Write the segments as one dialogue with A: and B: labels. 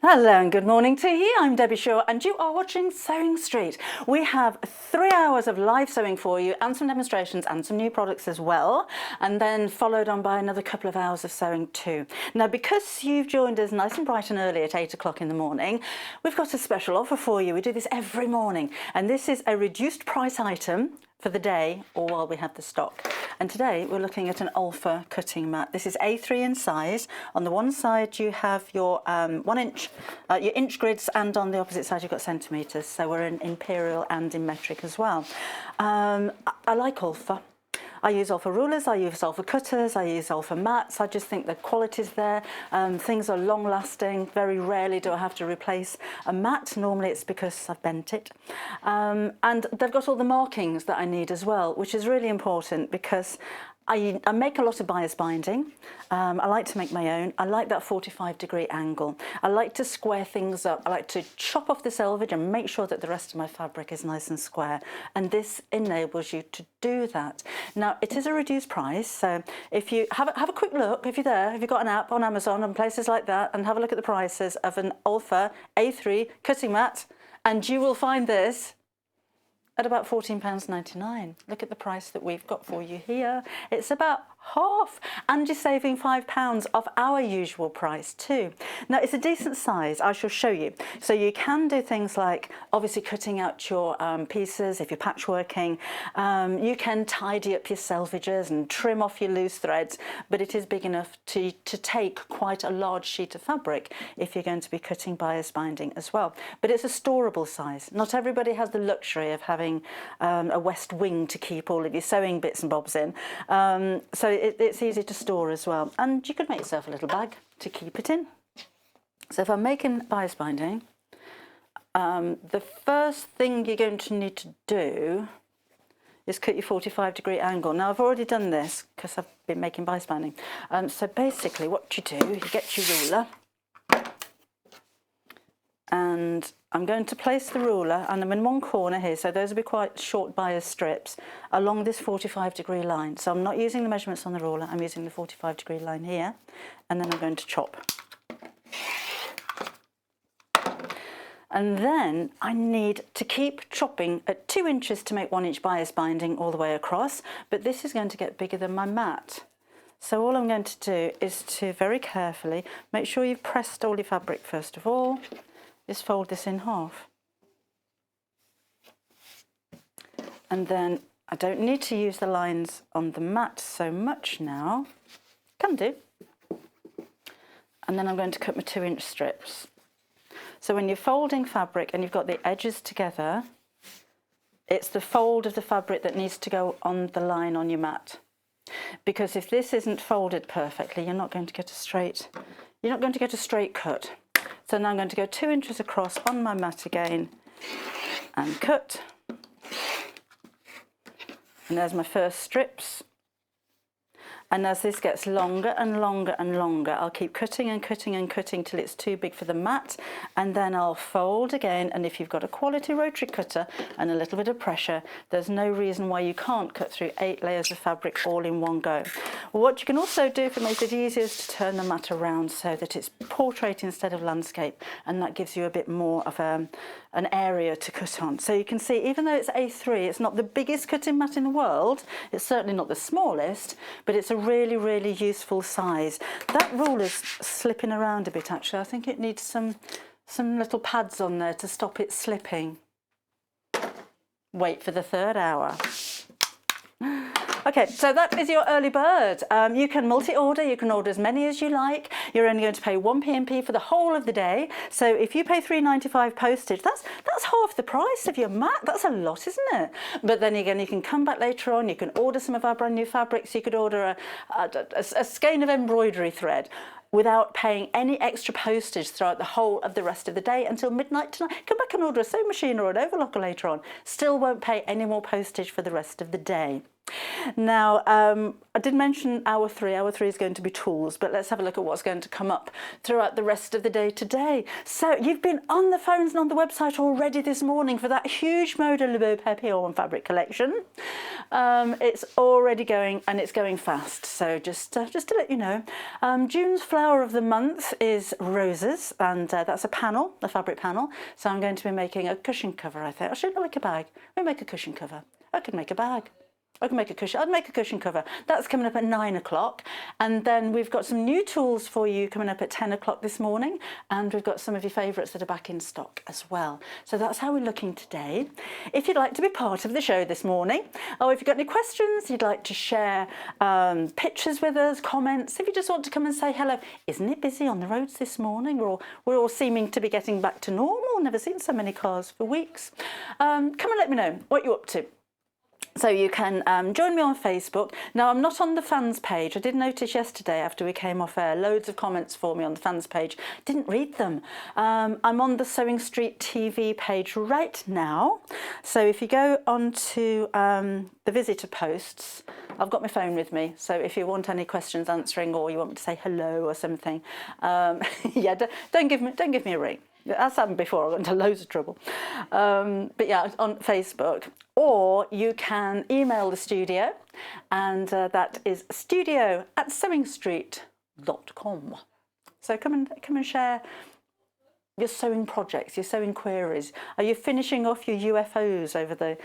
A: Hello and good morning to you. I'm Debbie Shaw and you are watching Sewing Street. We have 3 hours of live sewing for you and some demonstrations and some new products as well, and then followed on by another couple of hours of sewing too. Now, because you've joined us nice and bright and early at 8 o'clock in the morning, we've got a special offer for you. We do this every morning, and this is a reduced price item for the day or while we have the stock. And today we're looking at an Alpha cutting mat. This is A3 in size. On the one side you have your 1 inch, your inch grids, and on the opposite side you've got centimetres. So we're in imperial and in metric as well. I like Alpha. I use Alpha rulers, I use Alpha cutters, I use Alpha mats. I just think the quality's there. Things are long lasting. Very rarely do I have to replace a mat. Normally it's because I've bent it. And they've got all the markings that I need as well, which is really important because I make a lot of bias binding. I like to make my own. I like that 45-degree angle. I like to square things up. I like to chop off the selvage and make sure that the rest of my fabric is nice and square. And this enables you to do that. Now, it is a reduced price. So if you have a quick look, if you're there, if you've got an app on Amazon and places like that, and have a look at the prices of an Alpha A3 cutting mat, and you will find this at about £14.99. Look at the price that we've got for you here. It's about half, and you're saving £5 off our usual price too. Now, it's a decent size. I shall show you. So you can do things like obviously cutting out your pieces if you're patchworking. You can tidy up your selvages and trim off your loose threads, but it is big enough to take quite a large sheet of fabric if you're going to be cutting bias binding as well. But it's a storable size. Not everybody has the luxury of having a west wing to keep all of your sewing bits and bobs in. So it's easy to store as well, and you could make yourself a little bag to keep it in. So if I'm making bias binding, the first thing you're going to need to do is cut your 45-degree angle. Now, I've already done this because I've been making bias binding. So basically what you do, you get your ruler, and I'm going to place the ruler, and I'm in one corner here, so those will be quite short bias strips along this 45-degree line. So I'm not using the measurements on the ruler, I'm using the 45-degree line here, and then I'm going to chop. And then I need to keep chopping at 2 inches to make 1 inch bias binding all the way across, but this is going to get bigger than my mat. So all I'm going to do is to very carefully make sure you've pressed all your fabric first of all. Just fold this in half. And then I don't need to use the lines on the mat so much now. Can do. And then I'm going to cut my 2 inch strips. So when you're folding fabric and you've got the edges together, it's the fold of the fabric that needs to go on the line on your mat. Because if this isn't folded perfectly, you're not going to get a straight cut. So now I'm going to go 2 inches across on my mat again and cut. And there's my first strips. And as this gets longer and longer and longer, I'll keep cutting and cutting and cutting till it's too big for the mat, and then I'll fold again. And if you've got a quality rotary cutter and a little bit of pressure, there's no reason why you can't cut through 8 layers of fabric all in one go. Well, what you can also do, if it makes it easier, is to turn the mat around so that it's portrait instead of landscape, and that gives you a bit more of an area to cut on. So you can see, even though it's A3, it's not the biggest cutting mat in the world, it's certainly not the smallest, but it's a really, really useful size. That ruler's slipping around a bit actually. I think it needs some little pads on there to stop it slipping. Wait for the 3rd hour. Okay, so that is your early bird. You can multi-order, you can order as many as you like. You're only going to pay 1 P&P for the whole of the day. So if you pay £3.95 postage, that's half the price of your mat. That's a lot, isn't it? But then again, you can come back later on, you can order some of our brand new fabrics. You could order a skein of embroidery thread without paying any extra postage throughout the whole of the rest of the day until midnight tonight. Come back and order a sewing machine or an overlocker later on. Still won't pay any more postage for the rest of the day. Now, I did mention hour three. Hour three is going to be tools, but let's have a look at what's going to come up throughout the rest of the day today. So you've been on the phones and on the website already this morning for that huge Moda Le Beau Papillon fabric collection. It's already going, and it's going fast. So just to let you know, June's flower of the month is roses, and that's a panel, a fabric panel. So I'm going to be making a cushion cover, I think. I shouldn't make a bag. We make a cushion cover. I could make a bag. I can make a cushion. I'd make a cushion cover. That's coming up at 9 o'clock. And then we've got some new tools for you coming up at 10 o'clock this morning. And we've got some of your favourites that are back in stock as well. So that's how we're looking today. If you'd like to be part of the show this morning, or if you've got any questions, you'd like to share pictures with us, comments, if you just want to come and say hello, isn't it busy on the roads this morning? Or we're all seeming to be getting back to normal. Never seen so many cars for weeks. Come and let me know what you're up to. So you can join me on Facebook. Now, I'm not on the fans page. I did notice yesterday after we came off air, loads of comments for me on the fans page. Didn't read them. I'm on the Sewing Street TV page right now. So if you go onto the visitor posts, I've got my phone with me. So if you want any questions answering, or you want me to say hello or something, yeah, don't give me a ring. That's happened before. I got into loads of trouble. But yeah, on Facebook. Or you can email the studio, and that is studio@sewingstreet.com. So come and share your sewing projects, your sewing queries. Are you finishing off your UFOs over the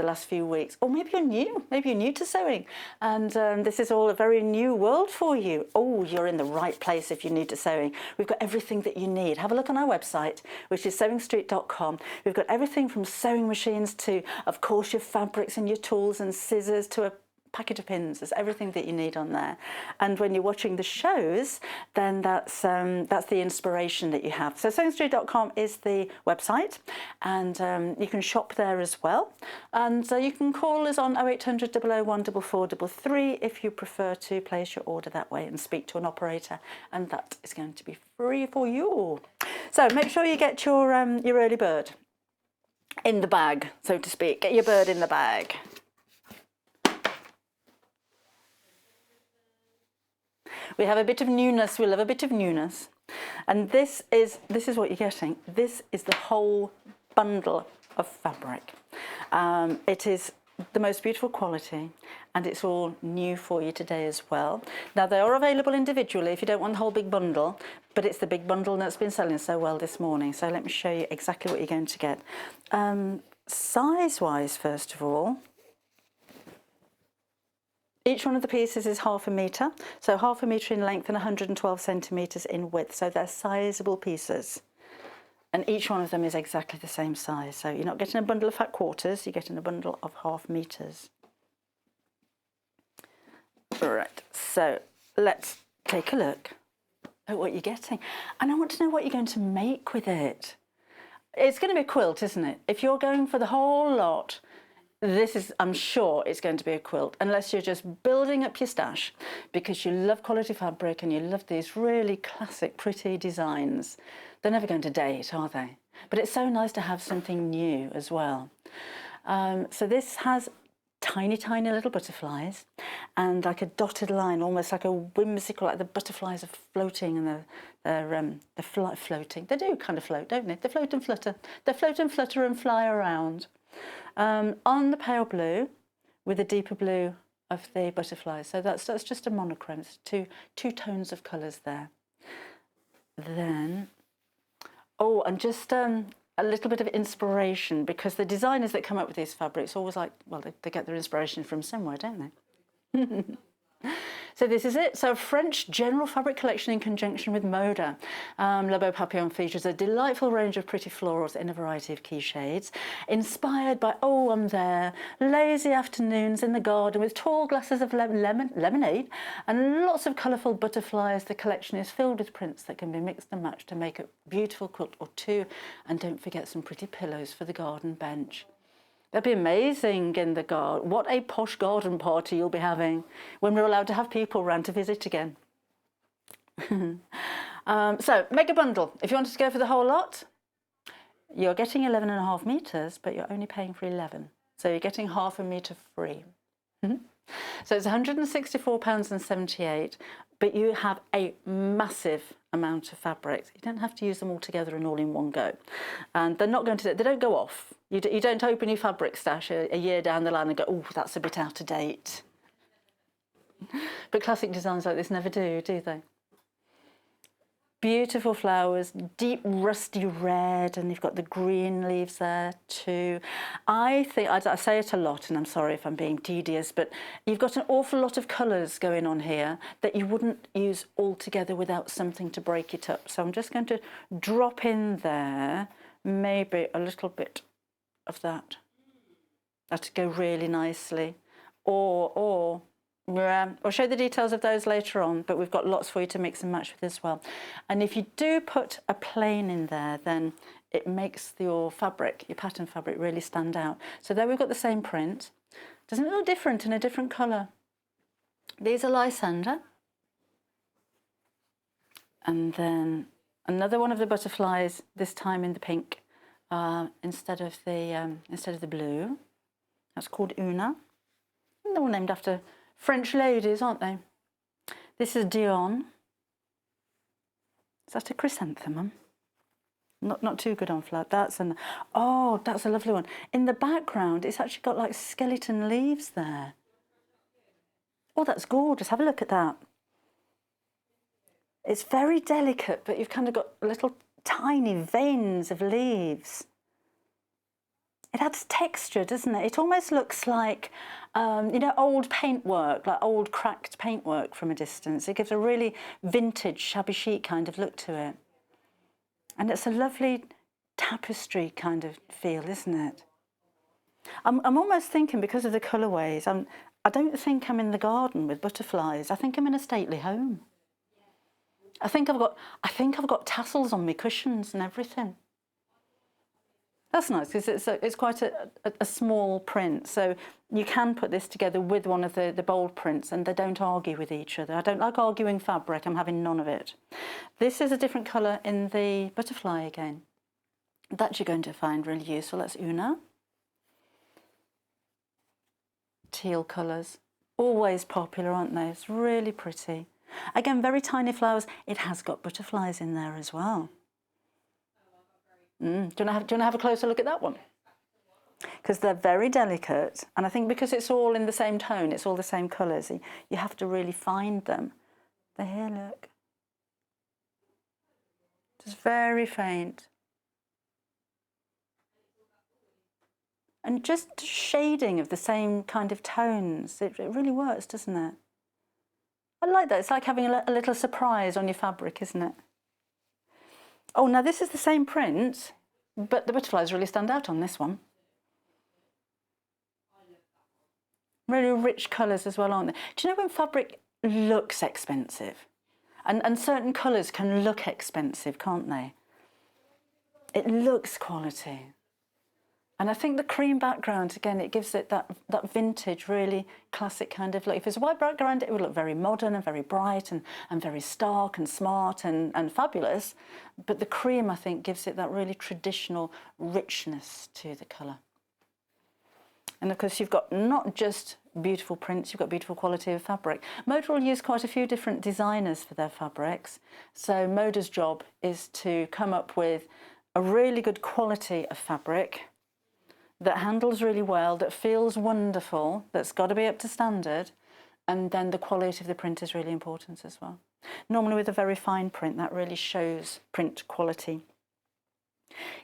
A: last few weeks? Or maybe you're new to sewing, and this is all a very new world for you. Oh, you're in the right place if you're new to sewing. We've got everything that you need. Have a look on our website, which is sewingstreet.com. We've got everything from sewing machines to, of course, your fabrics and your tools and scissors to a packet of pins. There's everything that you need on there. And when you're watching the shows, then that's the inspiration that you have. So sewingstreet.com is the website, and you can shop there as well. And you can call us on 0800 001 4433 if you prefer to place your order that way and speak to an operator, and that is going to be free for you. So make sure you get your early bird in the bag, so to speak. Get your bird in the bag. We have a bit of newness. We love a bit of newness, and this is what you're getting. This is the whole bundle of fabric. It is the most beautiful quality, and it's all new for you today as well. Now, they are available individually if you don't want the whole big bundle, but it's the big bundle that's been selling so well this morning. So let me show you exactly what you're going to get. Size-wise, first of all, each one of the pieces is 1/2 metre, so 1/2 metre in length and 112 centimetres in width, so they're sizable pieces. And each one of them is exactly the same size, so you're not getting a bundle of fat quarters, you're getting a bundle of 1/2 metres. Right, so let's take a look at what you're getting. And I want to know what you're going to make with it. It's going to be a quilt, isn't it? If you're going for the whole lot, I'm sure it's going to be a quilt, unless you're just building up your stash because you love quality fabric and you love these really classic, pretty designs. They're never going to date, are they? But it's so nice to have something new as well. So this has tiny, tiny little butterflies and like a dotted line, almost like a whimsical, like the butterflies are floating and they're floating. They do kind of float, don't they? They float and flutter. They float and flutter and fly around. On the pale blue with the deeper blue of the butterflies. So that's just a monochrome. It's two tones of colours there. Then, oh, and just a little bit of inspiration, because the designers that come up with these fabrics always like, well, they get their inspiration from somewhere, don't they? So this is it. So a French general fabric collection in conjunction with Moda. Le Beau Papillon features a delightful range of pretty florals in a variety of key shades, inspired by, oh, I'm there, lazy afternoons in the garden with tall glasses of lemonade and lots of colourful butterflies. The collection is filled with prints that can be mixed and matched to make a beautiful quilt or two. And don't forget some pretty pillows for the garden bench. That'd be amazing in the garden. What a posh garden party you'll be having when we're allowed to have people round to visit again. So make a bundle. If you wanted to go for the whole lot, you're getting 11.5 metres, but you're only paying for 11. So you're getting 1/2 metre free. So it's £164.78, but you have a massive amount of fabrics. You don't have to use them all together and all in one go. And they're not going to, they don't go off. You don't open your fabric stash a year down the line and go, oh, that's a bit out of date. But classic designs like this never do they? Beautiful flowers, deep rusty red, and you've got the green leaves there too. I think, I say it a lot, and I'm sorry if I'm being tedious, but you've got an awful lot of colours going on here that you wouldn't use all together without something to break it up. So I'm just going to drop in there, maybe a little bit of that. That'd go really nicely. Or I'll show the details of those later on, but we've got lots for you to mix and match with as well. And if you do put a plain in there, then it makes your fabric, your pattern fabric, really stand out. So there we've got the same print. Doesn't it look different in a different colour? These are Lysander. And then another one of the butterflies, this time in the pink, instead of the blue. That's called Una. And they're all named after French ladies, aren't they? This is Dion. Is that a chrysanthemum? Not too good on flat. That's a lovely one. In the background, it's actually got like skeleton leaves there. Oh, that's gorgeous. Have a look at that. It's very delicate, but you've kind of got little tiny veins of leaves. It adds texture, doesn't it? It almost looks like, you know, old paintwork, like old cracked paintwork from a distance. It gives a really vintage, shabby chic kind of look to it. And it's a lovely tapestry kind of feel, isn't it? I'm almost thinking, because of the colourways, I don't think I'm in the garden with butterflies. I think I'm in a stately home. I think I've got tassels on my cushions and everything. That's nice, because it's quite a small print, so you can put this together with one of the bold prints and they don't argue with each other. I don't like arguing fabric, I'm having none of it. This is a different colour in the butterfly again. That you're going to find really useful. That's Una. Teal colours, always popular, aren't they? It's really pretty. Again, very tiny flowers. It has got butterflies in there as well. Do you want to have a closer look at that one? Because they're very delicate, and I think because it's all in the same tone, it's all the same colours, you have to really find them. They're here, look. Just very faint. And just shading of the same kind of tones. It really works, doesn't it? I like that. It's like having a little surprise on your fabric, isn't it? Oh, now this is the same print, but the butterflies really stand out on this one. Really rich colours as well, aren't they? Do you know when fabric looks expensive? And certain colours can look expensive, can't they? It looks quality. And I think the cream background, again, it gives it that vintage, really classic kind of look. If it's a white background, it would look very modern and very bright and very stark and smart and fabulous. But the cream, I think, gives it that really traditional richness to the colour. And of course, you've got not just beautiful prints, you've got beautiful quality of fabric. Moda will use quite a few different designers for their fabrics. So Moda's job is to come up with a really good quality of fabric that handles really well, that feels wonderful, that's got to be up to standard, and then the quality of the print is really important as well. Normally with a very fine print, that really shows print quality.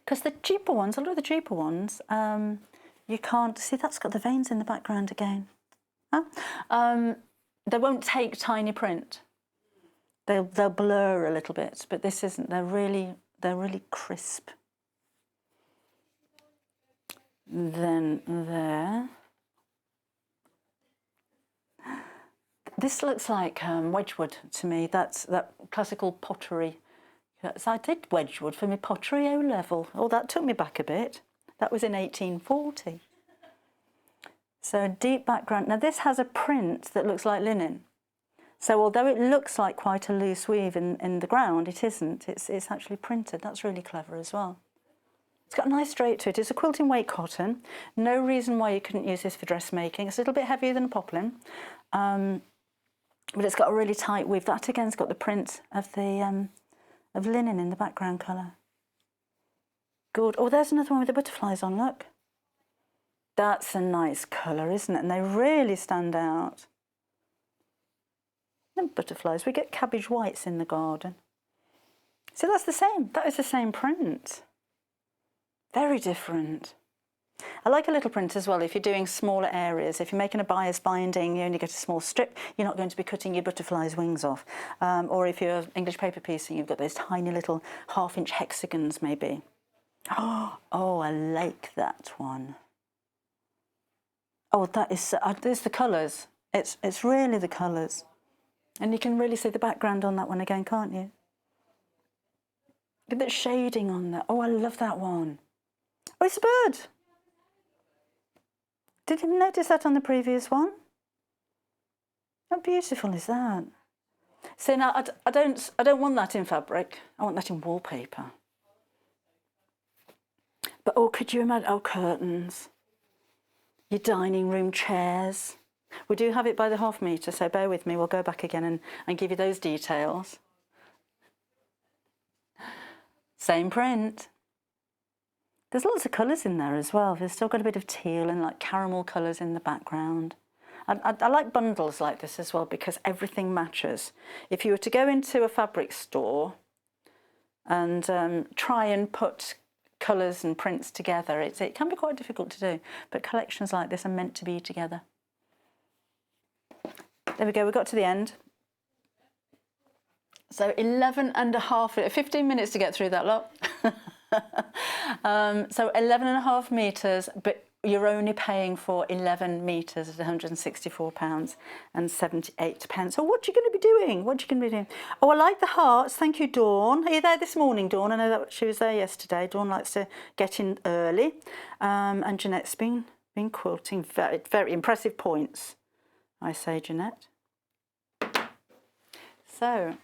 A: Because the cheaper ones, a lot of the cheaper ones, you can't see, that's got the veins in the background again. Huh? They won't take tiny print. They'll blur a little bit, but this isn't. They're really crisp. Then there. This looks like Wedgwood to me. That's that classical pottery. So I did Wedgwood for my pottery O level. Oh, that took me back a bit. That was in 1840. So deep background. Now this has a print that looks like linen. So although it looks like quite a loose weave in the ground, it isn't. It's actually printed. That's really clever as well. It's got a nice drape to it. It's a quilting weight cotton. No reason why you couldn't use this for dressmaking. It's a little bit heavier than a poplin, but it's got a really tight weave. That again's got the print of the of linen in the background colour. Good. Oh, there's another one with the butterflies on. Look. That's a nice colour, isn't it? And they really stand out. And butterflies. We get cabbage whites in the garden. So that's the same. That is the same print. Very different. I like a little print as well if you're doing smaller areas. If you're making a bias binding, you only get a small strip, you're not going to be cutting your butterfly's wings off. Or if you're English paper piecing, you've got those tiny little 1/2-inch hexagons maybe. Oh, I like that one. Oh, that is, there's the colours. It's really the colours. And you can really see the background on that one again, can't you? Look at that shading on that. Oh, I love that one. Oh, it's a bird. Did you notice that on the previous one? How beautiful is that? So now I don't want that in fabric. I want that in wallpaper. But oh, could you imagine? Oh, curtains. Your dining room chairs. We do have it by the 1/2 metre, so bear with me. We'll go back again and give you those details. Same print. There's lots of colours in there as well. There's still got a bit of teal and like caramel colours in the background. I like bundles like this as well because everything matches. If you were to go into a fabric store and try and put colours and prints together, it can be quite difficult to do. But collections like this are meant to be together. There we go, we got to the end. So 15 minutes to get through that lot. So 11.5 metres, but you're only paying for 11 metres at £164 and 78 pence. So what are you going to be doing? What are you going to be doing? Oh, I like the hearts. Thank you, Dawn. Are you there this morning, Dawn? I know that she was there yesterday. Dawn likes to get in early. And Jeanette's been quilting. Very, very impressive points, I say, Jeanette. So,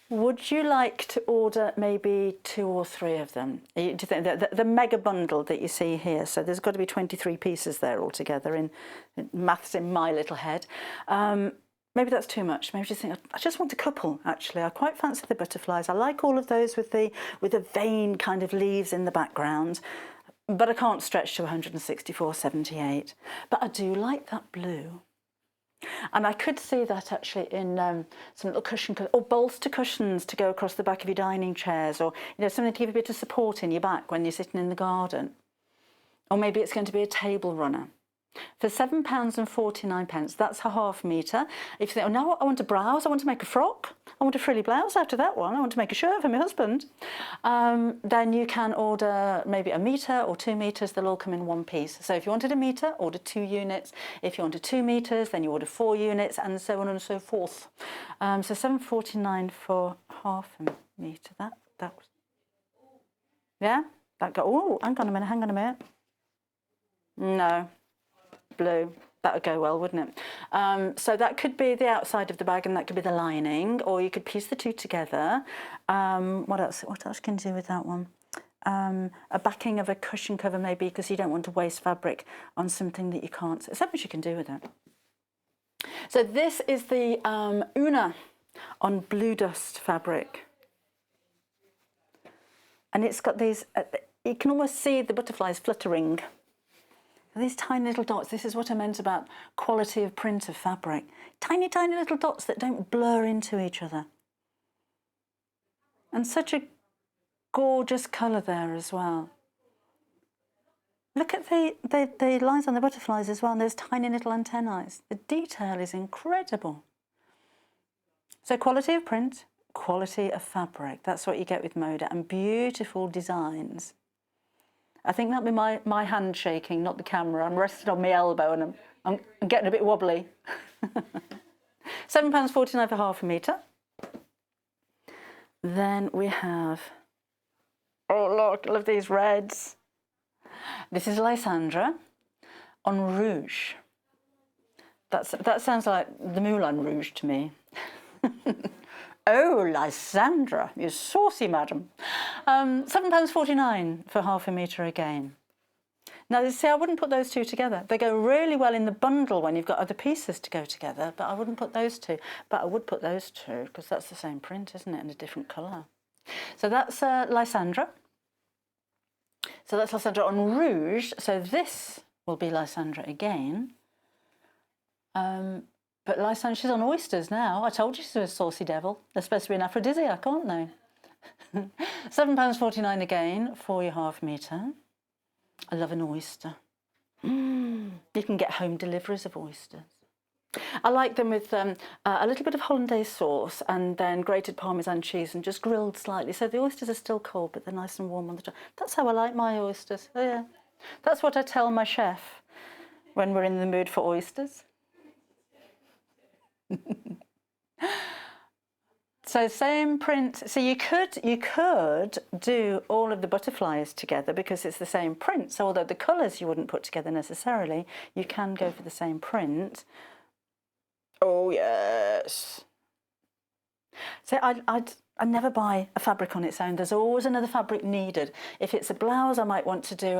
A: would you like to order maybe 2 or 3 of them? Do you think the mega bundle that you see here? So there's got to be 23 pieces there altogether in maths in my little head. Maybe that's too much. Maybe you think I just want a couple. Actually, I quite fancy the butterflies. I like all of those with the vein kind of leaves in the background, but I can't stretch to 164.78. But I do like that blue. And I could see that actually in some little cushion or bolster cushions to go across the back of your dining chairs, or something to give a bit of support in your back when you're sitting in the garden. Or maybe it's going to be a table runner. For £7.49, that's a 1/2 metre. If you think, oh no, I want to browse, I want to make a frock, I want a frilly blouse out of that one, I want to make a shirt for my husband, then you can order maybe 1 metre or 2 metres, they'll all come in one piece. So if you wanted 1 metre, order 2 units. If you wanted 2 metres, then you order 4 units, and so on and so forth. So £7.49 for 1/2 metre. That was, yeah, that got, oh, hang on a minute. No. Blue, that would go well, wouldn't it? So that could be the outside of the bag and that could be the lining, or you could piece the two together. What else can you do with that one? A backing of a cushion cover maybe, because you don't want to waste fabric on something that you can't. There's so much you can do with it. So this is the Una on blue dust fabric. And it's got these, you can almost see the butterflies fluttering. These tiny little dots, this is what I meant about quality of print of fabric. Tiny, tiny little dots that don't blur into each other. And such a gorgeous colour there as well. Look at the lines on the butterflies as well, and those tiny little antennae. The detail is incredible. So quality of print, quality of fabric, that's what you get with Moda, and beautiful designs. I think that'll be my hand shaking, not the camera. I'm resting on my elbow and I'm getting a bit wobbly. £7.49 for 1/2 metre. Then we have, oh look, I love these reds. This is Lysandra on rouge. That sounds like the Moulin Rouge to me. Oh, Lysandra, you saucy madam. £7.49 for half a metre again. Now, you see, I wouldn't put those two together. They go really well in the bundle when you've got other pieces to go together, but I wouldn't put those two. But I would put those two, because that's the same print, isn't it, in a different colour. So that's Lysandra. So that's Lysandra on rouge. So this will be Lysandra again. But Lysandra, she's on oysters now. I told you she's a saucy devil. They're supposed to be an aphrodisiac, aren't they? £7.49 again for your half metre. I love an oyster. You can get home deliveries of oysters. I like them with a little bit of hollandaise sauce and then grated Parmesan cheese and just grilled slightly. So the oysters are still cold, but they're nice and warm on the top. That's how I like my oysters. Oh, yeah. That's what I tell my chef when we're in the mood for oysters. So same print. So you could do all of the butterflies together because it's the same print. So although the colours you wouldn't put together necessarily, you can go for the same print. Oh yes. So I never buy a fabric on its own. There's always another fabric needed. If it's a blouse, I might want to do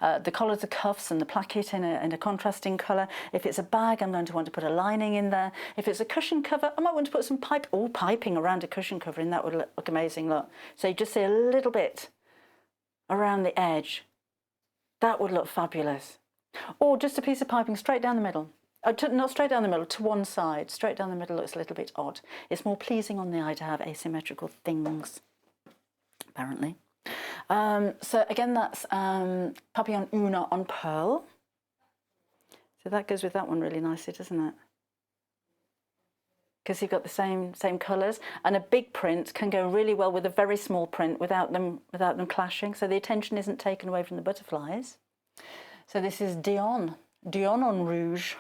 A: the collar of the cuffs and the placket in a contrasting colour. If it's a bag, I'm going to want to put a lining in there. If it's a cushion cover, I might want to put some piping around a cushion cover, and that would look amazing. Look, so you just see a little bit around the edge. That would look fabulous. Or just a piece of piping straight down the middle. Not straight down the middle, to one side. Straight down the middle looks a little bit odd. It's more pleasing on the eye to have asymmetrical things, apparently. So again, that's Papillon Una on pearl. So that goes with that one really nicely, doesn't it? Because you've got the same colours, and a big print can go really well with a very small print without them clashing. So the attention isn't taken away from the butterflies. So this is Dion on rouge.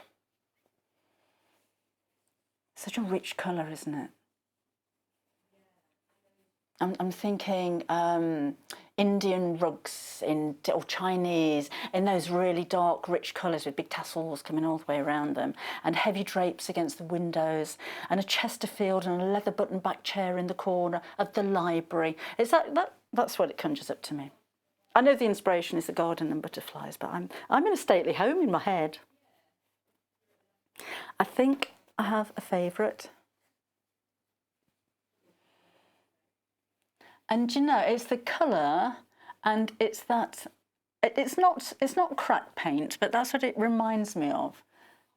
A: Such a rich colour, isn't it? I'm thinking Indian rugs or Chinese in those really dark, rich colours with big tassels coming all the way around them, and heavy drapes against the windows, and a Chesterfield and a leather button-back chair in the corner of the library. That's what it conjures up to me. I know the inspiration is the garden and butterflies, but I'm in a stately home in my head. I think I have a favourite. And you know, it's the colour, and it's that, it's not crack paint, but that's what it reminds me of.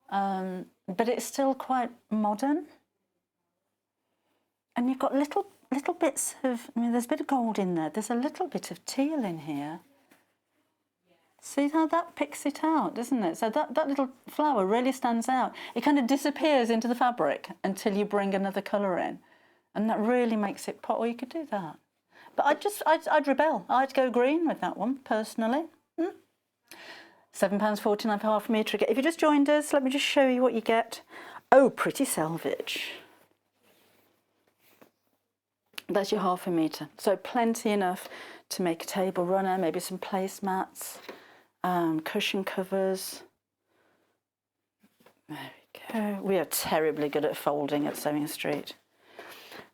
A: But it's still quite modern. And you've got little bits of, I mean, there's a bit of gold in there. There's a little bit of teal in here. See how that picks it out, doesn't it? So that little flower really stands out. It kind of disappears into the fabric until you bring another colour in. And that really makes it pop. Or you could do that. But I'd rebel. I'd go green with that one, personally. £7.49 for half a metre. If you just joined us, let me just show you what you get. Oh, pretty selvage. That's your half a metre. So plenty enough to make a table runner, maybe some placemats. Cushion covers. There we go. We are terribly good at folding at Sewing Street.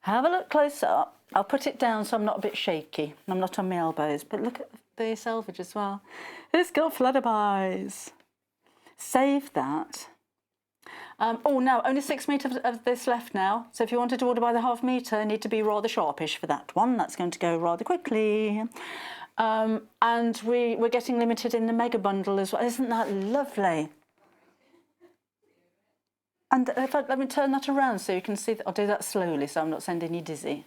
A: Have a look close up. I'll put it down so I'm not a bit shaky. I'm not on my elbows, but look at the selvage as well. It's got flutterbys. Save that. Oh, no, only 6 metres of this left now. So if you wanted to order by the half metre, you need to be rather sharpish for that one. That's going to go rather quickly. And we're getting limited in the mega bundle as well. Isn't that lovely? And in fact, let me turn that around so you can see. I'll do that slowly so I'm not sending you dizzy.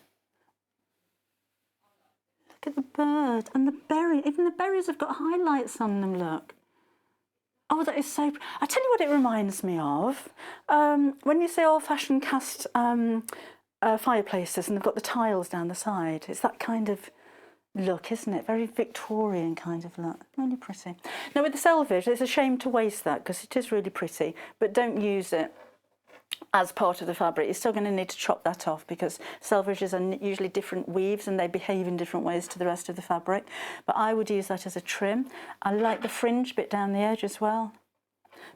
A: Look at the bird and the berry. Even the berries have got highlights on them, look. Oh, that is so... I tell you what it reminds me of. When you see old-fashioned cast fireplaces and they've got the tiles down the side, it's that kind of look, isn't it? Very Victorian kind of look. Really pretty. Now, with the selvage, it's a shame to waste that because it is really pretty, but don't use it as part of the fabric. You're still going to need to chop that off because selvages are usually different weaves and they behave in different ways to the rest of the fabric. But I would use that as a trim. I like the fringe bit down the edge as well.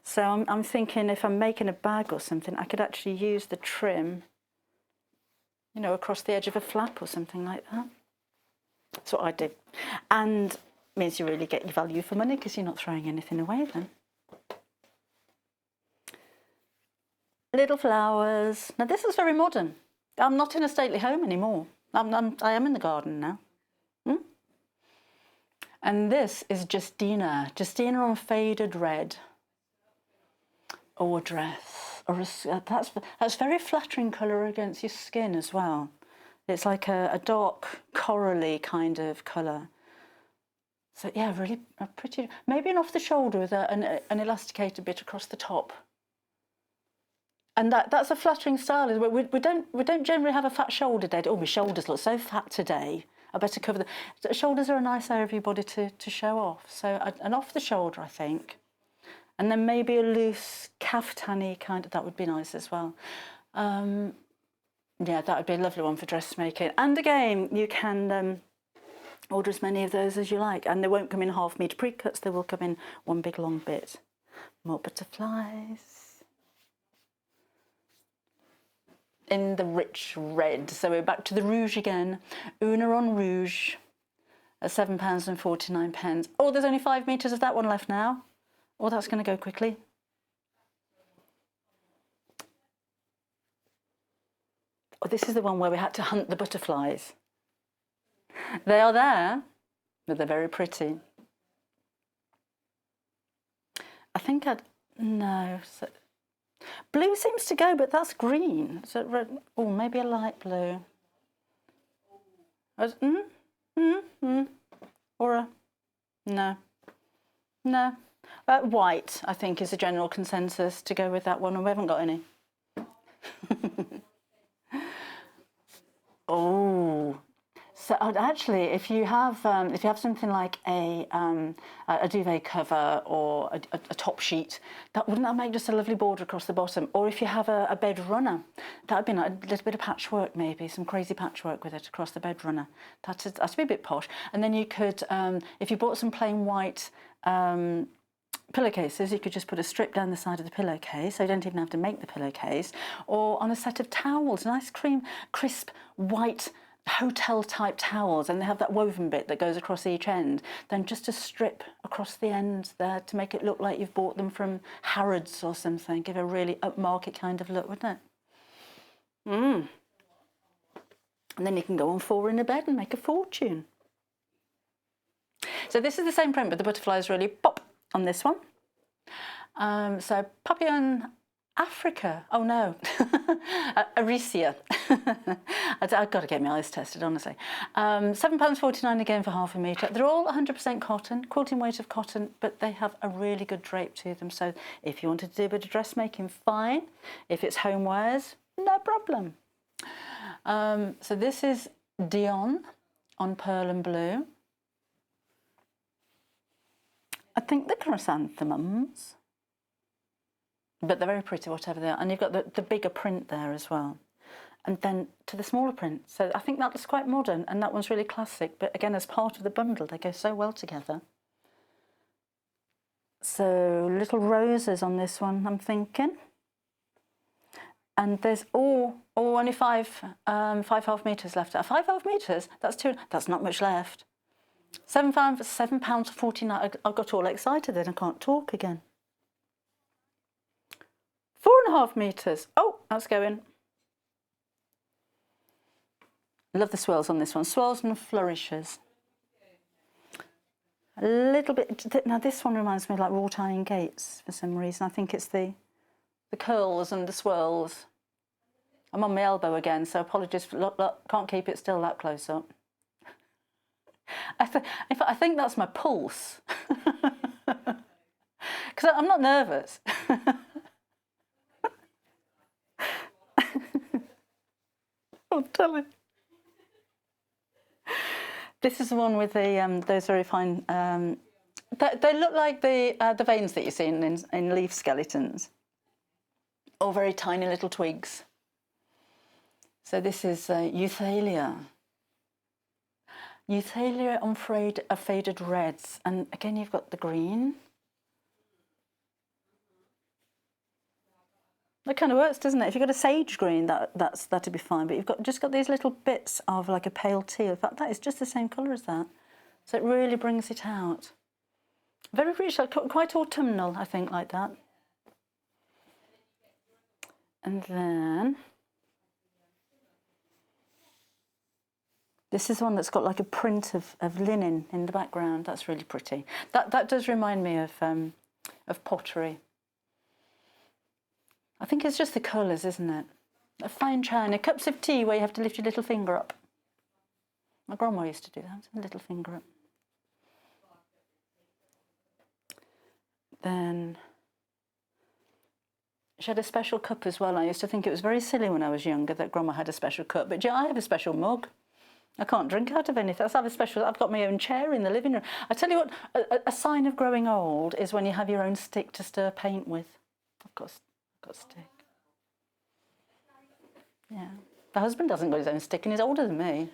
A: So I'm thinking if I'm making a bag or something, I could actually use the trim you know, across the edge of a flap or something like that. That's what I do. And means you really get your value for money because you're not throwing anything away then. Little flowers. Now this is very modern. I'm not in a stately home anymore. I am in the garden now. And this is Justina on faded red. Or a dress. Or that's very flattering colour against your skin as well. It's like a dark corally kind of colour. So yeah, really pretty. Maybe an off the shoulder with an elasticated bit across the top. And that's a flattering style. We don't generally have a fat shoulder day. Oh, my shoulders look so fat today. I better cover the shoulders are a nice area of your body to show off. So an off the shoulder, I think, and then maybe a loose caftany kind of, that would be nice as well. Yeah, that would be a lovely one for dressmaking. And again, you can order as many of those as you like, and they won't come in half-metre pre-cuts. They will come in one big long bit. More butterflies. In the rich red. So we're back to the rouge again. Una on rouge at £7.49. Oh, there's only 5 metres of that one left now. Oh, that's going to go quickly. Oh, this is the one where we had to hunt the butterflies. They are there, but they're very pretty. I think no. So, blue seems to go, but that's green. So red, oh, maybe a light blue. Or a, no. White, I think, is a general consensus to go with that one, and we haven't got any. Oh, so actually, if you have something like a duvet cover or a top sheet, wouldn't that make just a lovely border across the bottom? Or if you have a bed runner, that would be nice, a little bit of patchwork, maybe some crazy patchwork with it across the bed runner. That'd be a bit posh. And then you could, if you bought some plain white pillowcases, you could just put a strip down the side of the pillowcase, so you don't even have to make the pillowcase, or on a set of towels, nice crisp white hotel type towels, and they have that woven bit that goes across each end, then just a strip across the end there to make it look like you've bought them from Harrods or something. Give a really upmarket kind of look, wouldn't it? And then you can go on 4 in a bed and make a fortune. So this is the same print, but the butterflies really pop on this one. So Popillon Africa, oh no, Aricia. I've got to get my eyes tested, honestly. £7.49 again for half a metre. They're all 100% cotton, quilting weight of cotton, but they have a really good drape to them. So if you wanted to do a bit of dressmaking, fine. If it's homewares, no problem. So this is Dion on pearl and blue. I think the chrysanthemums, but they're very pretty, whatever they are. And you've got the bigger print there as well. And then to the smaller print. So I think that was quite modern, and that one's really classic. But again, as part of the bundle, they go so well together. So little roses on this one, I'm thinking. And there's only five half metres left. 5 half metres? That's not much left. £7.49. I got all excited then. I can't talk again. 4.5 metres. Oh, that's going. Love the swirls on this one. Swirls and flourishes. A little bit. Now this one reminds me of like wrought iron gates for some reason. I think it's the curls and the swirls. I'm on my elbow again, so apologies. Look, can't keep it still that close up. I think that's my pulse. Because I'm not nervous. Oh, tell me. This is the one with the those very fine. They look like the veins that you see in leaf skeletons, or very tiny little twigs. So this is Euthaliia. Euthaliia on faded reds, and again you've got the green. That kind of works, doesn't it? If you've got a sage green, that'd be fine. But you've just got these little bits of like a pale teal. In fact, that is just the same colour as that. So it really brings it out. Very rich, quite autumnal, I think, like that. And then this is one that's got like a print of linen in the background. That's really pretty. That does remind me of pottery. I think it's just the colours, isn't it? A fine china, cups of tea where you have to lift your little finger up. My grandma used to do that, a little finger up. Then she had a special cup as well. I used to think it was very silly when I was younger that grandma had a special cup, but I have a special mug. I can't drink out of anything. I've got my own chair in the living room. I tell you what, a sign of growing old is when you have your own stick to stir paint with. I've got a stick. Yeah. The husband hasn't got his own stick and he's older than me.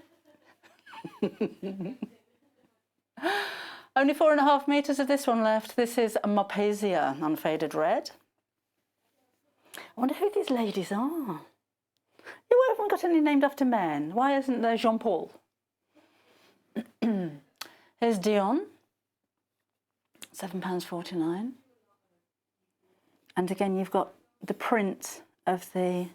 A: Only 4.5 metres of this one left. This is a Mopasia Unfaded Red. I wonder who these ladies are. You haven't got any named after men. Why isn't there Jean-Paul? Here's Dion, £7.49. And again, you've got the print of the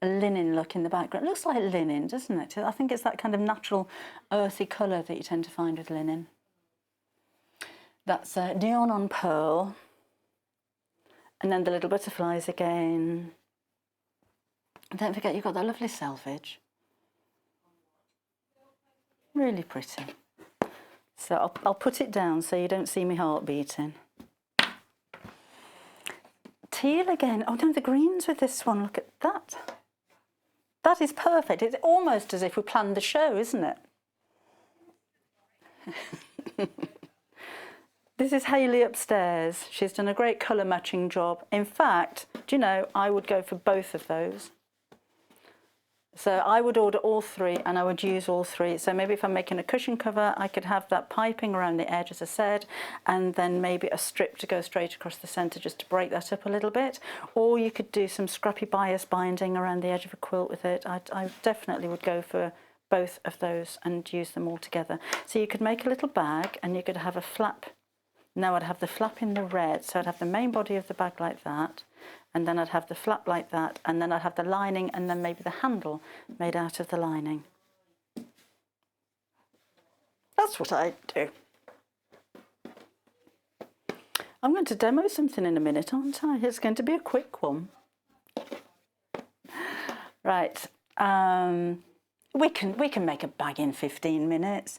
A: linen look in the background. It looks like linen, doesn't it? I think it's that kind of natural earthy colour that you tend to find with linen. That's Dion on pearl. And then the little butterflies again. And don't forget, you've got that lovely selvage. Really pretty. So I'll put it down so you don't see me heart beating. Teal again. Oh no, the greens with this one. Look at that. That is perfect. It's almost as if we planned the show, isn't it? This is Hayley upstairs. She's done a great colour matching job. In fact, do you know, I would go for both of those. So I would order all three and I would use all three. So maybe if I'm making a cushion cover, I could have that piping around the edge, as I said, and then maybe a strip to go straight across the centre just to break that up a little bit. Or you could do some scrappy bias binding around the edge of a quilt with it. I definitely would go for both of those and use them all together. So you could make a little bag and you could have a flap. Now I'd have the flap in the red, so I'd have the main body of the bag like that, and then I'd have the flap like that, and then I'd have the lining, and then maybe the handle made out of the lining. That's what I'd do. I'm going to demo something in a minute, aren't I? It's going to be a quick one. Right. We can make a bag in 15 minutes.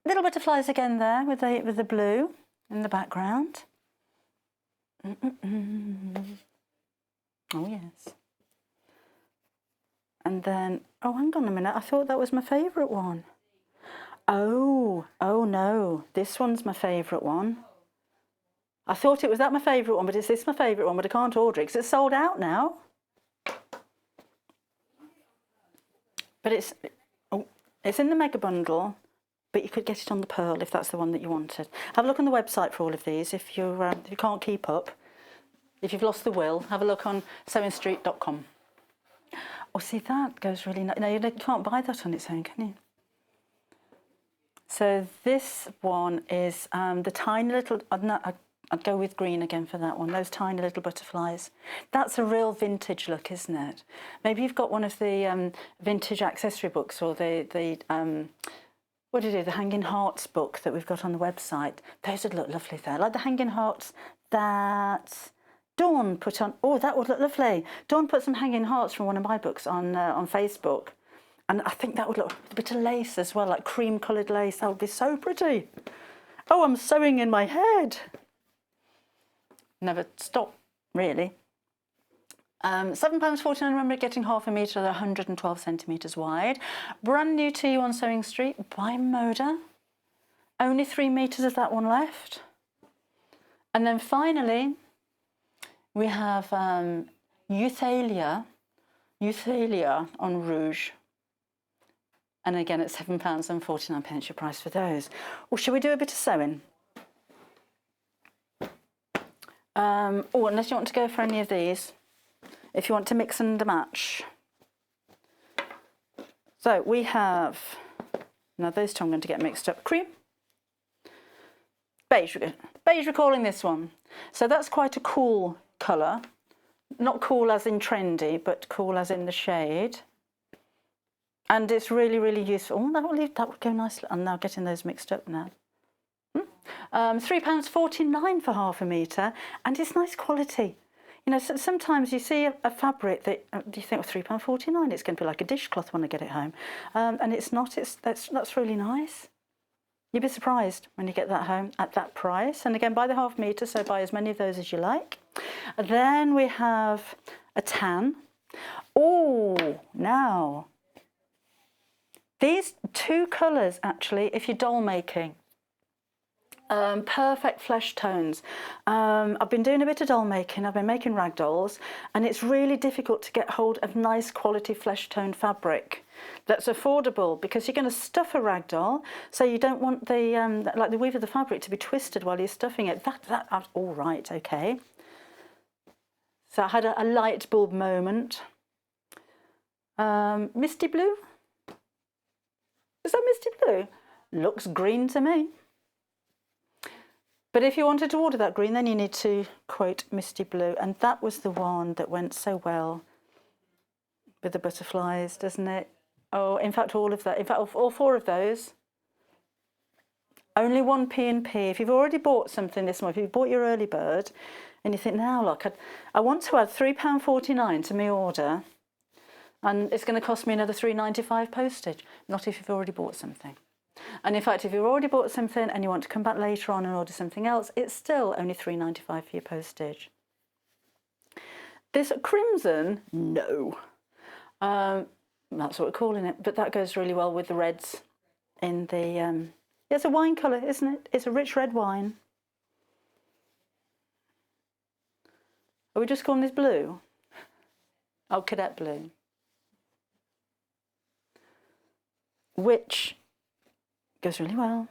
A: Little butterflies again there with the blue in the background. Oh yes. And then, oh hang on a minute, I thought that was my favourite one. Oh no, this one's my favourite one. I thought it was that my favourite one, but is this my favourite one? But I can't order it because it's sold out now. But it's in the mega bundle. But you could get it on the pearl if that's the one that you wanted. Have a look on the website for all of these if you can't keep up. If you've lost the will, have a look on sewingstreet.com. Oh, see, that goes really nice. No, you can't buy that on its own, can you? So this one is the tiny little... I'd go with green again for that one. Those tiny little butterflies. That's a real vintage look, isn't it? Maybe you've got one of the vintage accessory books or the what do you do? The Hanging Hearts book that we've got on the website. Those would look lovely there. Like the Hanging Hearts that Dawn put on. Oh, that would look lovely. Dawn put some Hanging Hearts from one of my books on Facebook. And I think that would look with a bit of lace as well, like cream coloured lace. That would be so pretty. Oh, I'm sewing in my head. Never stop, really. £7.49, remember getting half a metre, 112 centimetres wide. Brand new to you on Sewing Street by Moda. Only 3 metres of that one left. And then finally, we have Euthanasia on Rouge. And again, it's £7.49 your price for those. Or shall we do a bit of sewing? Oh, unless you want to go for any of these. if you want to mix and match. So we have, now those two I'm going to get mixed up, cream, beige we're calling this one. So that's quite a cool colour, not cool as in trendy, but cool as in the shade. And it's really, really useful. Oh, that would go nicely. I'm now getting those mixed up now. £3.49 for half a metre, and it's nice quality. You know, sometimes you see a fabric that you think, well, £3.49, it's going to be like a dishcloth when I get it home. And it's not, that's really nice. You'd be surprised when you get that home at that price. And again, buy the half metre, so buy as many of those as you like. And then we have a tan. Oh, now, these two colours, actually, if you're doll making, perfect flesh tones. I've been doing a bit of doll making, I've been making rag dolls, and it's really difficult to get hold of nice quality flesh tone fabric that's affordable, because you're going to stuff a rag doll, so you don't want the like the weave of the fabric to be twisted while you're stuffing it. That's all right, okay. So I had a light bulb moment. Misty blue? Is that misty blue? Looks green to me. But if you wanted to order that green, then you need to quote Misty Blue. And that was the one that went so well with the butterflies, doesn't it? Oh, in fact, all of that. In fact, all four of those. Only one P&P. If you've already bought something this month, if you've bought your early bird, and you think, now look, I want to add £3.49 to my order, and it's going to cost me another £3.95 postage. Not if you've already bought something. And in fact, if you've already bought something and you want to come back later on and order something else, it's still only £3.95 for your postage. This crimson, no. That's what we're calling it, but that goes really well with the reds in the... it's a wine colour, isn't it? It's a rich red wine. Are we just calling this blue? Oh, cadet blue. Which goes really well.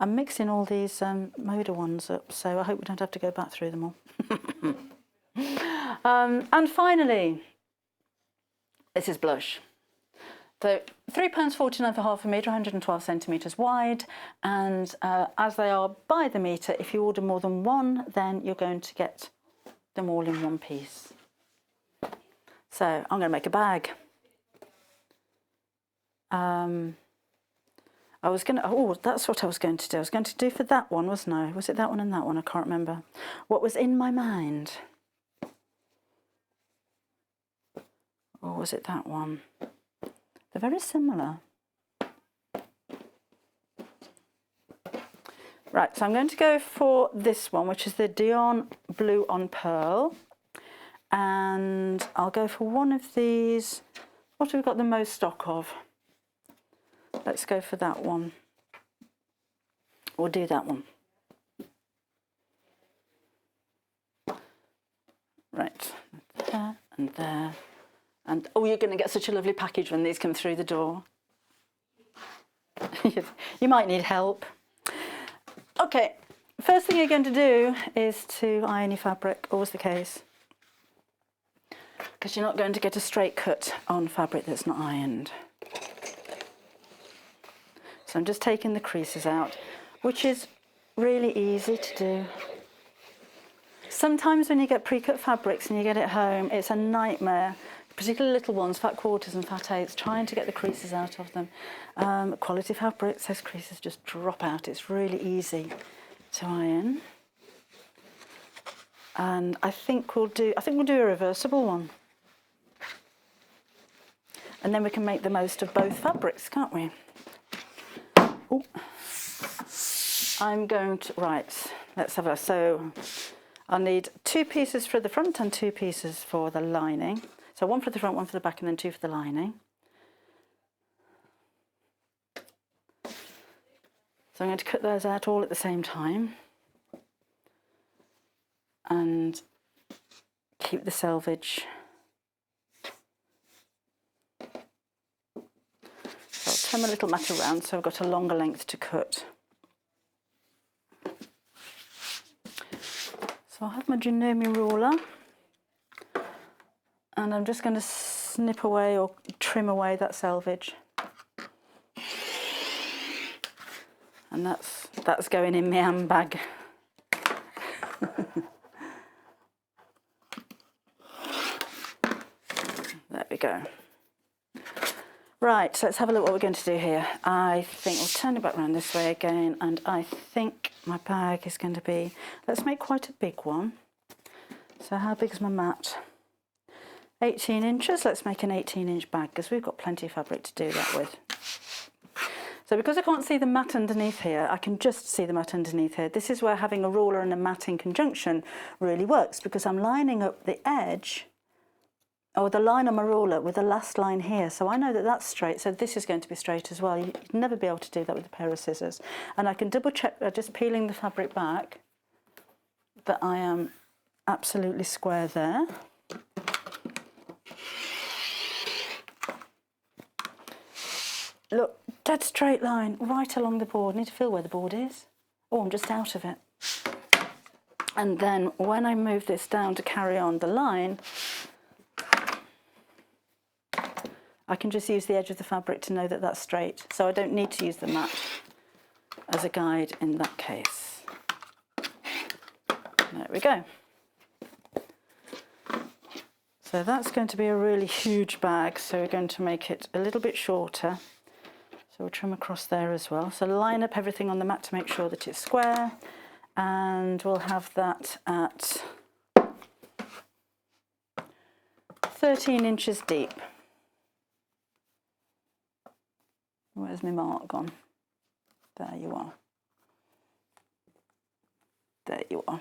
A: I'm mixing all these Moda ones up, so I hope we don't have to go back through them all. And finally, this is blush. So £3.49 for half a metre, 112 centimetres wide, and as they are by the metre, if you order more than one, then you're going to get them all in one piece. So I'm going to make a bag. I was going to, oh, that's what I was going to do. I was going to do for that one, wasn't I? Was it that one and that one? I can't remember. What was in my mind? Or was it that one? They're very similar. Right, so I'm going to go for this one, which is the Dion Blue on Pearl. And I'll go for one of these. What have we got the most stock of? Let's go for that one. We'll do that one. Right, there and there. And oh, you're going to get such a lovely package when these come through the door. You might need help. Okay, first thing you're going to do is to iron your fabric, always the case. Because you're not going to get a straight cut on fabric that's not ironed. So I'm just taking the creases out, which is really easy to do. Sometimes when you get pre-cut fabrics and you get it home, it's a nightmare, particularly little ones, fat quarters and fat eighths, trying to get the creases out of them. Quality fabrics, those creases just drop out. It's really easy to iron. And I think we'll do a reversible one. And then we can make the most of both fabrics, can't we? Ooh. I'm going to, right, let's have a, so I'll need 2 pieces for the front and 2 pieces for the lining. So 1 for the front, 1 for the back, and then 2 for the lining. So I'm going to cut those out all at the same time. And keep the selvage. So I'll turn my little mat around so I've got a longer length to cut. So I'll have my Janome ruler. And I'm just going to snip away or trim away that selvage. And that's going in my handbag. There we go. Right, so let's have a look what we're going to do here. I think we'll turn it back around this way again, and I think my bag is going to be, let's make quite a big one. So how big is my mat? 18 inches. Let's make an 18-inch bag because we've got plenty of fabric to do that with. So because I can't see the mat underneath here, I can just see the mat underneath here. This is where having a ruler and a mat in conjunction really works, because I'm lining up the edge, or the line on my ruler, with the last line here. So I know that that's straight, so this is going to be straight as well. You'd never be able to do that with a pair of scissors. And I can double check by just peeling the fabric back that I am absolutely square there. Look, dead straight line right along the board. Need to feel where the board is. Oh, I'm just out of it. And then when I move this down to carry on the line, I can just use the edge of the fabric to know that that's straight. So I don't need to use the mat as a guide in that case. There we go. So that's going to be a really huge bag, so we're going to make it a little bit shorter. So we'll trim across there as well. So line up everything on the mat to make sure that it's square, and we'll have that at 13 inches deep. Where's my mark gone? There you are. There you are.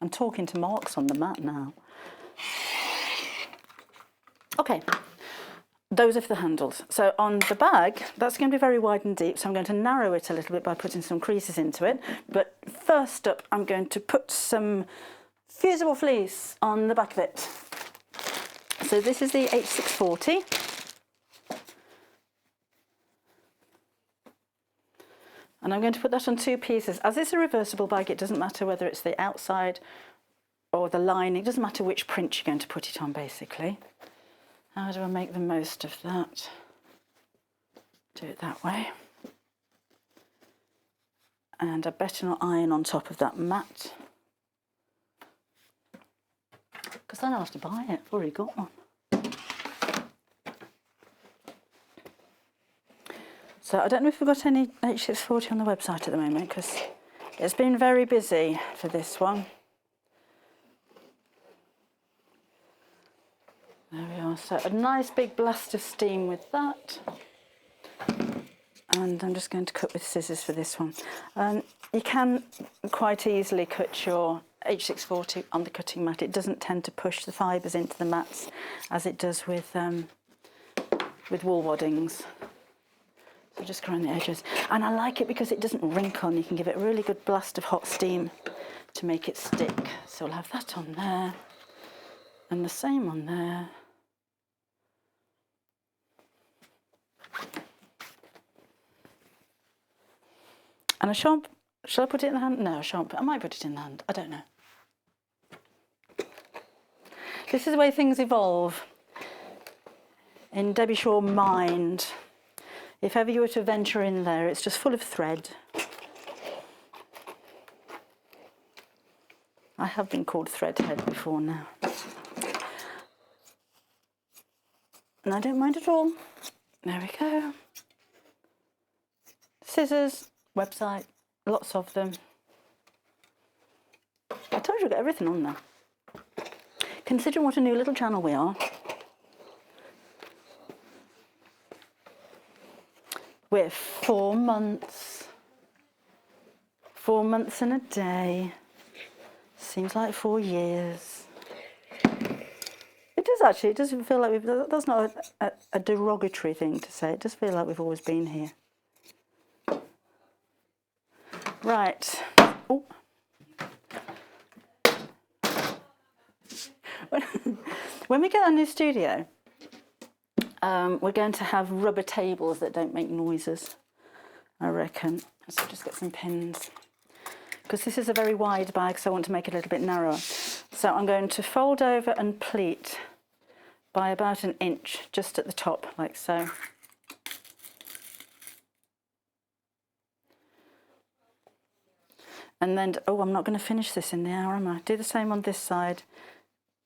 A: I'm talking to marks on the mat now. Okay, those are for the handles. So on the bag, that's going to be very wide and deep, so I'm going to narrow it a little bit by putting some creases into it. But first up, I'm going to put some fusible fleece on the back of it. So this is the H640. And I'm going to put that on two pieces. As it's a reversible bag, it doesn't matter whether it's the outside or the lining. It doesn't matter which print you're going to put it on, basically. How do I make the most of that? Do it that way. And I better not iron on top of that mat, because then I'll have to buy it. I've already got one. So I don't know if we've got any H640 on the website at the moment, because it's been very busy for this one. There we are. So a nice big blast of steam with that. And I'm just going to cut with scissors for this one. You can quite easily cut your H640 on the cutting mat. It doesn't tend to push the fibres into the mats as it does with wool waddings. So just around the edges. And I like it because it doesn't wrinkle, and you can give it a really good blast of hot steam to make it stick. So we'll have that on there, and the same on there. And I shan't, shall I put it in the hand? No, I shan't. I might put it in the hand. I don't know. This is the way things evolve in Debbie Shaw mind. If ever you were to venture in there, it's just full of thread. I have been called threadhead before now. And I don't mind at all. There we go. Scissors, website, lots of them. I told you I've got everything on there. Considering what a new little channel we are, we're 4 months. 4 months and a day. Seems like 4 years. It does actually. It doesn't feel like that's not a derogatory thing to say. It does feel like we've always been here. Right. Oh. When we get our new studio, we're going to have rubber tables that don't make noises, I reckon. So just get some pins. Because this is a very wide bag, so I want to make it a little bit narrower. So I'm going to fold over and pleat by about an inch, just at the top, like so. And then, oh, I'm not going to finish this in the hour, am I? Do the same on this side.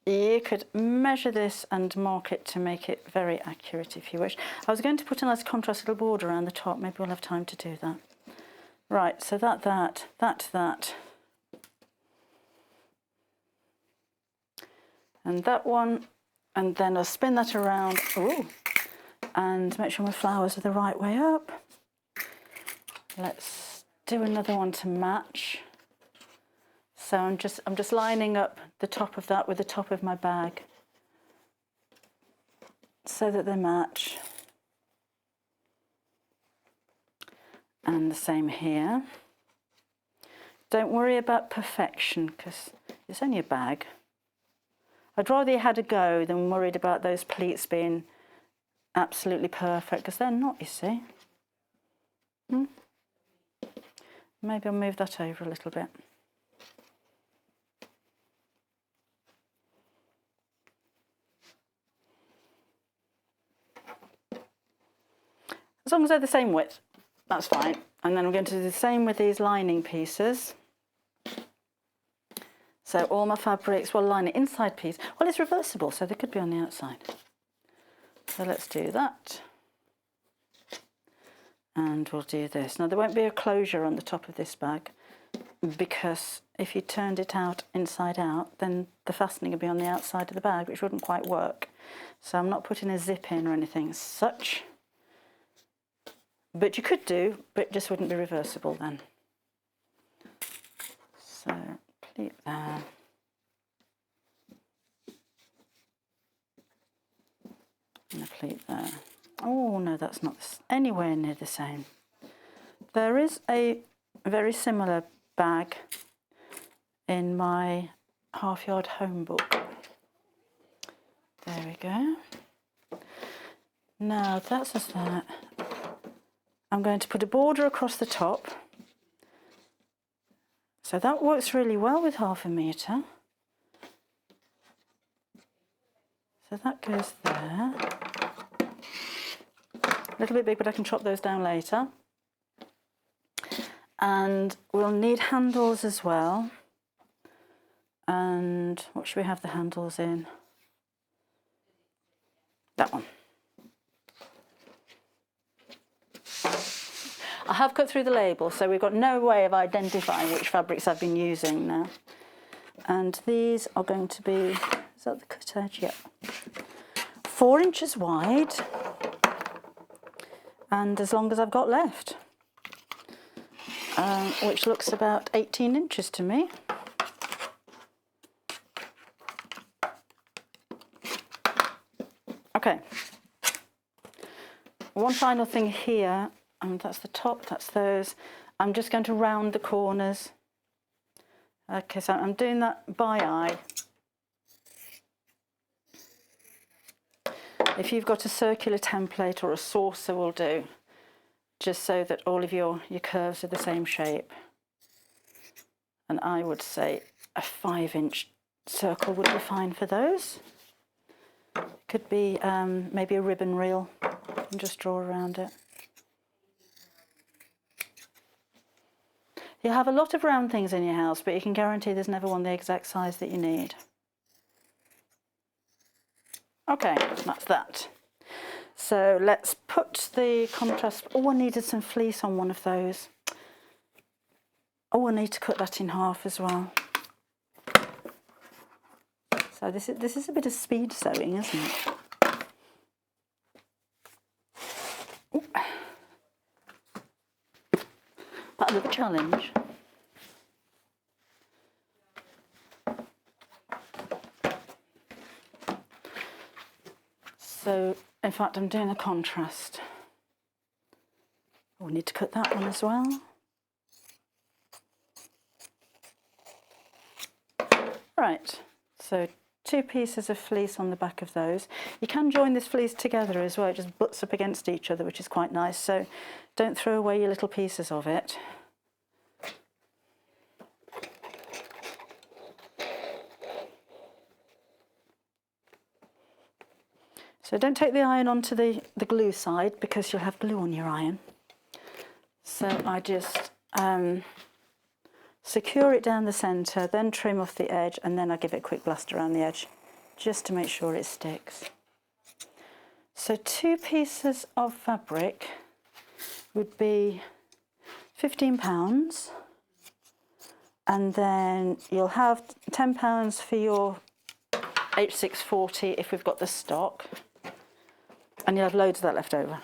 A: You could measure this and mark it to make it very accurate if you wish. I was going to put a nice contrast little border around the top. Maybe we'll have time to do that. Right, so that. And that one. And then I'll spin that around. Ooh, and make sure my flowers are the right way up. Let's do another one to match. So I'm just lining up the top of that with the top of my bag so that they match. And the same here. Don't worry about perfection because it's only a bag. I'd rather you had a go than worried about those pleats being absolutely perfect, because they're not, you see. Maybe I'll move that over a little bit. As long as they're the same width, that's fine. And then I'm going to do the same with these lining pieces. So all my fabrics will line the inside piece. Well, it's reversible, so they could be on the outside. So let's do that. And we'll do this. Now, there won't be a closure on the top of this bag because if you turned it out inside out, then the fastening would be on the outside of the bag, which wouldn't quite work. So I'm not putting a zip in or anything as such. But you could do, but it just wouldn't be reversible then. So pleat there. And a pleat there. Oh no, that's not anywhere near the same. There is a very similar bag in my half-yard home book. There we go. Now that's just that. I'm going to put a border across the top. So that works really well with 1/2 metre. So that goes there. A little bit big, but I can chop those down later. And we'll need handles as well. And what should we have the handles in? That one. I have cut through the label, so we've got no way of identifying which fabrics I've been using now. And these are going to be, is that the cut edge? Yep. 4 inches wide, and as long as I've got left, which looks about 18 inches to me. Okay. One final thing here. That's the top, that's those. I'm just going to round the corners. Okay, so I'm doing that by eye. If you've got a circular template or a saucer will do, just so that all of your curves are the same shape. And I would say a 5-inch circle would be fine for those. Could be maybe a ribbon reel and just draw around it. You'll have a lot of round things in your house, but you can guarantee there's never one the exact size that you need. Okay, that's that. So let's put the contrast. Oh, I needed some fleece on one of those. Oh, I need to cut that in half as well. So this is a bit of speed sewing, isn't it? Ooh. Part of the challenge. So, in fact, I'm doing a contrast. Oh, we need to cut that one as well. Right, so 2 pieces of fleece on the back of those. You can join this fleece together as well, it just butts up against each other, which is quite nice, so don't throw away your little pieces of it. So don't take the iron onto the glue side because you'll have glue on your iron. So I just secure it down the centre, then trim off the edge, and then I give it a quick blast around the edge just to make sure it sticks. So 2 pieces of fabric would be £15, and then you'll have £10 for your H640 if we've got the stock, and you'll have loads of that left over.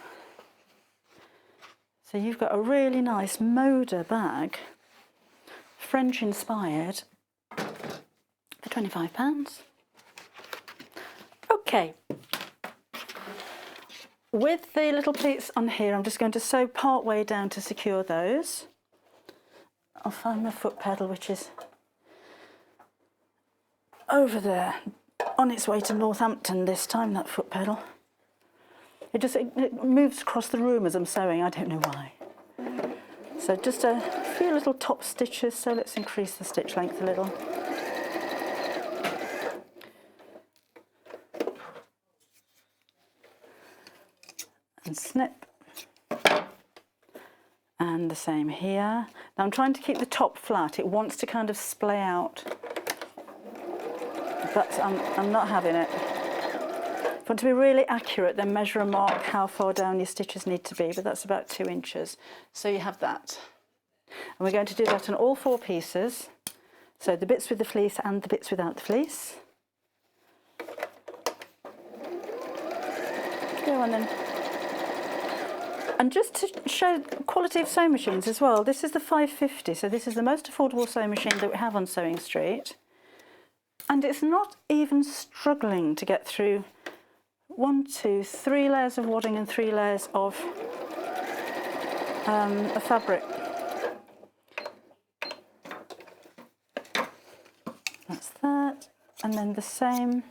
A: So you've got a really nice Moda bag, French inspired, for £25. Okay. With the little pleats on here, I'm just going to sew part way down to secure those. I'll find my foot pedal, which is over there, on its way to Northampton this time, that foot pedal. It moves across the room as I'm sewing, I don't know why. So just a few little top stitches, so let's increase the stitch length a little. And snip. And the same here. Now I'm trying to keep the top flat, it wants to kind of splay out, but I'm not having it. If you want to be really accurate, then measure and mark how far down your stitches need to be, but that's about 2 inches. So you have that. And we're going to do that on all 4 pieces. So the bits with the fleece and the bits without the fleece. Go on then. And just to show quality of sewing machines as well, this is the 550, so this is the most affordable sewing machine that we have on Sewing Street. And it's not even struggling to get through 1, 2, 3 layers of wadding and 3 layers of fabric. That's that. And then the same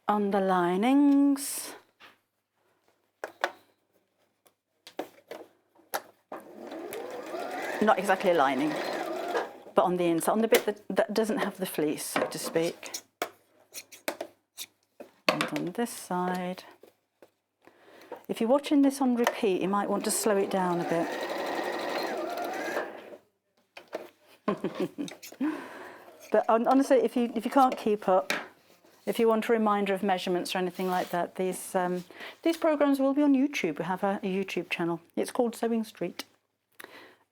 A: on the linings. Not exactly a lining, but on the inside, on the bit that doesn't have the fleece, so to speak. And on this side, if you're watching this on repeat, you might want to slow it down a bit. But honestly, if you can't keep up, if you want a reminder of measurements or anything like that, these programs will be on YouTube. We have a YouTube channel. It's called Sewing Street.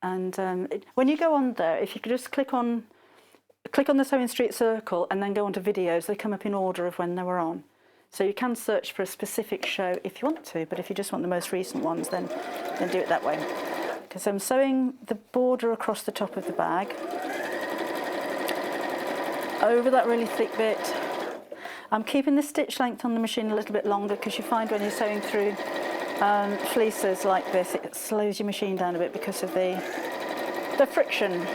A: And when you go on there, if you could just click on the Sewing Street circle and then go onto videos, they come up in order of when they were on. So you can search for a specific show if you want to, but if you just want the most recent ones, then do it that way. Because I'm sewing the border across the top of the bag, over that really thick bit. I'm keeping the stitch length on the machine a little bit longer, because you find when you're sewing through fleeces like this, it slows your machine down a bit because of the friction.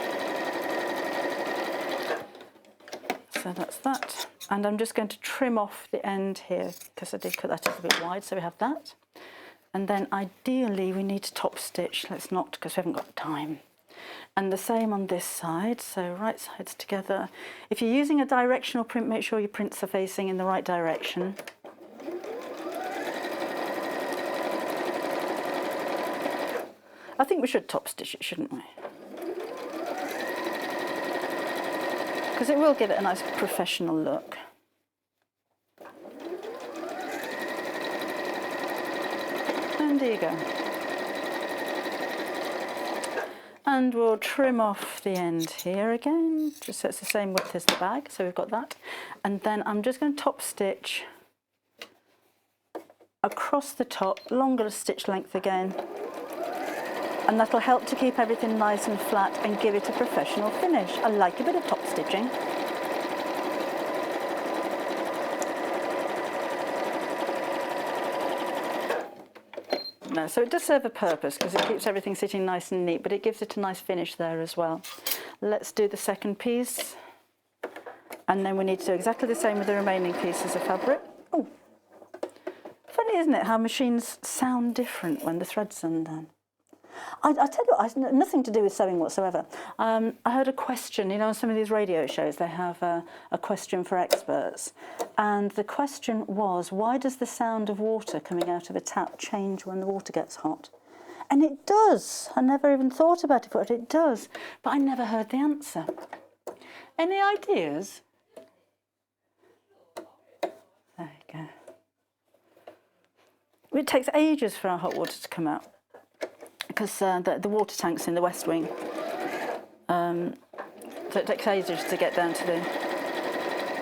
A: So that's that. And I'm just going to trim off the end here, because I did cut that a little bit wide, so we have that. And then ideally we need to top stitch. Let's not, because we haven't got time. And the same on this side, so right sides together. If you're using a directional print, make sure your prints are facing in the right direction. I think we should top stitch it, shouldn't we? Because it will give it a nice professional look. And there you go. And we'll trim off the end here again, just so it's the same width as the bag, so we've got that. And then I'm just going to top stitch across the top, longer stitch length again. And that'll help to keep everything nice and flat and give it a professional finish. I like a bit of top stitching. No, so it does serve a purpose because it keeps everything sitting nice and neat, but it gives it a nice finish there as well. Let's do the second piece. And then we need to do exactly the same with the remaining pieces of fabric. Oh, funny, isn't it, how machines sound different when the thread's undone? I tell you what, nothing to do with sewing whatsoever. I heard a question, you know, on some of these radio shows, they have a question for experts. And the question was, why does the sound of water coming out of a tap change when the water gets hot? And it does. I never even thought about it, but it does. But I never heard the answer. Any ideas? There you go. It takes ages for our hot water to come out because the water tank's in the West Wing. So it takes ages to get down to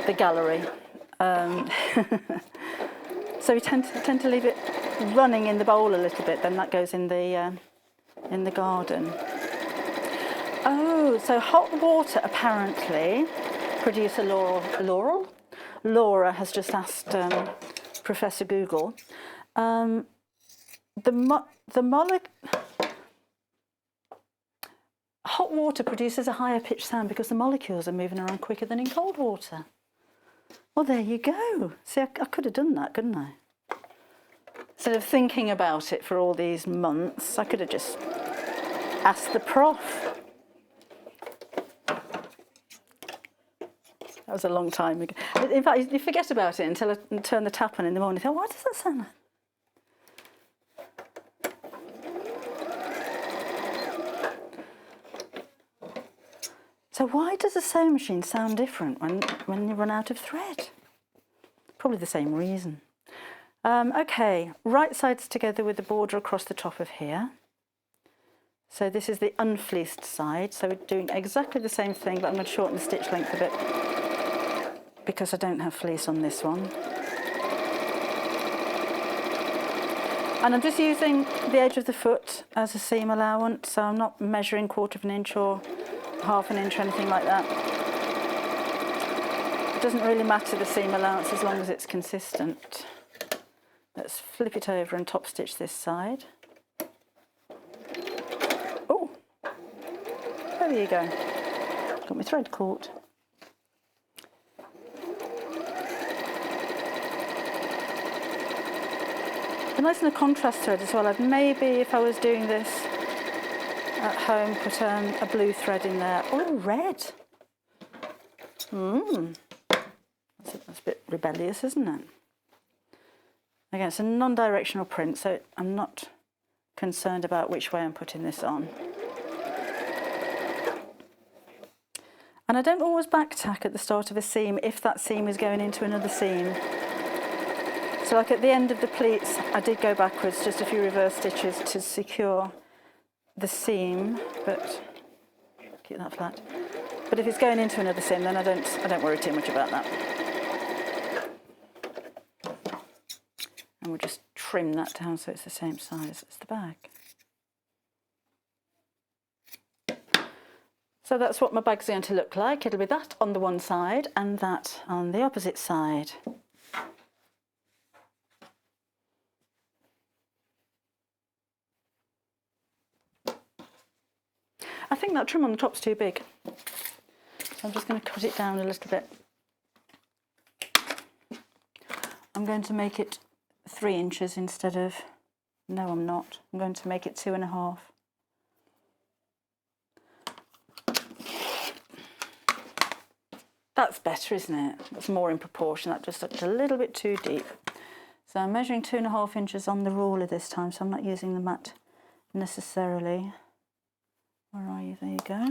A: the gallery. So we tend to leave it running in the bowl a little bit, then that goes in the garden. Oh, so hot water apparently, producer Laura has just asked Professor Google, hot water produces a higher pitched sound because the molecules are moving around quicker than in cold water. Well, there you go. See, I could have done that, couldn't I? Instead of thinking about it for all these months, I could have just asked the prof. That was a long time ago. In fact, you forget about it until I turn the tap on in the morning. You think, why does that sound like? So why does a sewing machine sound different when you run out of thread? Probably the same reason. Okay, right sides together with the border across the top of here. So this is the unfleeced side. So we're doing exactly the same thing, but I'm going to shorten the stitch length a bit because I don't have fleece on this one. And I'm just using the edge of the foot as a seam allowance, so I'm not measuring 1/4 of an inch or 1/2 an inch or anything like that. It doesn't really matter the seam allowance as long as it's consistent. Let's flip it over and top stitch this side. Oh, there you go. Got my thread caught. A nice and a contrast thread as well. I'd maybe, if I was doing this at home, put a blue thread in there. Oh, red. That's a bit rebellious, isn't it? Again, it's a non-directional print, so I'm not concerned about which way I'm putting this on. And I don't always back tack at the start of a seam if that seam is going into another seam. So like at the end of the pleats, I did go backwards, just a few reverse stitches to secure the seam, but keep that flat. But if it's going into another seam, then I don't worry too much about that. And we'll just trim that down so it's the same size as the bag. So that's what my bag's going to look like. It'll be that on the one side and that on the opposite side. I think that trim on the top's too big. So I'm just going to cut it down a little bit. I'm going to make it 3 inches instead of, no I'm not, I'm going to make it 2.5. That's better, isn't it? That's more in proportion. That just looked a little bit too deep. So I'm measuring 2.5 inches on the ruler this time, so I'm not using the mat necessarily. Where are you? There you go.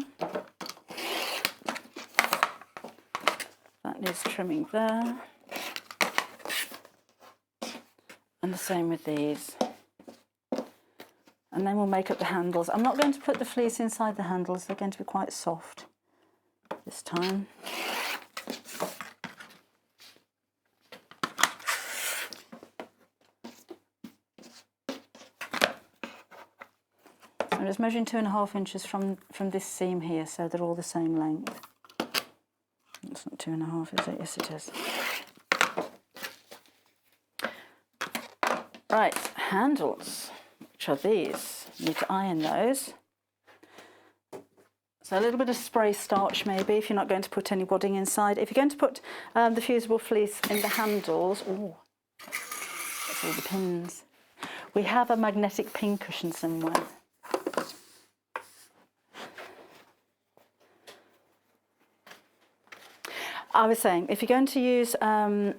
A: That needs trimming there. And the same with these. And then we'll make up the handles. I'm not going to put the fleece inside the handles. They're going to be quite soft this time. I'm just measuring 2.5 inches from this seam here, so they're all the same length. It's not 2.5, is it? Yes, it is. Right, handles, which are these. You need to iron those. So a little bit of spray starch maybe, if you're not going to put any wadding inside. If you're going to put the fusible fleece in the handles, oh, that's all the pins. We have a magnetic pin cushion somewhere. I was saying, if you're going to use the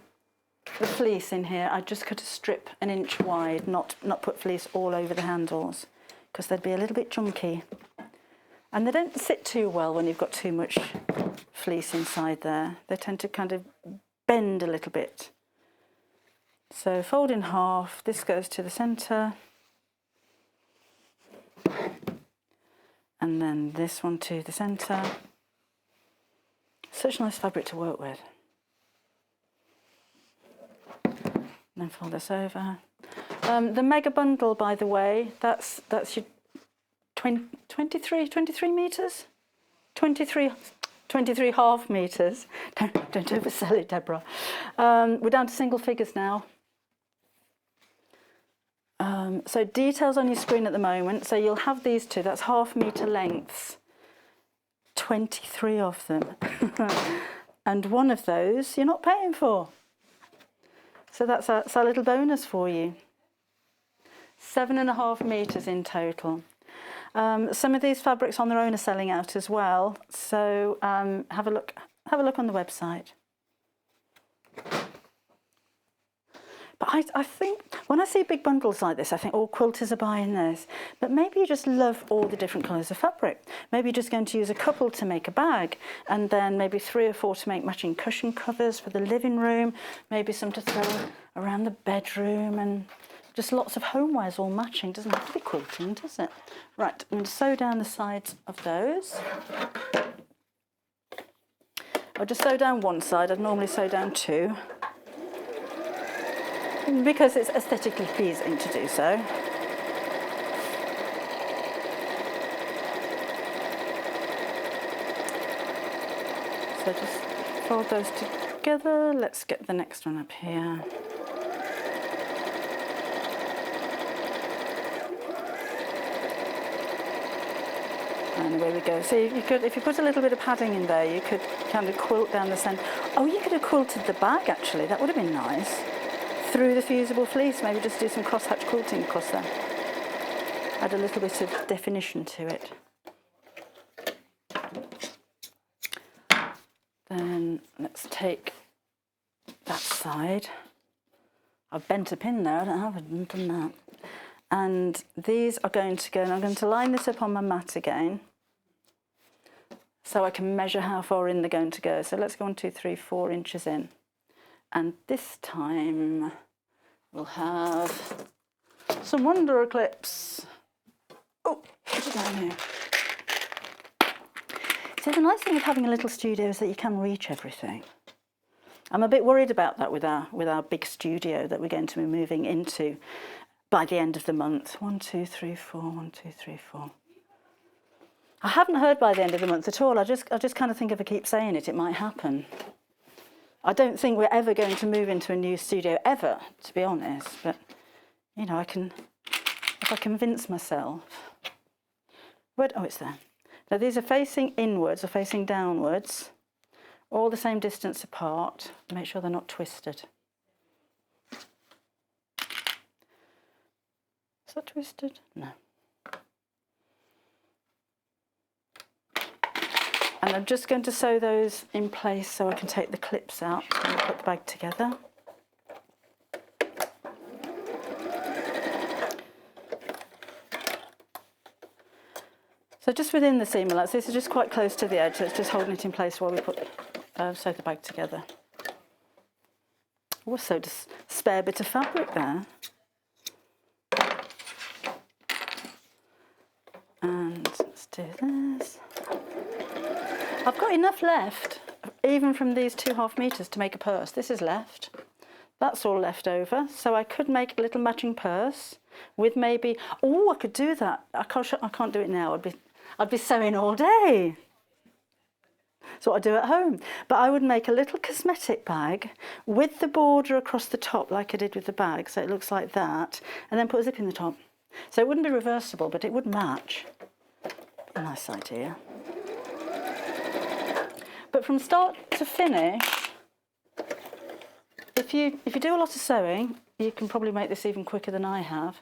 A: fleece in here, I'd just cut a strip 1 inch wide, not put fleece all over the handles, because they'd be a little bit chunky. And they don't sit too well when you've got too much fleece inside there. They tend to kind of bend a little bit. So fold in half, this goes to the centre. And then this one to the centre. Such nice fabric to work with. And then fold this over. The mega bundle, by the way, that's your 23 metres? 23 half metres. Don't oversell it, Deborah. We're down to single figures now. So details on your screen at the moment. So you'll have these two, that's half metre lengths. 23 of them. And one of those you're not paying for. So that's our little bonus for you. 7.5 metres in total. Some of these fabrics on their own are selling out as well. So have a look on the website. But I think when I see big bundles like this, I think, oh, quilters are buying this. But maybe you just love all the different colours of fabric. Maybe you're just going to use a couple to make a bag, and then maybe 3 or 4 to make matching cushion covers for the living room, maybe some to throw around the bedroom, and just lots of homewares all matching. Doesn't have to be quilting, does it? Right, I'm going to sew down the sides of those. I'll just sew down one side. I'd normally sew down 2. Because it's aesthetically pleasing to do so. So just fold those together. Let's get the next one up here. And away we go. So you could, if you put a little bit of padding in there, you could kind of quilt down the centre. Oh, you could have quilted the bag actually. That would have been nice. Through the fusible fleece, maybe just do some crosshatch quilting across there. Add a little bit of definition to it. Then let's take that side. I've bent a pin there, I haven't done that. And these are going to go, and I'm going to line this up on my mat again, so I can measure how far in they're going to go. So let's go 1, 2, 3, 4 inches in. And this time we'll have some wonder clips. Oh, put it down here. So the nice thing of having a little studio is that you can reach everything. I'm a bit worried about that with our big studio that we're going to be moving into by the end of the month. 1, 2, 3, 4, 1, 2, 3, 4. I haven't heard by the end of the month at all. I just kind of think if I keep saying it, it might happen. I don't think we're ever going to move into a new studio ever, to be honest. But you know, if I convince myself. Oh, it's there. Now these are facing inwards or facing downwards, all the same distance apart. Make sure they're not twisted. Is that twisted? No. And I'm just going to sew those in place so I can take the clips out and put the bag together. So just within the seam allowance, this is just quite close to the edge, so it's just holding it in place while we sew the bag together. Also, just spare bit of fabric there. And let's do this. I've got enough left, even from these 2.5 metres, to make a purse. This is left. That's all left over. So I could make a little matching purse with maybe. Oh, I could do that. I can't do it now. I'd be sewing all day. That's what I do at home. But I would make a little cosmetic bag with the border across the top, like I did with the bag, so it looks like that, and then put a zip in the top. So it wouldn't be reversible, but it would match. A nice idea. But from start to finish, if you do a lot of sewing, you can probably make this even quicker than I have.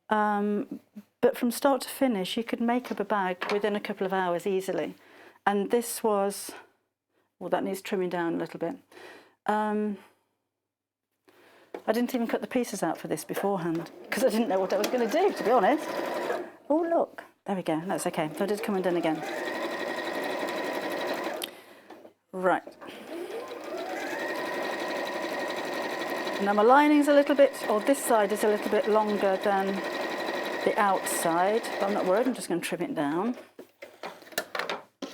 A: But from start to finish, you could make up a bag within a couple of hours easily. And this was Well, that needs trimming down a little bit. I didn't even cut the pieces out for this beforehand because I didn't know what I was going to do, to be honest. Oh, look. There we go. That's okay. So I did come undone again. Right. Now my lining's a little bit, or this side is a little bit longer than the outside, but I'm not worried. I'm just going to trim it down.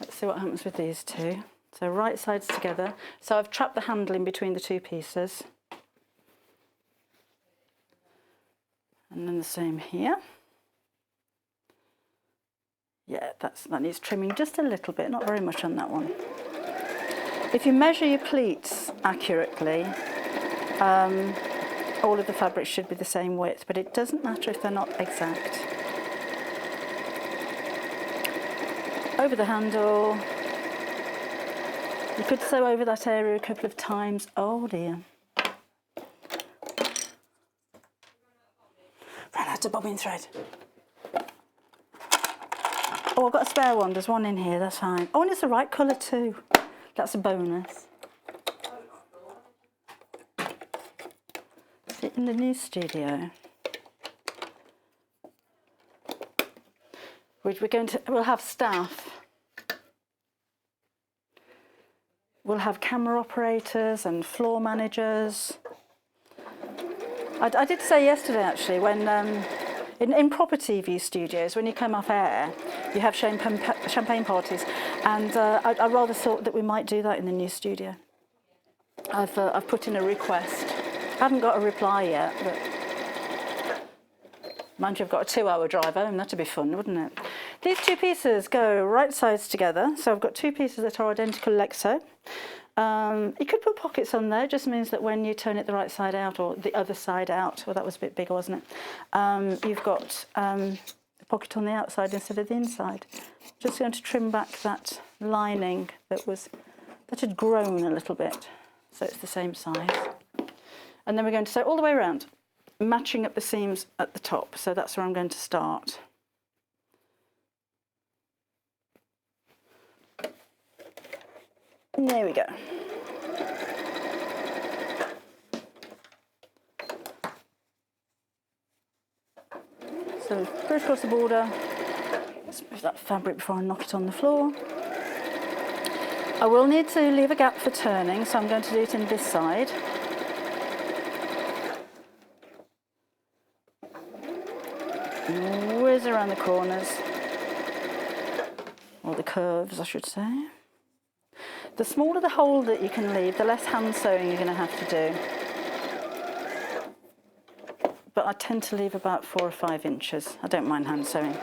A: Let's see what happens with these two. So right sides together. So I've trapped the handle in between the two pieces. And then the same here. Yeah, that needs trimming just a little bit, not very much on that one. If you measure your pleats accurately, all of the fabrics should be the same width, but it doesn't matter if they're not exact. Over the handle. You could sew over that area a couple of times. Oh dear. Ran out of bobbin thread. Oh, I've got a spare one. There's one in here, that's fine. Oh, and it's the right colour too. That's a bonus. See, in the new studio, we'll have staff. We'll have camera operators and floor managers. I did say yesterday, actually, when in proper TV studios, when you come off air, you have champagne parties, and I rather thought that we might do that in the new studio. I've put in a request. I haven't got a reply yet, but mind you, I've got a 2-hour drive home. That'd be fun, wouldn't it? These two pieces go right sides together, so I've got two pieces that are identical leg sew. You could put pockets on there. It just means that when you turn it the right side out or the other side out, well, that was a bit big, wasn't it? You've got a pocket on the outside instead of the inside. Just going to trim back that lining that had grown a little bit, so it's the same size. And then we're going to sew all the way around, matching up the seams at the top. So that's where I'm going to start. There we go. So go across the border. Let's move that fabric before I knock it on the floor. I will need to leave a gap for turning, so I'm going to do it in this side. Whiz around the corners, or the curves, I should say. The smaller the hole that you can leave, the less hand sewing you're going to have to do. But I tend to leave about 4 or 5 inches. I don't mind hand sewing.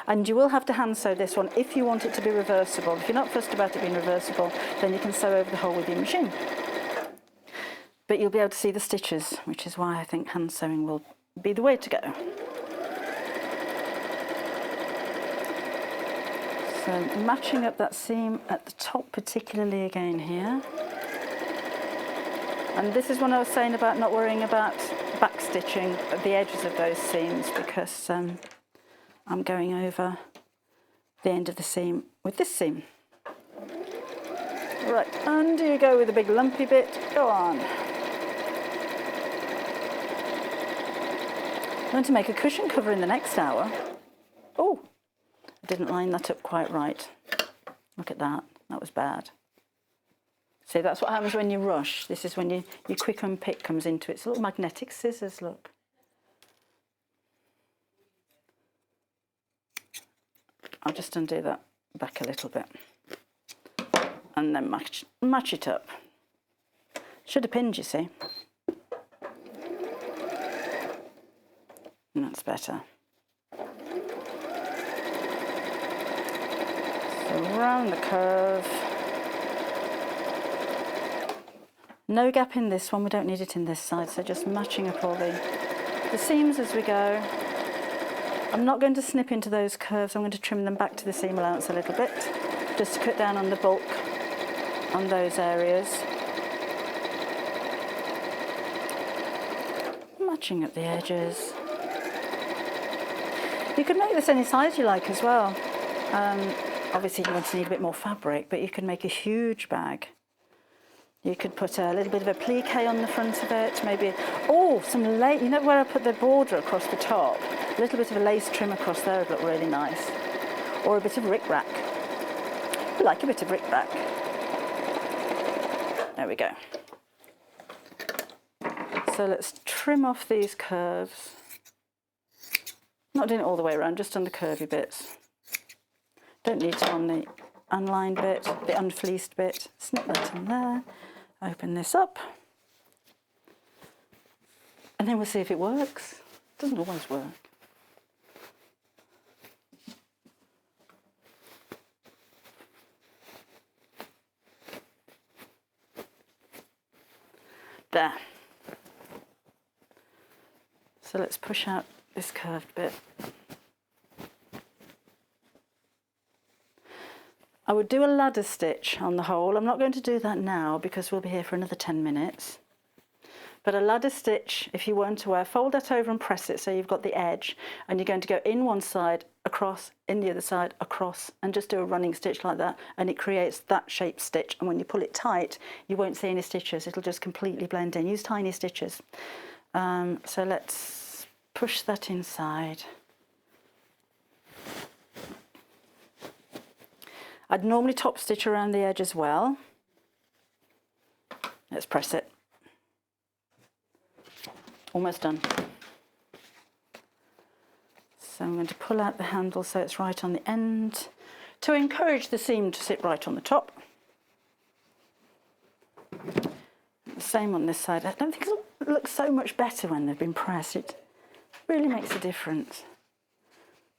A: And you will have to hand sew this one if you want it to be reversible. If you're not fussed about it being reversible, then you can sew over the hole with your machine. But you'll be able to see the stitches, which is why I think hand sewing will be the way to go. So matching up that seam at the top particularly again here. And this is what I was saying about not worrying about back stitching at the edges of those seams, because I'm going over the end of the seam with this seam. Right, and you go with the big lumpy bit, go on. I'm going to make a cushion cover in the next hour. Oh, I didn't line that up quite right. Look at that, that was bad. See, that's what happens when you rush. This is when your quick unpick comes into it. It's little magnetic scissors, look. I'll just undo that back a little bit. And then match it up. Should have pinned, you see. And that's better. So round the curve. No gap in this one, we don't need it in this side, so just matching up all the seams as we go. I'm not going to snip into those curves, I'm going to trim them back to the seam allowance a little bit, just to cut down on the bulk on those areas. Matching up the edges. You could make this any size you like as well. Obviously you want to need a bit more fabric, but you can make a huge bag. You could put a little bit of a plique on the front of it, maybe, oh, some lace, you know where I put the border across the top? A little bit of a lace trim across there would look really nice. Or a bit of rickrack. I like a bit of rickrack. There we go. So let's trim off these curves. Not doing it all the way around, just on the curvy bits. Don't need to on the unlined bit, the unfleeced bit. Snip that in there. Open this up. And then we'll see if it works. It doesn't always work. There. So let's push out this curved bit. I would do a ladder stitch on the whole. I'm not going to do that now because we'll be here for another 10 minutes. But a ladder stitch, if you weren't aware, fold that over and press it so you've got the edge, and you're going to go in one side, across, in the other side, across, and just do a running stitch like that, and it creates that shape stitch. And when you pull it tight, you won't see any stitches. It'll just completely blend in. Use tiny stitches. So let's push that inside. I'd normally top stitch around the edge as well. Let's press it. Almost done. So I'm going to pull out the handle so it's right on the end to encourage the seam to sit right on the top. The same on this side. I don't think it'll look so much better when they've been pressed. It really makes a difference.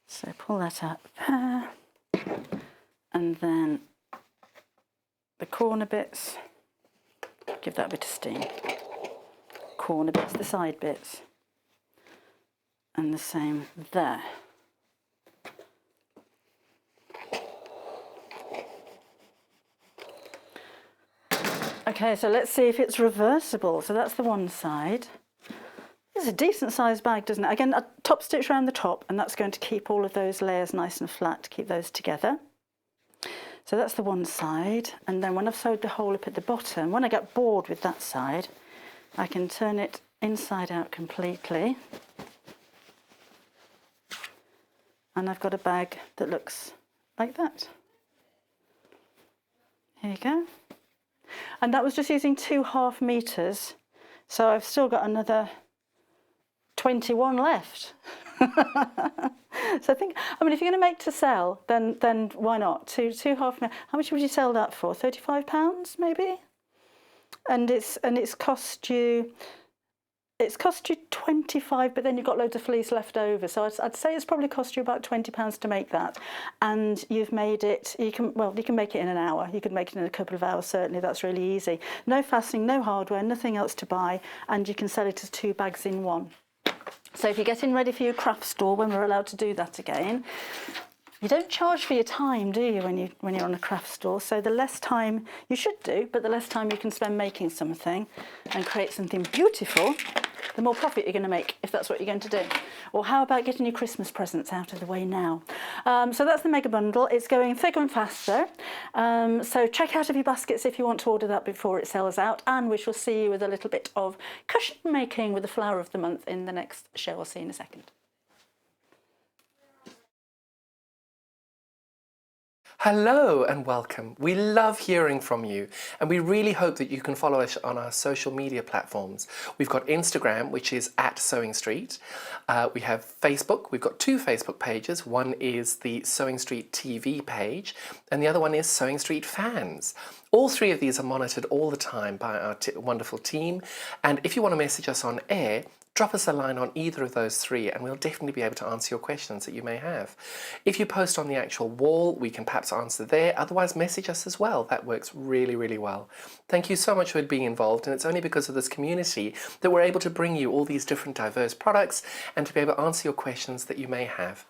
A: So pull that out there. And then the corner bits, give that a bit of steam. Corner bits, the side bits, and the same there. Okay, so let's see if it's reversible. So that's the one side. This is a decent sized bag, doesn't it? Again, a top stitch around the top, and that's going to keep all of those layers nice and flat, to keep those together. So that's the one side, and then when I've sewed the hole up at the bottom, when I get bored with that side, I can turn it inside out completely, and I've got a bag that looks like that. Here you go. And that was just using 2.5 meters, so I've still got another 21 left. So I think, I mean, if you're going to make to sell, then why not? 2.5 meters. How much would you sell that for? £35 maybe? And it's cost you 25, but then you've got loads of fleece left over. So I'd say it's probably cost you about £20 to make that. And you've made it, you can make it in an hour. You could make it in a couple of hours, certainly. That's really easy. No fastening, no hardware, nothing else to buy, and you can sell it as 2 bags in one. So if you're getting ready for your craft store, when we're allowed to do that again, you don't charge for your time, do you, when you're on a craft store? So the less time you should do, but the less time you can spend making something and create something beautiful, the more profit you're going to make, if that's what you're going to do. Or how about getting your Christmas presents out of the way now? So that's the mega bundle. It's going thicker and faster. So check out of your baskets if you want to order that before it sells out, and we shall see you with a little bit of cushion making with the flower of the month in the next show. I'll see you in a second.
B: Hello and welcome. We love hearing from you, and we really hope that you can follow us on our social media platforms. We've got Instagram, which is @Sewing Street. We have Facebook. We've got 2 Facebook pages. One is the Sewing Street TV page, and the other one is Sewing Street Fans. All 3 of these are monitored all the time by our wonderful team, and if you want to message us on air, drop us a line on either of those 3 and we'll definitely be able to answer your questions that you may have. If you post on the actual wall, we can perhaps answer there. Otherwise, message us as well. That works really, really well. Thank you so much for being involved, and it's only because of this community that we're able to bring you all these different diverse products and to be able to answer your questions that you may have.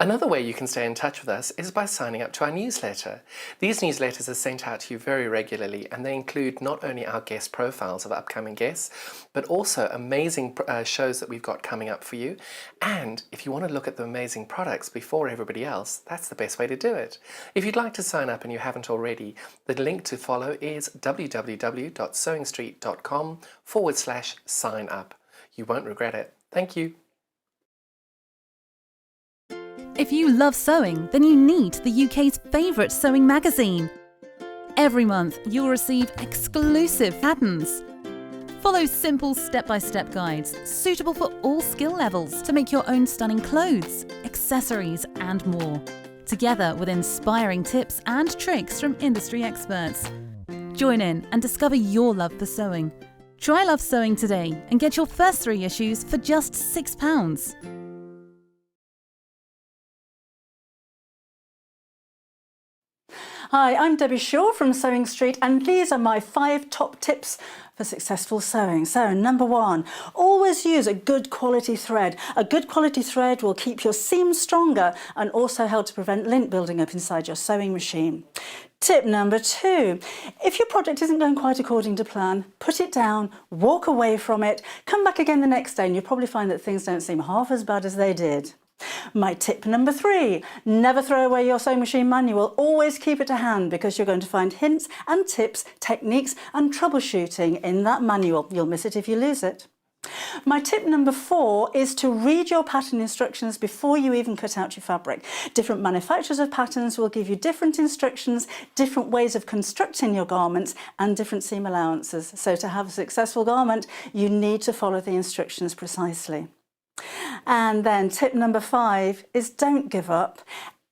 B: Another way you can stay in touch with us is by signing up to our newsletter. These newsletters are sent out to you very regularly, and they include not only our guest profiles of upcoming guests, but also amazing shows that we've got coming up for you. And if you want to look at the amazing products before everybody else, that's the best way to do it. If you'd like to sign up and you haven't already, the link to follow is www.sewingstreet.com/sign up. You won't regret it. Thank you.
C: If you love sewing, then you need the UK's favourite sewing magazine. Every month, you'll receive exclusive patterns. Follow simple step-by-step guides suitable for all skill levels to make your own stunning clothes, accessories and more, together with inspiring tips and tricks from industry experts. Join in and discover your love for sewing. Try Love Sewing today and get your first 3 issues for just £6.
A: Hi, I'm Debbie Shaw from Sewing Street, and these are my 5 top tips for successful sewing. So, number 1, always use a good quality thread. A good quality thread will keep your seams stronger and also help to prevent lint building up inside your sewing machine. Tip number 2, if your project isn't going quite according to plan, put it down, walk away from it, come back again the next day and you'll probably find that things don't seem half as bad as they did. My tip number 3, never throw away your sewing machine manual, always keep it to hand because you're going to find hints and tips, techniques and troubleshooting in that manual. You'll miss it if you lose it. My tip number 4 is to read your pattern instructions before you even cut out your fabric. Different manufacturers of patterns will give you different instructions, different ways of constructing your garments and different seam allowances. So to have a successful garment, you need to follow the instructions precisely. And then tip number 5 is don't give up.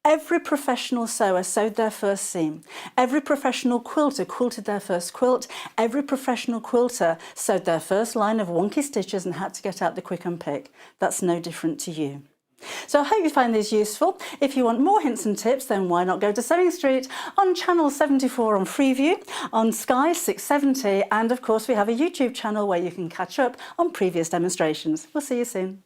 A: Every professional sewer sewed their first seam. Every professional quilter quilted their first quilt. Every professional quilter sewed their first line of wonky stitches and had to get out the quick unpick. That's no different to you. So I hope you find these useful. If you want more hints and tips, then why not go to Sewing Street on channel 74 on Freeview, on Sky 670, and of course we have a YouTube channel where you can catch up on previous demonstrations. We'll see you soon.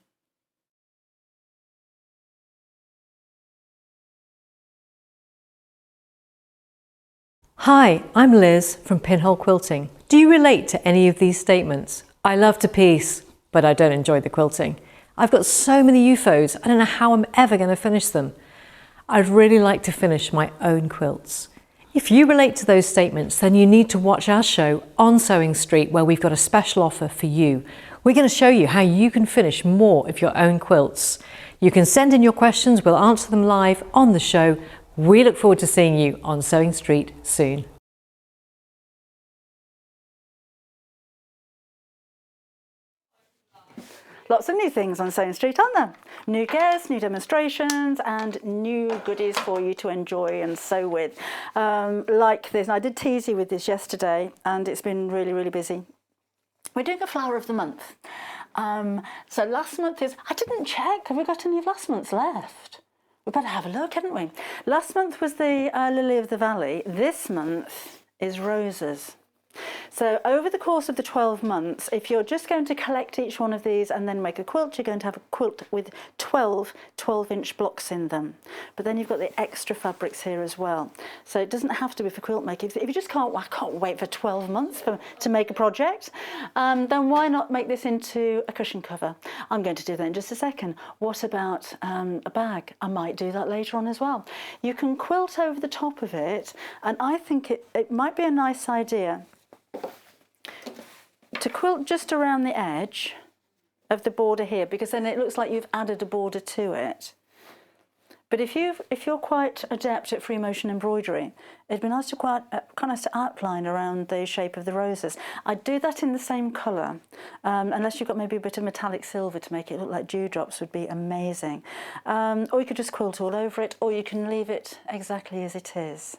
D: Hi, I'm Liz from Pinhole Quilting. Do you relate to any of these statements? I love to piece, but I don't enjoy the quilting. I've got so many UFOs, I don't know how I'm ever going to finish them. I'd really like to finish my own quilts. If you relate to those statements, then you need to watch our show on Sewing Street, where we've got a special offer for you. We're going to show you how you can finish more of your own quilts. You can send in your questions, we'll answer them live on the show. We look forward to seeing you on Sewing Street soon.
A: Lots of new things on Sewing Street, aren't there? New guests, new demonstrations and new goodies for you to enjoy and sew with. Like this, and I did tease you with this yesterday and it's been really, really busy. We're doing a flower of the month. So last month is, I didn't check, have we got any of last month's left? We better have a look, hadn't we? Last month was the Lily of the Valley. This month is roses. So over the course of the 12 months, if you're just going to collect each one of these and then make a quilt, you're going to have a quilt with 12 12-inch blocks in them. But then you've got the extra fabrics here as well. So it doesn't have to be for quilt making. If you just can't, I can't wait for 12 months to make a project, then why not make this into a cushion cover? I'm going to do that in just a second. What about a bag? I might do that later on as well. You can quilt over the top of it, and I think it might be a nice idea to quilt just around the edge of the border here, because then it looks like you've added a border to it. But if you're quite adept at free motion embroidery, it'd be nice to kind of outline around the shape of the roses. I'd do that in the same colour, unless you've got maybe a bit of metallic silver to make it look like dewdrops would be amazing. Or you could just quilt all over it, or you can leave it exactly as it is.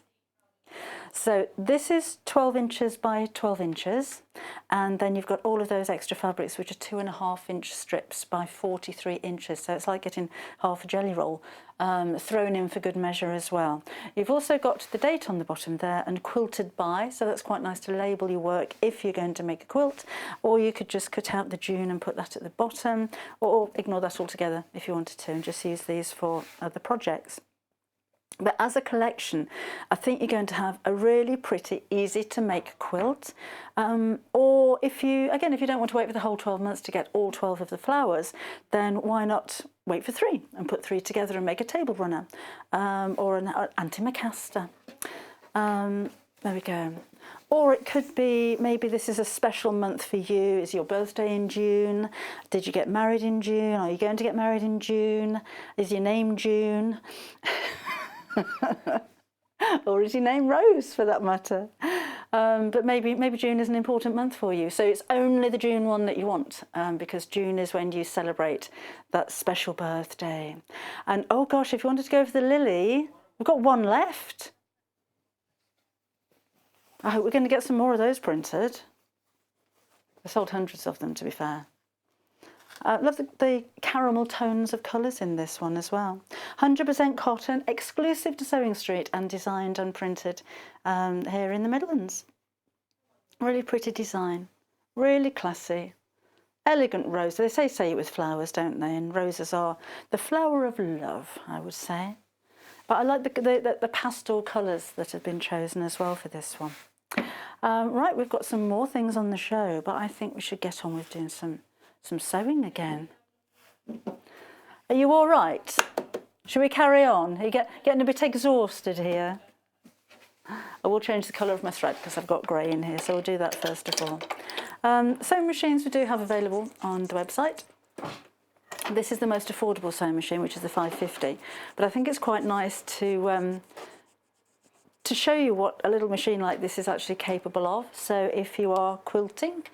A: So this is 12 inches by 12 inches, and then you've got all of those extra fabrics, which are 2.5-inch strips by 43 inches. So it's like getting half a jelly roll thrown in for good measure as well. You've also got the date on the bottom there and quilted by, so that's quite nice to label your work if you're going to make a quilt, or you could just cut out the June and put that at the bottom, or ignore that altogether if you wanted to and just use these for other projects. But as a collection, I think you're going to have a really pretty, easy to make quilt. Or if you don't want to wait for the whole 12 months to get all 12 of the flowers, then why not wait for 3 and put 3 together and make a table runner or an antimacaster. There we go. Or it could be, maybe this is a special month for you. Is your birthday in June? Did you get married in June? Are you going to get married in June? Is your name June? Or is your name Rose, for that matter? But maybe June is an important month for you. So it's only the June one that you want, because June is when you celebrate that special birthday. And oh gosh, if you wanted to go for the lily, we've got one left. I hope we're going to get some more of those printed. I sold hundreds of them, to be fair. I love the caramel tones of colours in this one as well. 100% cotton, exclusive to Sewing Street and designed and printed here in the Midlands. Really pretty design, really classy, elegant rose. They say it with flowers, don't they? And roses are the flower of love, I would say. But I like the pastel colours that have been chosen as well for this one. Right, we've got some more things on the show, but I think we should get on with doing some sewing again. Are you all right? Should we carry on? Are you getting a bit exhausted here? I will change the colour of my thread because I've got grey in here, so we'll do that first of all. Sewing machines we do have available on the website. This is the most affordable sewing machine, which is the 550, but I think it's quite nice to show you what a little machine like this is actually capable of. So if you are quilting,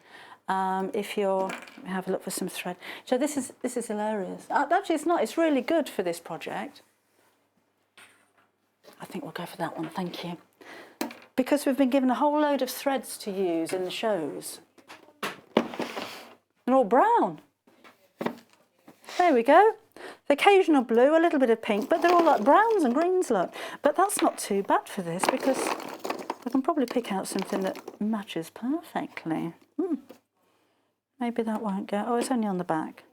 A: if you're, let me have a look for some thread. So this is hilarious. Actually, it's not. It's really good for this project. I think we'll go for that one. Thank you. Because we've been given a whole load of threads to use in the shows. They're all brown. There we go. The occasional blue, a little bit of pink, but they're all like browns and greens, look. But that's not too bad for this because I can probably pick out something that matches perfectly. Maybe that won't go. Oh, it's only on the back.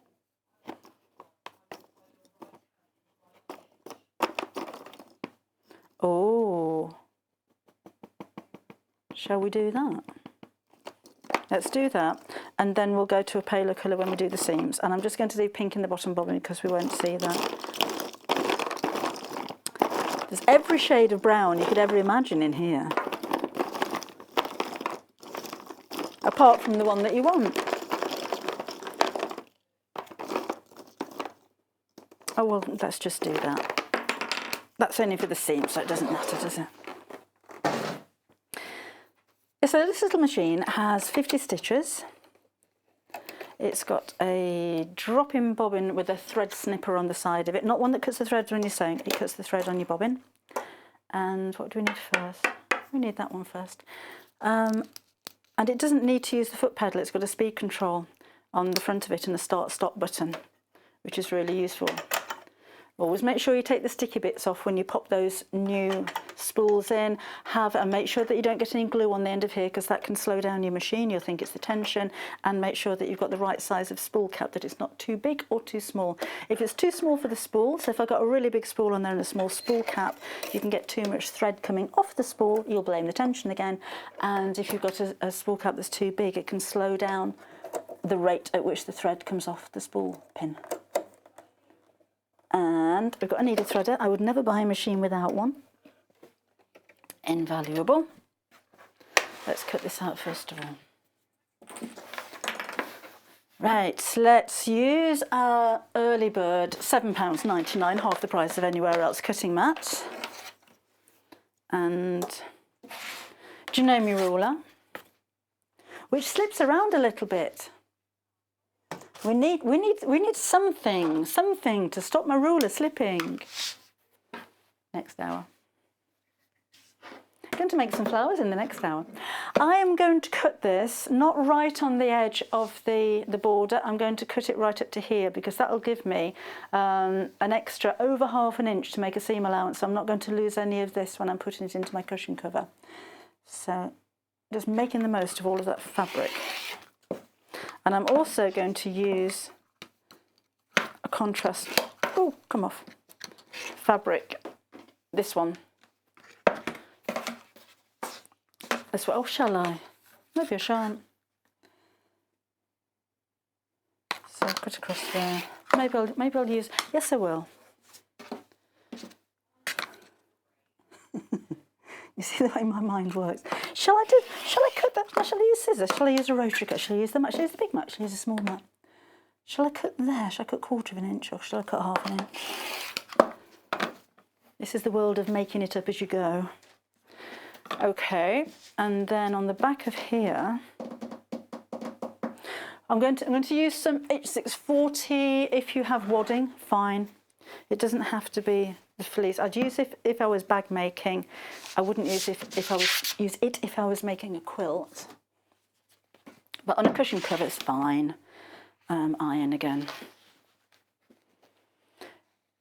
A: Oh. Shall we do that? Let's do that, and then we'll go to a paler colour when we do the seams. And I'm just going to leave pink in the bottom bobbin because we won't see that. There's every shade of brown you could ever imagine in here, apart from the one that you want. Oh well, let's just do that. That's only for the seam, so it doesn't matter, does it? So this little machine has 50 stitches. It's got a drop-in bobbin with a thread snipper on the side of it. Not one that cuts the threads when you're sewing, it cuts the thread on your bobbin. And what do we need first? We need that one first. And it doesn't need to use the foot pedal. It's got a speed control on the front of it and a start-stop button, which is really useful. Always make sure you take the sticky bits off when you pop those new spools in. And make sure that you don't get any glue on the end of here because that can slow down your machine. You'll think it's the tension. And make sure that you've got the right size of spool cap, that it's not too big or too small. If it's too small for the spool, so if I've got a really big spool on there and a small spool cap, you can get too much thread coming off the spool. You'll blame the tension again. And if you've got a spool cap that's too big, it can slow down the rate at which the thread comes off the spool pin. And we've got a needle threader. I would never buy a machine without one. Invaluable. Let's cut this out first of all. Right, let's use our early bird £7.99, half the price of anywhere else cutting mat. And do you know my ruler? Which slips around a little bit. We need something to stop my ruler slipping. Next hour. going to make some flowers in the next hour. I am going to cut this, not right on the edge of the border. I'm going to cut it right up to here because that'll give me an extra over 1/2 inch to make a seam allowance. So I'm not going to lose any of this when I'm putting it into my cushion cover. So just making the most of all of that fabric. And I'm also going to use a contrast, oh, come off, fabric, this one. This one, oh, shall I? Maybe I shan't. So cut across there. Maybe I'll use, yes I will. You see the way my mind works. Shall I cut that? Shall I use scissors? Shall I use a rotary cut? Shall I use the mat? Shall I use the big mat? Shall I use a small mat? Shall I cut there? Shall I cut 1/4 inch or shall I cut 1/2 inch? This is the world of making it up as you go. Okay, and then on the back of here, I'm going to use some H640. If you have wadding, fine. It doesn't have to be the fleece. I'd use it if I was bag making. I wouldn't use it if I was making a quilt. But on a cushion cover, it's fine. Iron again.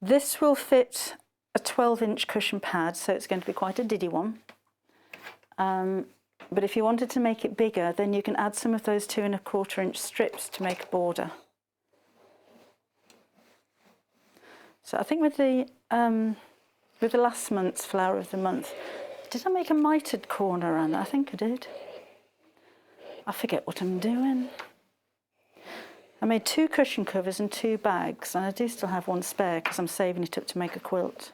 A: This will fit a 12-inch cushion pad, so it's going to be quite a diddy one. But if you wanted to make it bigger, then you can add some of those 2 1/4 inch strips to make a border. So I think with the last month's flower of the month, did I make a mitered corner around that? I think I did. I forget what I'm doing. I made 2 cushion covers and 2 bags, and I do still have 1 spare because I'm saving it up to make a quilt.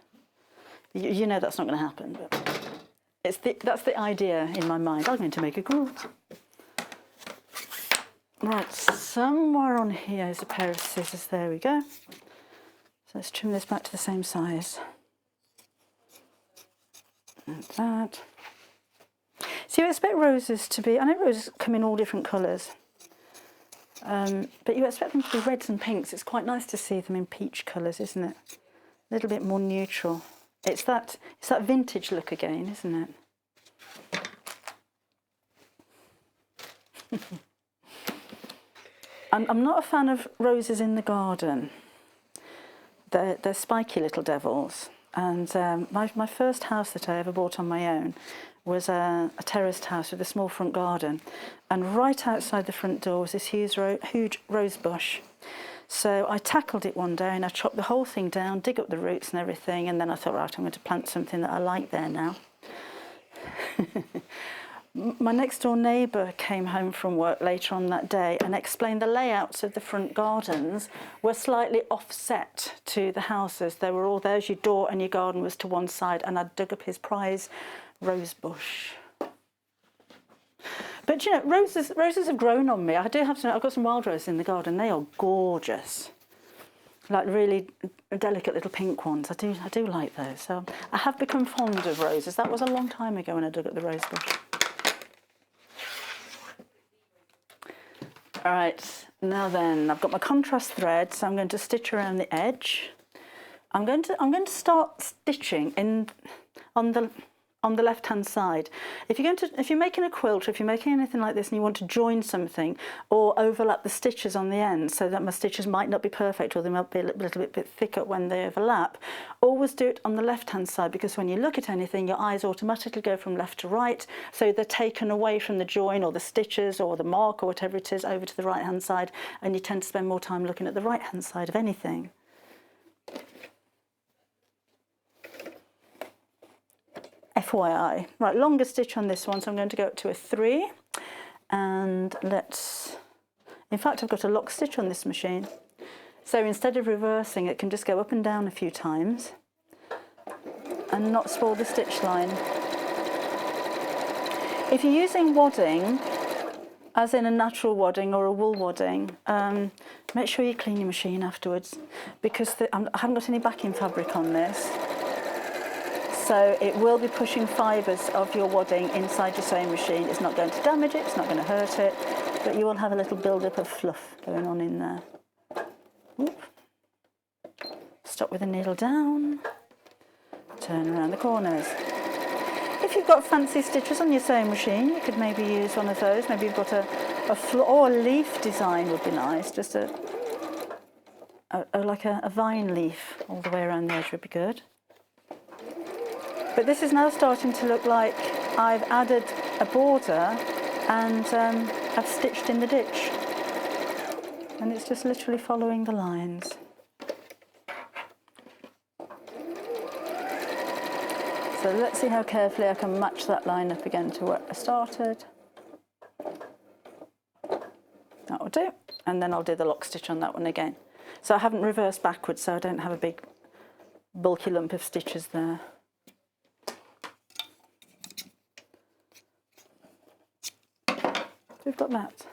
A: You know that's not going to happen, but that's the idea in my mind. I'm going to make a quilt. Right, somewhere on here is a pair of scissors. There we go. So let's trim this back to the same size. Like that. So you expect roses to be, I know roses come in all different colours, but you expect them to be reds and pinks. It's quite nice to see them in peach colours, isn't it? A little bit more neutral. It's that vintage look again, isn't it? I'm not a fan of roses in the garden. They're spiky little devils. And my first house that I ever bought on my own was a terraced house with a small front garden. And right outside the front door was this huge rose bush. So I tackled it one day and I chopped the whole thing down, dig up the roots and everything, and then I thought, right, I'm going to plant something that I like there now. My next door neighbour came home from work later on that day and explained the layouts of the front gardens were slightly offset to the houses. They were all, there's your door and your garden was to one side, and I'd dug up his prize rose bush. But you know, roses have grown on me. I do have some, I've got some wild roses in the garden. They are gorgeous. Like really delicate little pink ones. I do like those. So I have become fond of roses. That was a long time ago when I dug up the rose bush. All right, now then, I've got my contrast thread, so I'm going to stitch around the edge. I'm going to start stitching in on the left-hand side. If you're making a quilt, or if you're making anything like this and you want to join something or overlap the stitches on the end so that my stitches might not be perfect or they might be a little bit thicker when they overlap, always do it on the left-hand side, because when you look at anything, your eyes automatically go from left to right, so they're taken away from the join or the stitches or the mark or whatever it is over to the right-hand side, and you tend to spend more time looking at the right-hand side of anything. FYI. Right, longer stitch on this one, so I'm going to go up to a 3, and in fact I've got a lock stitch on this machine, so instead of reversing it can just go up and down a few times and not spoil the stitch line. If you're using wadding, as in a natural wadding or a wool wadding, make sure you clean your machine afterwards, because I haven't got any backing fabric on this. So it will be pushing fibres of your wadding inside your sewing machine. It's not going to damage it, it's not going to hurt it, but you will have a little build-up of fluff going on in there. Oop. Stop with the needle down, turn around the corners. If if you've got fancy stitches on your sewing machine, you could maybe use one of those. Maybe you've got a or a leaf design would be nice. Just like a vine leaf all the way around the edge would be good. But this is now starting to look like I've added a border and I've stitched in the ditch. And it's just literally following the lines. So let's see how carefully I can match that line up again to where I started. That will do. And then I'll do the lock stitch on that one again. So I haven't reversed backwards, so I don't have a big bulky lump of stitches there. We've got that.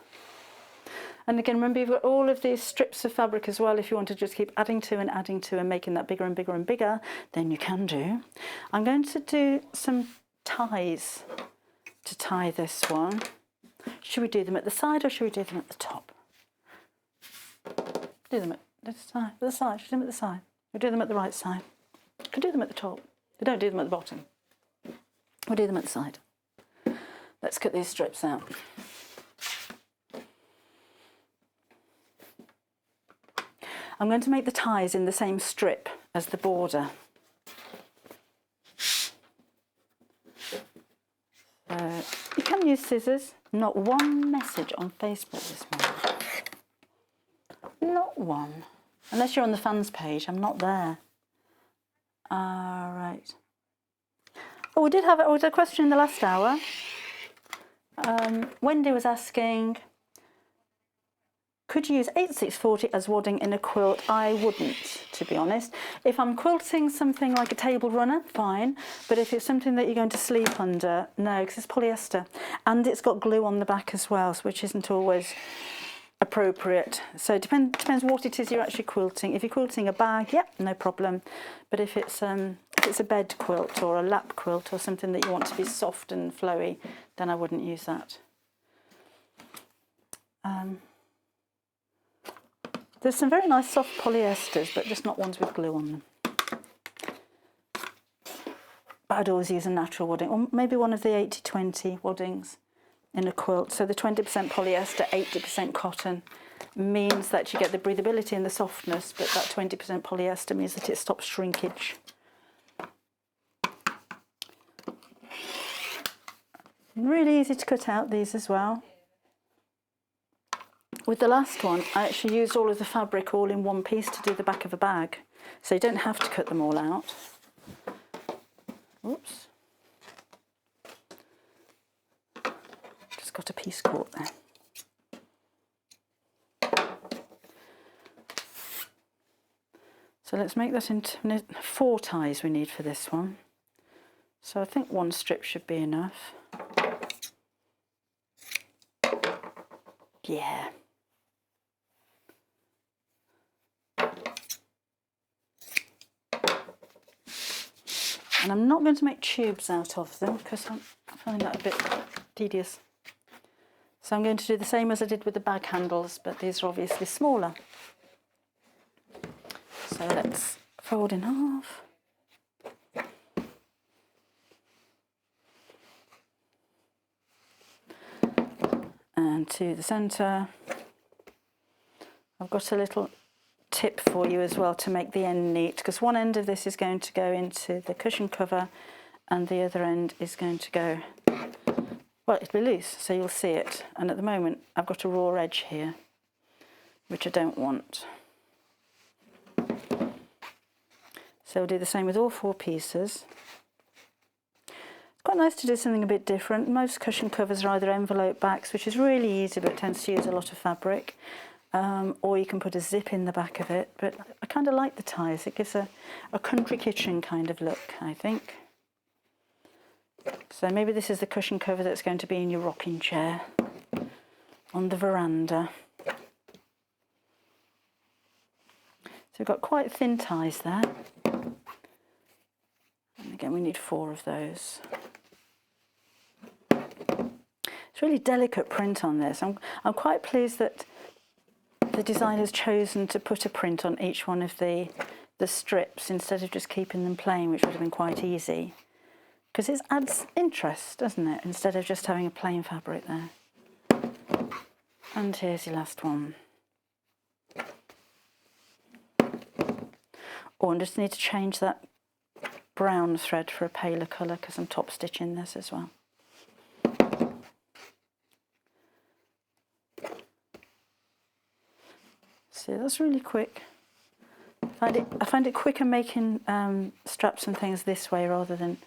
A: And again, remember you've got all of these strips of fabric as well. If you want to just keep adding to and making that bigger and bigger and bigger, then you can do. I'm going to do some ties to tie this one. Should we do them at the side or should we do them at the top? Do them at the side. Should we do them at the side? We do them at the right side. We could do them at the top. We don't do them at the bottom. We'll do them at the side. Let's cut these strips out. I'm going to make the ties in the same strip as the border. You can use scissors. Not one message on Facebook this morning. Not one. Unless you're on the fans page, I'm not there. Right. Oh, we did have a question in the last hour. Wendy was asking, could you use 8640 as wadding in a quilt? I wouldn't, to be honest. If I'm quilting something like a table runner, fine. But if it's something that you're going to sleep under, no, because it's polyester. And it's got glue on the back as well, which isn't always appropriate. So it depends what it is you're actually quilting. If you're quilting a bag, yep, no problem. But if it's a bed quilt or a lap quilt or something that you want to be soft and flowy, then I wouldn't use that. There's some very nice soft polyesters, but just not ones with glue on them. But I'd always use a natural wadding, or maybe one of the 80-20 waddings in a quilt. So the 20% polyester, 80% cotton means that you get the breathability and the softness, but that 20% polyester means that it stops shrinkage. Really easy to cut out these as well. With the last one, I actually used all of the fabric all in one piece to do the back of a bag. So you don't have to cut them all out. Oops. Just got a piece caught there. So let's make that into 4 ties we need for this one. So I think 1 strip should be enough. Yeah. And I'm not going to make tubes out of them because I find that a bit tedious. So I'm going to do the same as I did with the bag handles, but these are obviously smaller. So let's fold in half. And to the centre. I've got a little tip for you as well to make the end neat, because one end of this is going to go into the cushion cover and the other end is going to go, well, it'll be loose, so you'll see it. And at the moment I've got a raw edge here, which I don't want. So we'll do the same with all 4 pieces. It's quite nice to do something a bit different. Most cushion covers are either envelope backs, which is really easy but tends to use a lot of fabric. Or you can put a zip in the back of it, but I kind of like the ties. It gives a country kitchen kind of look, I think. So maybe this is the cushion cover that's going to be in your rocking chair on the veranda. So we've got quite thin ties there. And again, we need 4 of those. It's really delicate print on this. I'm quite pleased that the designer's chosen to put a print on each one of the strips instead of just keeping them plain, which would have been quite easy. because it adds interest, doesn't it, instead of just having a plain fabric there. And here's your last one. Oh, I just need to change that brown thread for a paler colour because I'm top stitching this as well. See, that's really quick. I find it quicker making straps and things this way rather than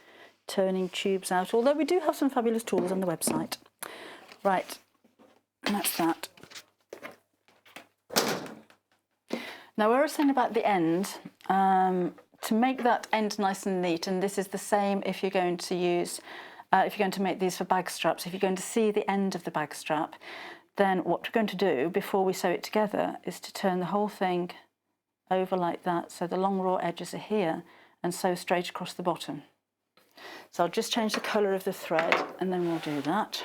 A: turning tubes out, although we do have some fabulous tools on the website. Right, and that's that. Now, where I was saying about the end, to make that end nice and neat, and this is the same if you're going to use, if you're going to make these for bag straps, if you're going to see the end of the bag strap, then what we're going to do before we sew it together is to turn the whole thing over like that, so the long raw edges are here, and sew straight across the bottom. So I'll just change the colour of the thread and then we'll do that.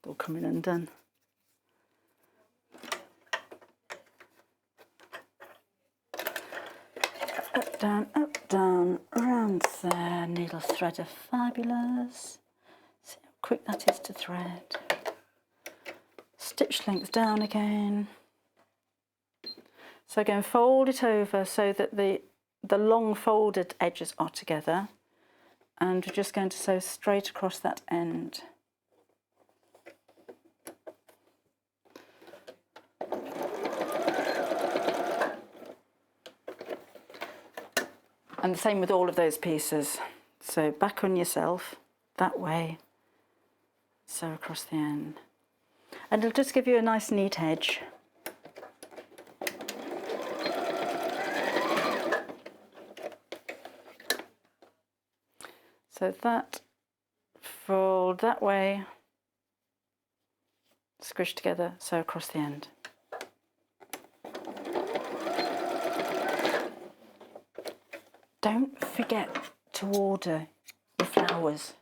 A: All coming undone. Up, down, around there. Needle thread are fabulous. See how quick that is to thread. Stitch length down again. So again, fold it over so that the long folded edges are together, and we're just going to sew straight across that end. And the same with all of those pieces. So back on yourself, that way, sew across the end. And it'll just give you a nice neat edge. So that, fold that way, squish together, sew across the end. Don't forget to order your flowers.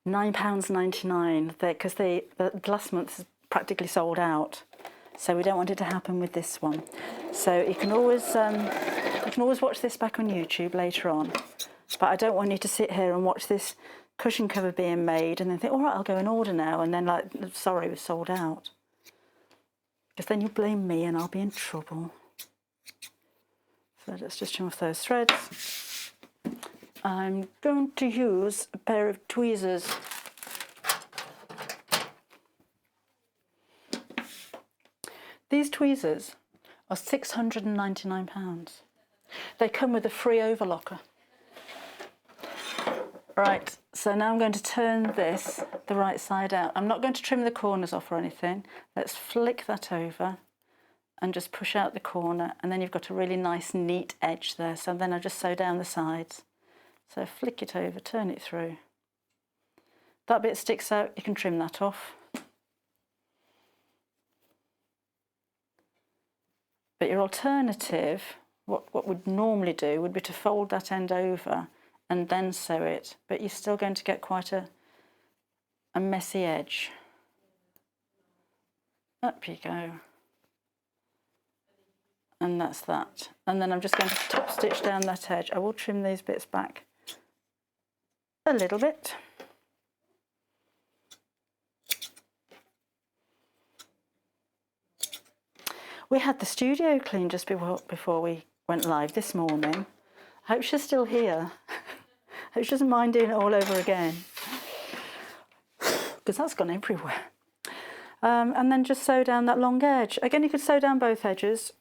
A: £9.99, because the last month is practically sold out, so we don't want it to happen with this one. So you can always watch this back on YouTube later on, but I don't want you to sit here and watch this cushion cover being made and then think, all right, I'll go and order now, and then like, sorry, we're sold out. Because then you'll blame me and I'll be in trouble. So let's just trim off those threads. I'm going to use a pair of tweezers. These tweezers are £699. They come with a free overlocker. Right, so now I'm going to turn this the right side out. I'm not going to trim the corners off or anything. Let's flick that over and just push out the corner, and then you've got a really nice neat edge there. So then I just sew down the sides. So flick it over, turn it through. That bit sticks out, you can trim that off. But your alternative, what we'd normally do would be to fold that end over and then sew it, but you're still going to get quite a messy edge. Up you go. And that's that. And then I'm just going to top stitch down that edge. I will trim these bits back a little bit. We had the studio cleaned just before we went live this morning. I hope she's still here. I hope she doesn't mind doing it all over again, because that's gone everywhere. And then just sew down that long edge. Again, you could sew down both edges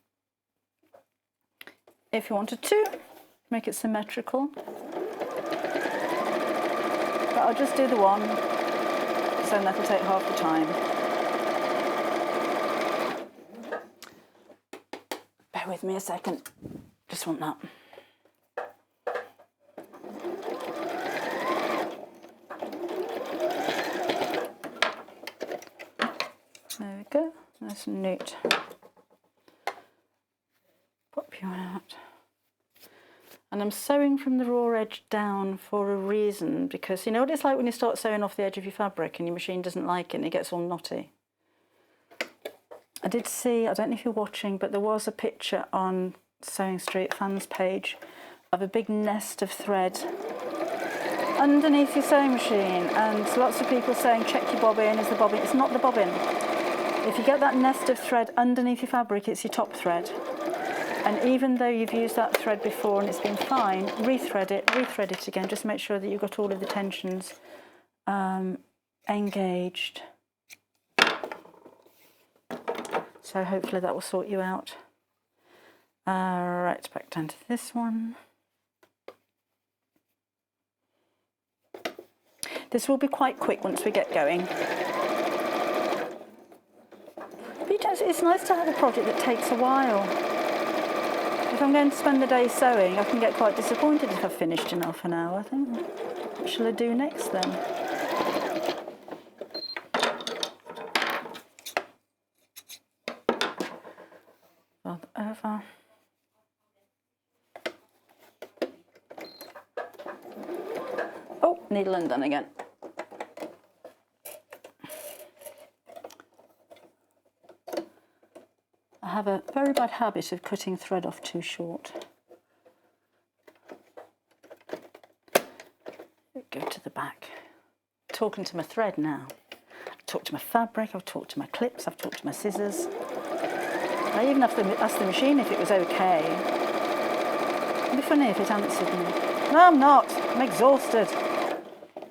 A: if you wanted to, make it symmetrical. But I'll just do the one, so that'll take half the time. Bear with me a second, just want that. There we go, nice and neat. Pop you out. And I'm sewing from the raw edge down for a reason, because you know what it's like when you start sewing off the edge of your fabric and your machine doesn't like it and it gets all knotty. I did see, I don't know if you're watching, but there was a picture on Sewing Street fans page of a big nest of thread underneath your sewing machine, and lots of people saying check your bobbin, is the bobbin? It's not the bobbin. If you get that nest of thread underneath your fabric, it's your top thread. And even though you've used that thread before and it's been fine, rethread it again, just make sure that you've got all of the tensions engaged. So hopefully that will sort you out. Right, back down to this one. This will be quite quick once we get going. But it's nice to have a project that takes a while. If I'm going to spend the day sewing, I can get quite disappointed if I've finished in half an hour. I think, what shall I do next then? Fold over. Oh, needle undone again. I have a very bad habit of cutting thread off too short. Go to the back. Talking to my thread now. I've talked to my fabric, I've talked to my clips, I've talked to my scissors. I even have to ask the machine if it was okay. It'd be funny if it answered me. No, I'm not. I'm exhausted.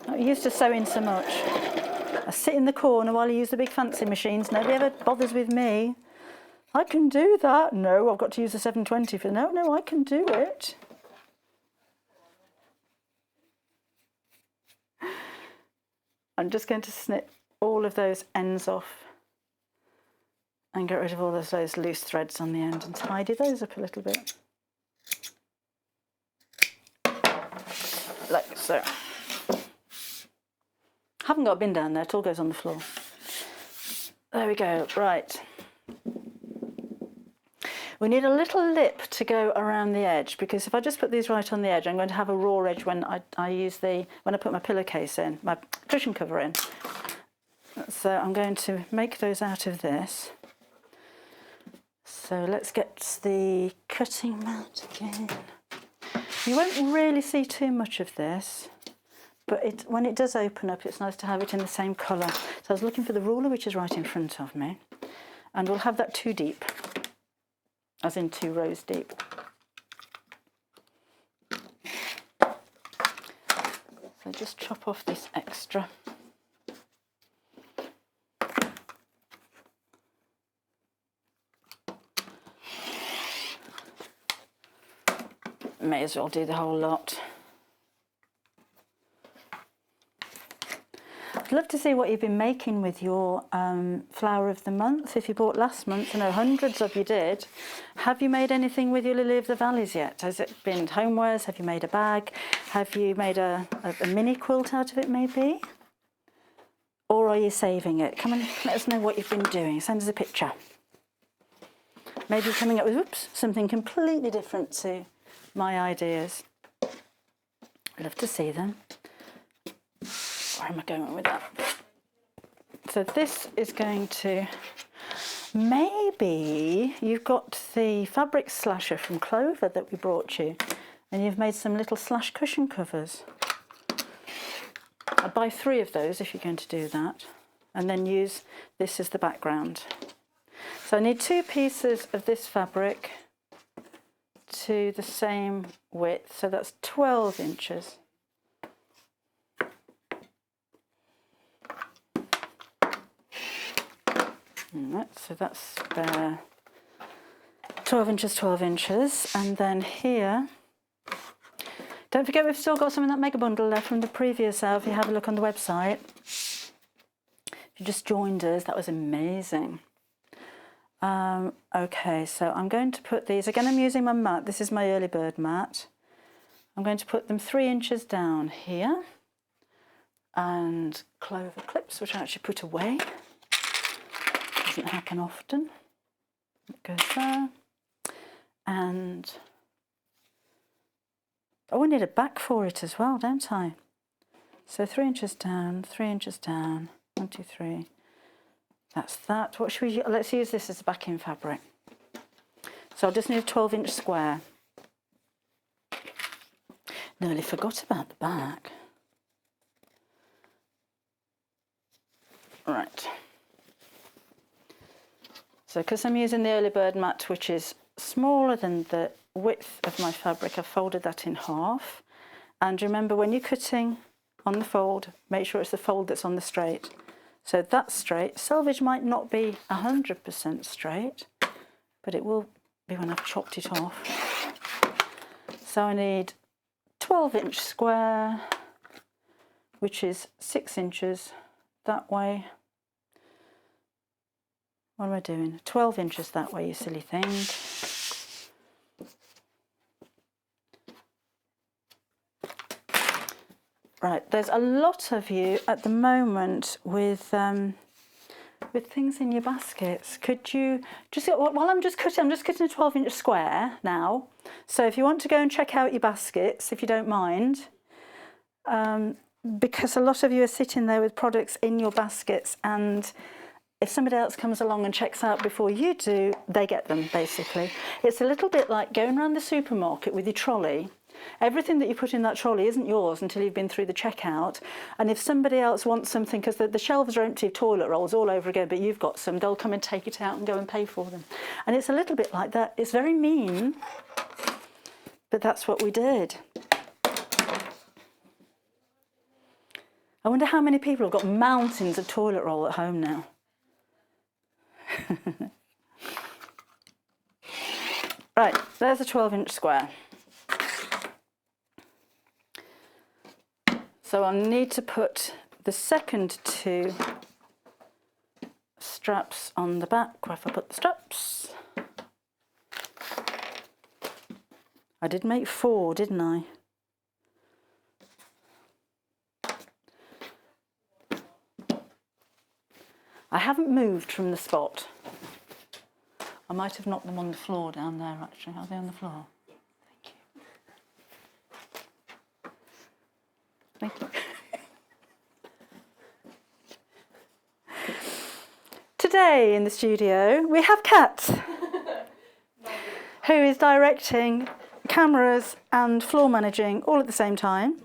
A: I'm not used to sewing so much. I sit in the corner while I use the big fancy machines. Nobody ever bothers with me. I can do that. No, I've got to use the 720 for... No, I can do it. I'm just going to snip all of those ends off and get rid of all of those loose threads on the end and tidy those up a little bit. Like so. Haven't got a bin down there, it all goes on the floor. There we go, right. We need a little lip to go around the edge, because if I just put these right on the edge, I'm going to have a raw edge when I put my pillowcase in, my cushion cover in. So I'm going to make those out of this. So let's get the cutting mat again. You won't really see too much of this, but when it does open up, it's nice to have it in the same colour. So I was looking for the ruler, which is right in front of me, and we'll have that 2 deep. As in 2 rows deep. So just chop off this extra. May as well do the whole lot. I'd love to see what you've been making with your flower of the month. If you bought last month, I know hundreds of you did. Have you made anything with your Lily of the Valleys yet? Has it been homewares? Have you made a bag? Have you made a mini quilt out of it maybe? Or are you saving it? Come and let us know what you've been doing. Send us a picture. Maybe you're coming up with, something completely different to my ideas. I'd love to see them. Where am I going with that? So this is going to, maybe you've got the fabric slasher from Clover that we brought you, and you've made some little slash cushion covers. I'd buy 3 of those if you're going to do that, and then use this as the background. So I need 2 pieces of this fabric to the same width, so that's 12 inches. Right, so that's 12 inches, and then here, don't forget we've still got some in that mega bundle left from the previous sale. If you have a look on the website, if you just joined us, that was amazing. Okay, so I'm going to put these, again I'm using my mat, this is my early bird mat. I'm going to put them 3 inches down here, and Clover clips, which I actually put away. Doesn't happen often. It goes there. And oh, I need a back for it as well, don't I? So 3 inches down, 3 inches down, 1, 2, 3. That's that. What should we, let's use this as a backing fabric. So I'll just need a 12-inch square. Nearly forgot about the back. Right. So because I'm using the early bird mat, which is smaller than the width of my fabric, I've folded that in half. And remember, when you're cutting on the fold, make sure it's the fold that's on the straight. So that's straight. Selvage might not be 100% straight, but it will be when I've chopped it off. So I need 12-inch square, which is 6 inches that way. What am I doing? 12 inches that way, you silly thing. Right, there's a lot of you at the moment with things in your baskets. Could you just, while I'm just cutting a 12-inch square now. So if you want to go and check out your baskets, if you don't mind, because a lot of you are sitting there with products in your baskets, and if somebody else comes along and checks out before you do, they get them, basically. It's a little bit like going around the supermarket with your trolley. Everything that you put in that trolley isn't yours until you've been through the checkout. And if somebody else wants something, because the shelves are empty of toilet rolls all over again, but you've got some, they'll come and take it out and go and pay for them. And it's a little bit like that. It's very mean, but that's what we did. I wonder how many people have got mountains of toilet roll at home now. Right, there's a 12-inch square. So I'll need to put the second 2 straps on the back. Where have I put the straps? I did make 4, didn't I? I haven't moved from the spot. I might have knocked them on the floor down there, actually. Are they on the floor? Thank you. Thank you. Today in the studio we have Kat, who is directing, cameras and floor managing all at the same time.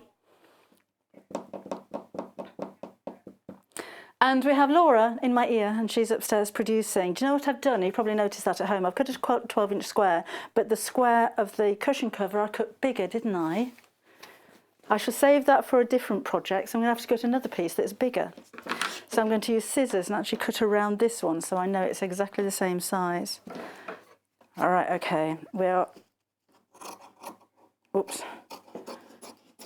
A: And we have Laura in my ear, and she's upstairs producing. Do you know what I've done? You probably noticed that at home. I've cut a 12-inch square, but the square of the cushion cover I cut bigger, didn't I? I shall save that for a different project, so I'm going to have to cut another piece that's bigger. So I'm going to use scissors and actually cut around this one so I know it's exactly the same size. All right, okay. We are... Oops.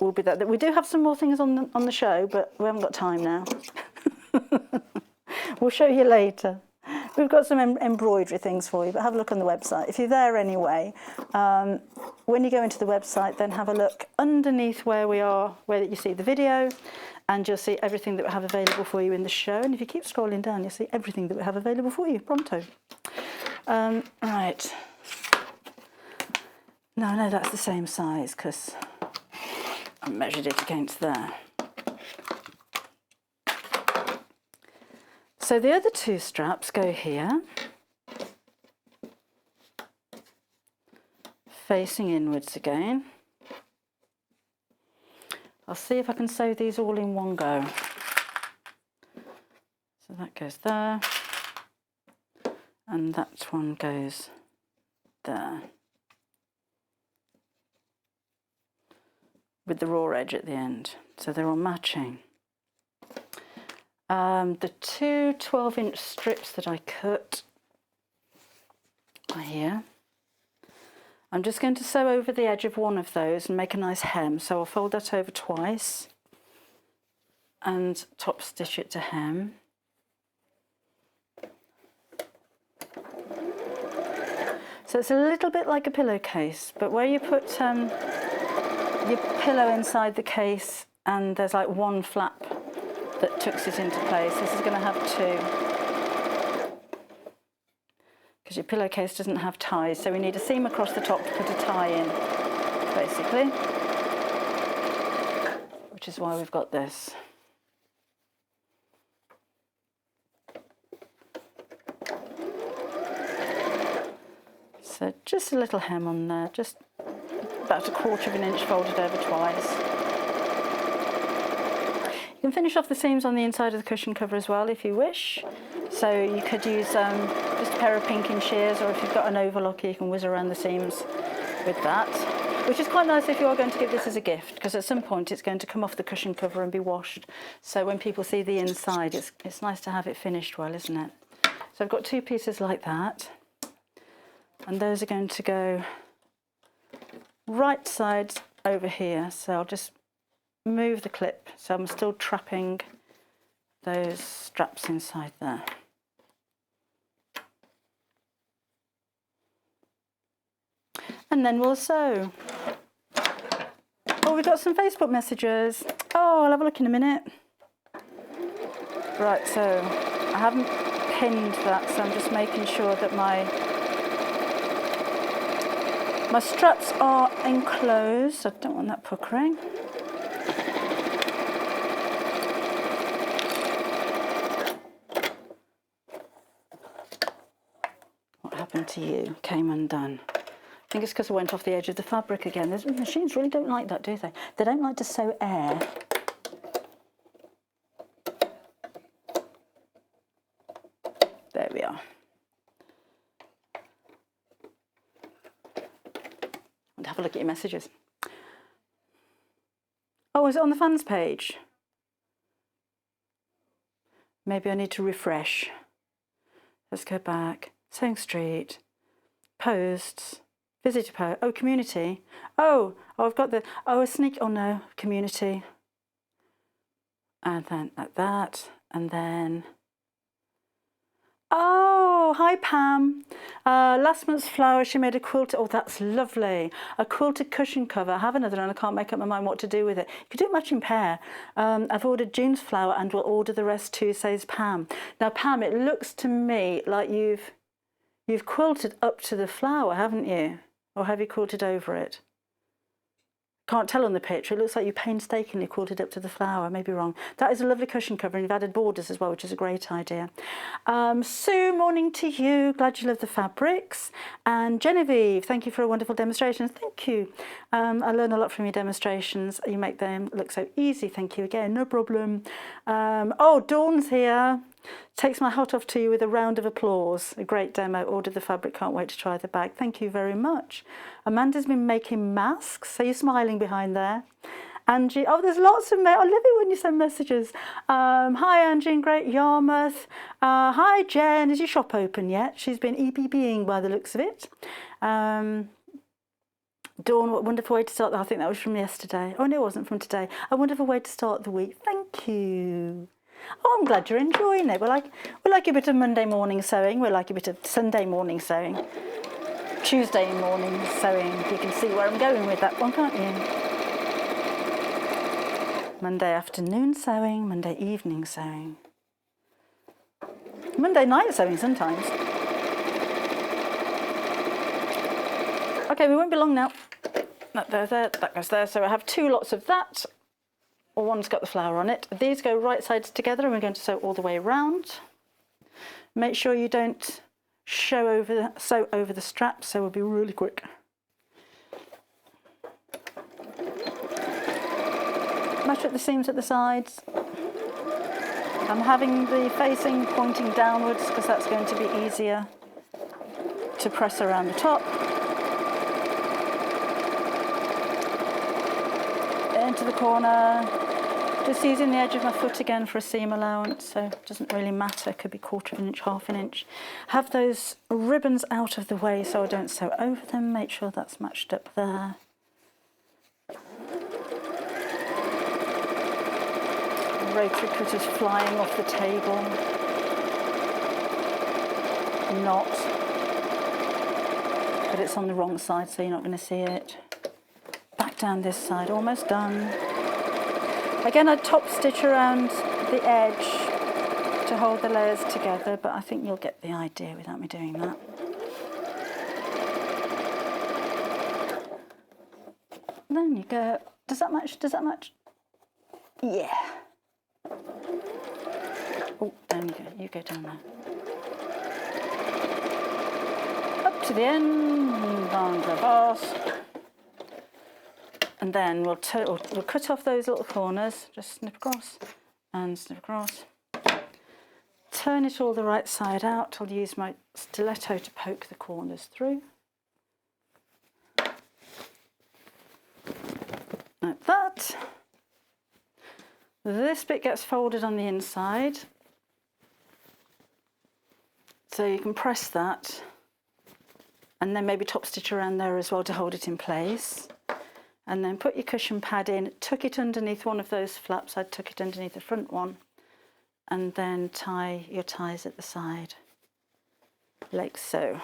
A: We'll be that. We do have some more things on the show, but we haven't got time now. We'll show you later. We've got some embroidery things for you, but have a look on the website. If you're there anyway, when you go into the website, then have a look underneath where we are, where you see the video, and you'll see everything that we have available for you in the show. And if you keep scrolling down, you'll see everything that we have available for you pronto. Right. No, that's the same size because I measured it against there. So the other 2 straps go here, facing inwards again. I'll see if I can sew these all in one go. So that goes there, and that one goes there, with the raw edge at the end, so they're all matching. The 2 12-inch strips that I cut are here. I'm just going to sew over the edge of one of those and make a nice hem. So I'll fold that over twice and top stitch it to hem. So it's a little bit like a pillowcase, but where you put your pillow inside the case and there's like one flap that tucks it into place. This is going to have 2, because your pillowcase doesn't have ties, so we need a seam across the top to put a tie in, basically, which is why we've got this. So just a little hem on there, just about 1/4 inch folded over twice. You can finish off the seams on the inside of the cushion cover as well if you wish. So you could use just a pair of pinking shears, or if you've got an overlocker you can whiz around the seams with that. Which is quite nice if you are going to give this as a gift, because at some point it's going to come off the cushion cover and be washed. So when people see the inside, it's nice to have it finished well, isn't it? So I've got 2 pieces like that. And those are going to go right sides over here. So I'll just move the clip so I'm still trapping those straps inside there. And then we'll sew. Oh, we've got some Facebook messages. Oh, I'll have a look in a minute. Right, so I haven't pinned that, so I'm just making sure that my straps are enclosed. I don't want that puckering. What happened to you? Came undone. I think it's because I went off the edge of the fabric again. Those machines really don't like that, do they? They don't like to sew air. There we are. And have a look at your messages. Oh, is it on the fans page? Maybe I need to refresh. Let's go back. Sewing Street. Posts. Visitor post. Oh, community. Oh, I've got the. Oh, a sneak. Oh no, community. And then like that. And then. Oh, hi Pam. Last month's flower, she made a quilted. Oh, that's lovely. A quilted cushion cover. I have another and I can't make up my mind what to do with it. You could do it matching pair. I've ordered June's flower and we'll order the rest too, says Pam. Now, Pam, it looks to me like you've quilted up to the flower, haven't you? Or have you quilted over it? Can't tell on the picture. It looks like you painstakingly quilted up to the flower. I may be wrong. That is a lovely cushion cover, and you've added borders as well, which is a great idea. Sue, morning to you. Glad you love the fabrics. And Genevieve, thank you for a wonderful demonstration. Thank you. I learn a lot from your demonstrations. You make them look so easy. Thank you again. No problem. Oh, Dawn's here. Takes my hat off to you with a round of applause. A great demo. Ordered the fabric. Can't wait to try the bag. Thank you very much. Amanda's been making masks. Are you smiling behind there? Angie, oh, there's lots of I love it when you send messages. Hi, Angie in Great Yarmouth. Hi, Jen. Is your shop open yet? She's been EPPing by the looks of it. Dawn, what a wonderful way to start. I think that was from yesterday. Oh, no, it wasn't from today. A wonderful way to start the week. Thank you. Oh, I'm glad you're enjoying it. We like a bit of Monday morning sewing. We like a bit of Sunday morning sewing. Tuesday morning sewing. You can see where I'm going with that one, can't you? Monday afternoon sewing, Monday evening sewing. Monday night sewing sometimes. Okay, we won't be long now. That goes there. So I have 2 lots of that. One's got the flower on it. These go right sides together and we're going to sew all the way around. Make sure you don't sew over the straps, so we'll be really quick. Match up the seams at the sides. I'm having the facing pointing downwards because that's going to be easier to press around the top. Into the corner. Just using the edge of my foot again for a seam allowance, so it doesn't really matter. It could be 1/4 inch, 1/2 inch. Have those ribbons out of the way so I don't sew over them. Make sure that's matched up there. Rotary cutters flying off the table. Not. But it's on the wrong side, so you're not going to see it. Back down this side, almost done. Again, I top stitch around the edge to hold the layers together, but I think you'll get the idea without me doing that. Then you go. Does that match? Does that match? Yeah. Oh, down you go. You go down there. Up to the end and down the across. And then we'll cut off those little corners, just snip across and snip across. Turn it all the right side out. I'll use my stiletto to poke the corners through. Like that. This bit gets folded on the inside. So you can press that and then maybe top stitch around there as well to hold it in place. And then put your cushion pad in, tuck it underneath one of those flaps. I'd tuck it underneath the front one. And then tie your ties at the side, like so.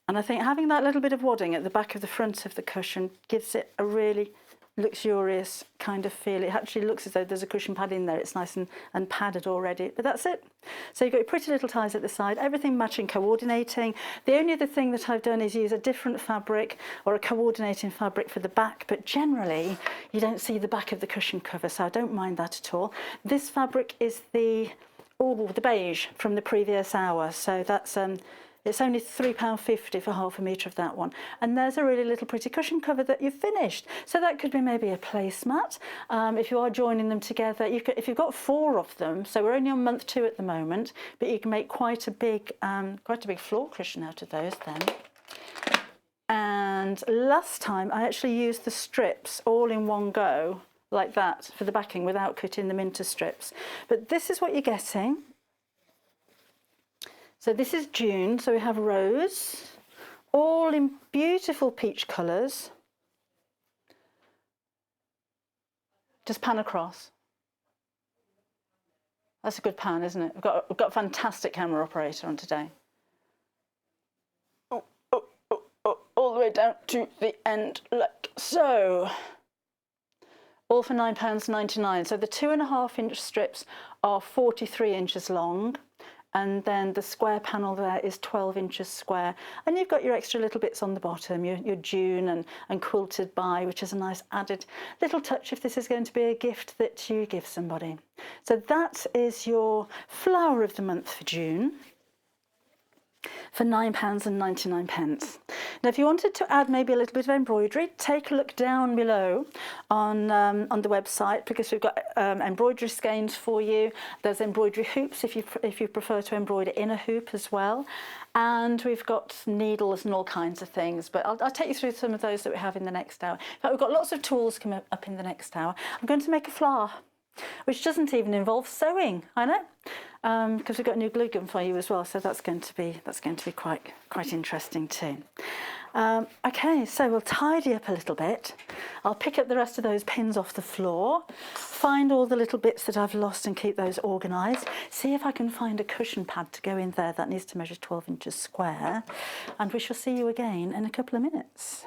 A: And I think having that little bit of wadding at the back of the front of the cushion gives it a really luxurious kind of feel. It actually looks as though there's a cushion pad in there. It's nice and padded already, but that's it. So you've got your pretty little ties at the side, everything matching, coordinating. The only other thing that I've done is use a different fabric or a coordinating fabric for the back, but generally you don't see the back of the cushion cover, so I don't mind that at all. This fabric is the beige from the previous hour, so that's it's only £3.50 for half a metre of that one. And there's a really little pretty cushion cover that you've finished. So that could be maybe a placemat. If you are joining them together, if you've got 4 of them, so we're only on month 2 at the moment, but you can make quite a big floor cushion out of those then. And last time I actually used the strips all in one go, like that, for the backing without cutting them into strips. But this is what you're getting. So this is June, so we have rose, all in beautiful peach colours. Just pan across. That's a good pan, isn't it? We've got a fantastic camera operator on today. All the way down to the end, like so. All for £9.99. So the 2.5-inch strips are 43 inches long. And then the square panel there is 12 inches square. And you've got your extra little bits on the bottom, your June and quilted by, which is a nice added little touch if this is going to be a gift that you give somebody. So that is your flower of the month for June, for £9.99. Now, if you wanted to add maybe a little bit of embroidery, take a look down below on the website, because we've got embroidery skeins for you. There's embroidery hoops if you prefer to embroider in a hoop as well. And we've got needles and all kinds of things, but I'll take you through some of those that we have in the next hour. In fact, we've got lots of tools coming up in the next hour. I'm going to make a flower, which doesn't even involve sewing, I know, because we've got a new glue gun for you as well, so that's going to be quite interesting too. Okay, so we'll tidy up a little bit. I'll pick up the rest of those pins off the floor, find all the little bits that I've lost and keep those organised. See if I can find a cushion pad to go in there that needs to measure 12 inches square, and we shall see you again in a couple of minutes.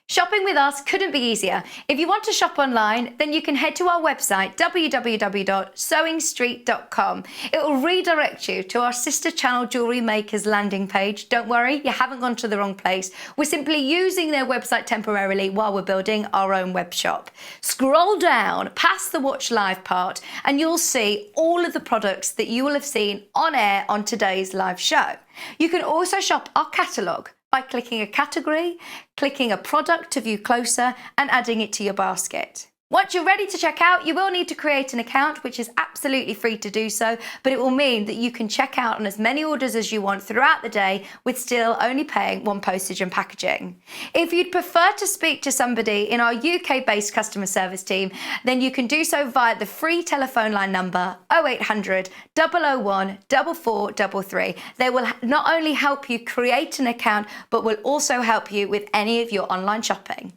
E: Shopping with us couldn't be easier. If you want to shop online, then you can head to our website, www.sewingstreet.com. It will redirect you to our sister channel Jewellery Makers landing page. Don't worry, you haven't gone to the wrong place. We're simply using their website temporarily while we're building our own web shop. Scroll down past the Watch Live part and you'll see all of the products that you will have seen on air on today's live show. You can also shop our catalogue by clicking a category, clicking a product to view closer, and adding it to your basket. Once you're ready to check out, you will need to create an account, which is absolutely free to do so, but it will mean that you can check out on as many orders as you want throughout the day with still only paying one postage and packaging. If you'd prefer to speak to somebody in our UK-based customer service team, then you can do so via the free telephone line number 0800 001 4433. They will not only help you create an account, but will also help you with any of your online shopping.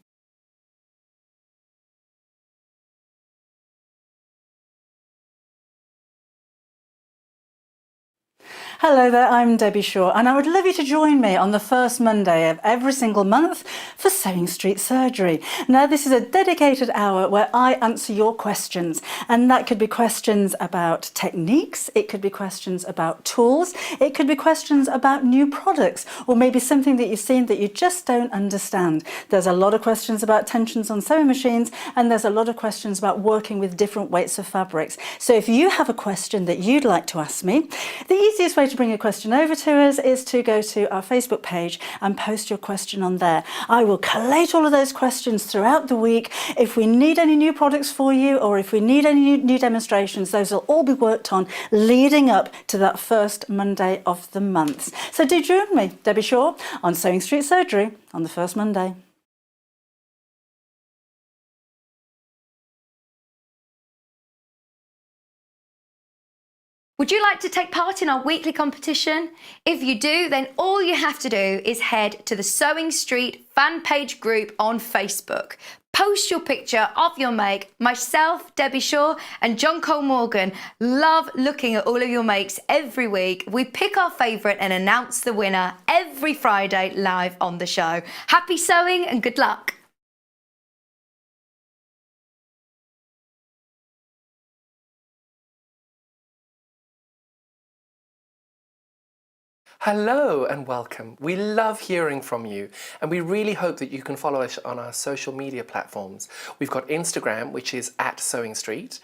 A: Hello there, I'm Debbie Shaw, and I would love you to join me on the first Monday of every single month for Sewing Street Surgery. Now, this is a dedicated hour where I answer your questions, and that could be questions about techniques, it could be questions about tools, it could be questions about new products, or maybe something that you've seen that you just don't understand. There's a lot of questions about tensions on sewing machines, and there's a lot of questions about working with different weights of fabrics. So if you have a question that you'd like to ask me, the easiest way to bring a question over to us is to go to our Facebook page and post your question on there. I will collate all of those questions throughout the week. If we need any new products for you, or if we need any new demonstrations, those will all be worked on leading up to that first Monday of the month. So do join me, Debbie Shaw, on Sewing Street Surgery on the first Monday.
E: Would you like to take part in our weekly competition? If you do, then all you have to do is head to the Sewing Street fan page group on Facebook. Post your picture of your make. Myself, Debbie Shaw, and John Cole Morgan love looking at all of your makes every week. We pick our favourite and announce the winner every Friday live on the show. Happy sewing and good luck.
B: Hello and welcome. We love hearing from you, and we really hope that you can follow us on our social media platforms. We've got Instagram, which is at Sewing Street.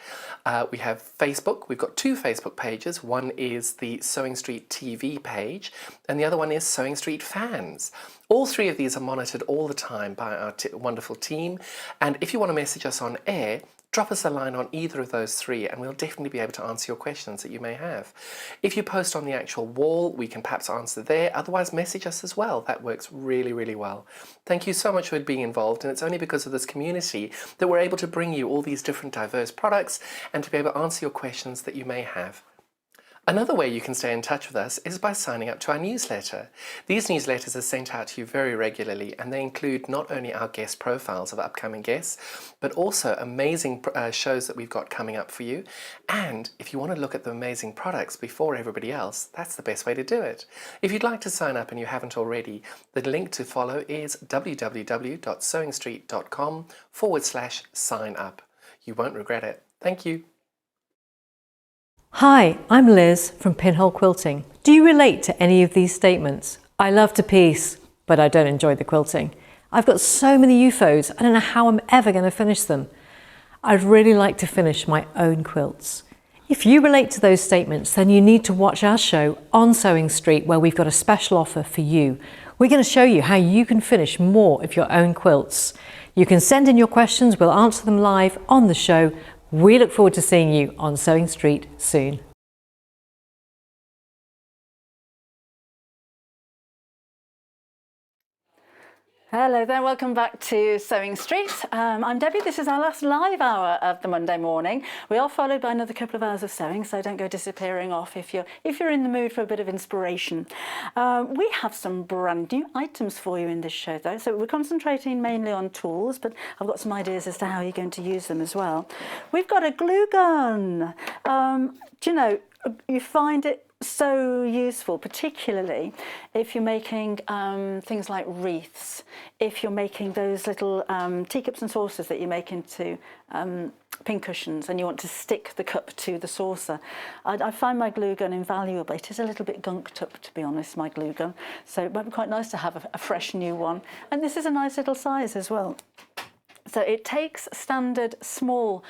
B: We have Facebook. We've got two Facebook pages. One is the Sewing Street TV page, and the other one is Sewing Street Fans. All three of these are monitored all the time by our wonderful team, and if you want to message us on air, drop us a line on either of those three and we'll definitely be able to answer your questions that you may have. If you post on the actual wall, we can perhaps answer there. Otherwise, message us as well. That works really, really well. Thank you so much for being involved, and it's only because of this community that we're able to bring you all these different diverse products and to be able to answer your questions that you may have. Another way you can stay in touch with us is by signing up to our newsletter. These newsletters are sent out to you very regularly, and they include not only our guest profiles of upcoming guests, but also amazing shows that we've got coming up for you. And if you want to look at the amazing products before everybody else, that's the best way to do it. If you'd like to sign up and you haven't already, the link to follow is www.sewingstreet.com/sign up. You won't regret it. Thank you.
D: Hi, I'm Liz from Pinhole Quilting. Do you relate to any of these statements? I love to piece, but I don't enjoy the quilting. I've got so many UFOs, I don't know how I'm ever going to finish them. I'd really like to finish my own quilts. If you relate to those statements, then you need to watch our show on Sewing Street, where we've got a special offer for you. We're going to show you how you can finish more of your own quilts. You can send in your questions, we'll answer them live on the show. We look forward to seeing you on Sewing Street soon.
A: Hello there, welcome back to Sewing Street. I'm Debbie. This is our last live hour of the Monday morning. We are followed by another couple of hours of sewing, so don't go disappearing off if you're in the mood for a bit of inspiration. We have some brand new items for you in this show though, so we're concentrating mainly on tools, but I've got some ideas as to how you're going to use them as well. We've got a glue gun. Do you know, you find it so useful, particularly if you're making things like wreaths, if you're making those little teacups and saucers that you make into pincushions and you want to stick the cup to the saucer. I find my glue gun invaluable. It is a little bit gunked up, to be honest, my glue gun, so it might be quite nice to have a fresh new one. And this is a nice little size as well. So it takes standard small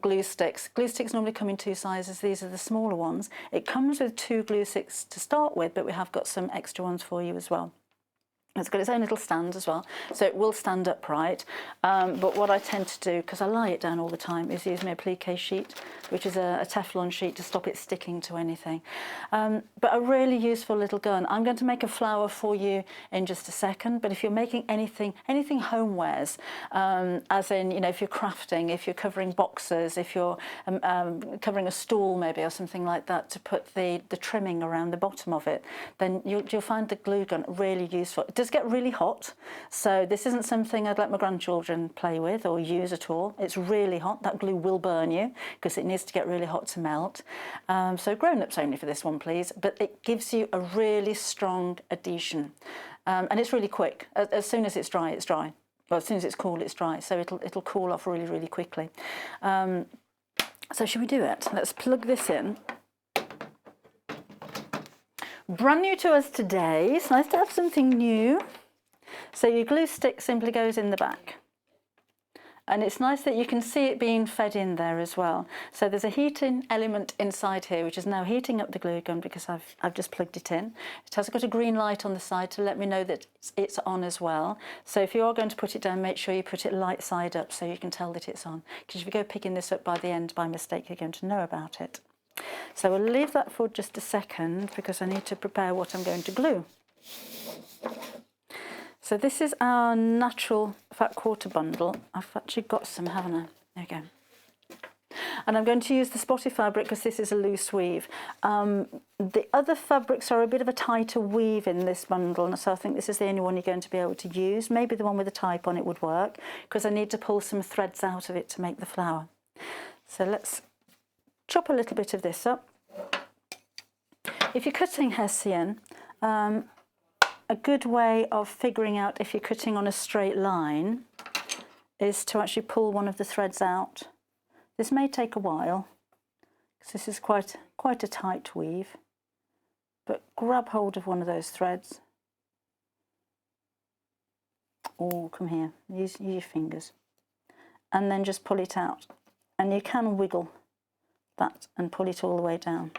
A: glue sticks. Glue sticks normally come in two sizes. These are the smaller ones. It comes with 2 glue sticks to start with, but we have got some extra ones for you as well. It's got its own little stand as well, so it will stand upright. But what I tend to do, because I lie it down all the time, is use my applique sheet, which is a Teflon sheet to stop it sticking to anything. But a really useful little gun. I'm going to make a flower for you in just a second, but if you're making anything homewares, as in, you know, if you're crafting, if you're covering boxes, if you're covering a stool maybe or something like that to put the trimming around the bottom of it, then you'll find the glue gun really useful. It does get really hot, so this isn't something I'd let my grandchildren play with or use at all. It's really hot. That glue will burn you because it needs to get really hot to melt. So grown-ups only for this one, please. But it gives you a really strong adhesion, and it's really quick. As soon as it's dry, it's dry. Well, as soon as it's cool, it's dry. So it'll cool off really, really quickly. So should we do it? Let's plug this in. Brand new to us today. It's nice to have something new. So your glue stick simply goes in the back. And it's nice that you can see it being fed in there as well. So there's a heating element inside here, which is now heating up the glue gun because I've just plugged it in. It has got a green light on the side to let me know that it's on as well. So if you are going to put it down, make sure you put it light side up so you can tell that it's on. Because if you go picking this up by the end by mistake, you're going to know about it. So we'll leave that for just a second because I need to prepare what I'm going to glue. So this is our natural fat quarter bundle. I've actually got some, haven't I? There you go. And I'm going to use the spotty fabric because this is a loose weave. The other fabrics are a bit of a tighter weave in this bundle, and so I think this is the only one you're going to be able to use. Maybe the one with the type on it would work because I need to pull some threads out of it to make the flower. So let's chop a little bit of this up. If you're cutting hessian, a good way of figuring out if you're cutting on a straight line is to actually pull one of the threads out. This may take a while because this is quite a tight weave, but grab hold of one of those threads. Oh, come here, use your fingers, and then just pull it out. And you can wiggle that and pull it all the way down.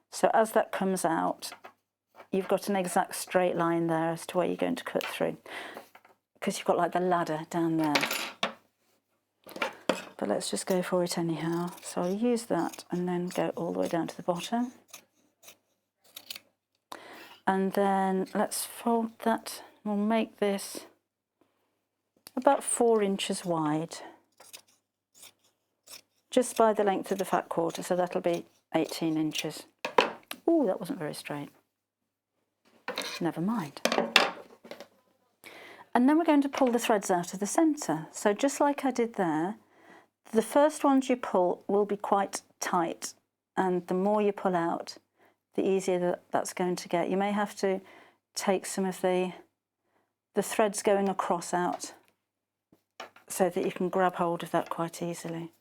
A: So as that comes out, you've got an exact straight line there as to where you're going to cut through, because you've got like the ladder down there. But let's just go for it anyhow. So I'll use that and then go all the way down to the bottom. And then let's fold that. We'll make this about 4 inches wide, just by the length of the fat quarter, so that'll be 18 inches. Oh, that wasn't very straight. Never mind. And then we're going to pull the threads out of the centre. So just like I did there, the first ones you pull will be quite tight, and the more you pull out, the easier that's going to get. You may have to take some of the threads going across out so that you can grab hold of that quite easily.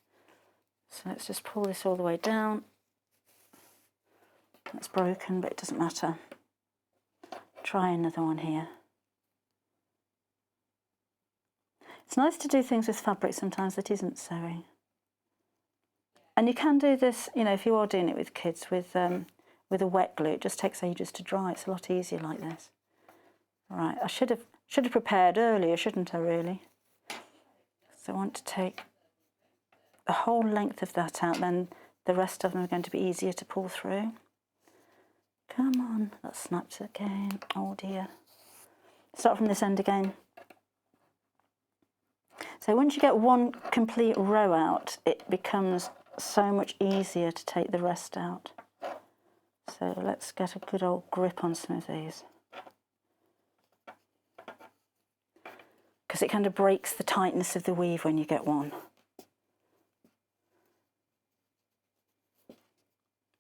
A: So let's just pull this all the way down. That's broken, but it doesn't matter. Try another one here. It's nice to do things with fabric sometimes that isn't sewing. And you can do this, you know, if you are doing it with kids with a wet glue, it just takes ages to dry. It's a lot easier like this. Right, I should have prepared earlier, shouldn't I, really? So I want to take the whole length of that out, then the rest of them are going to be easier to pull through. Come on, that snapped again. Oh dear. Start from this end again. So once you get one complete row out, it becomes so much easier to take the rest out. So let's get a good old grip on some of these, because it kind of breaks the tightness of the weave when you get one.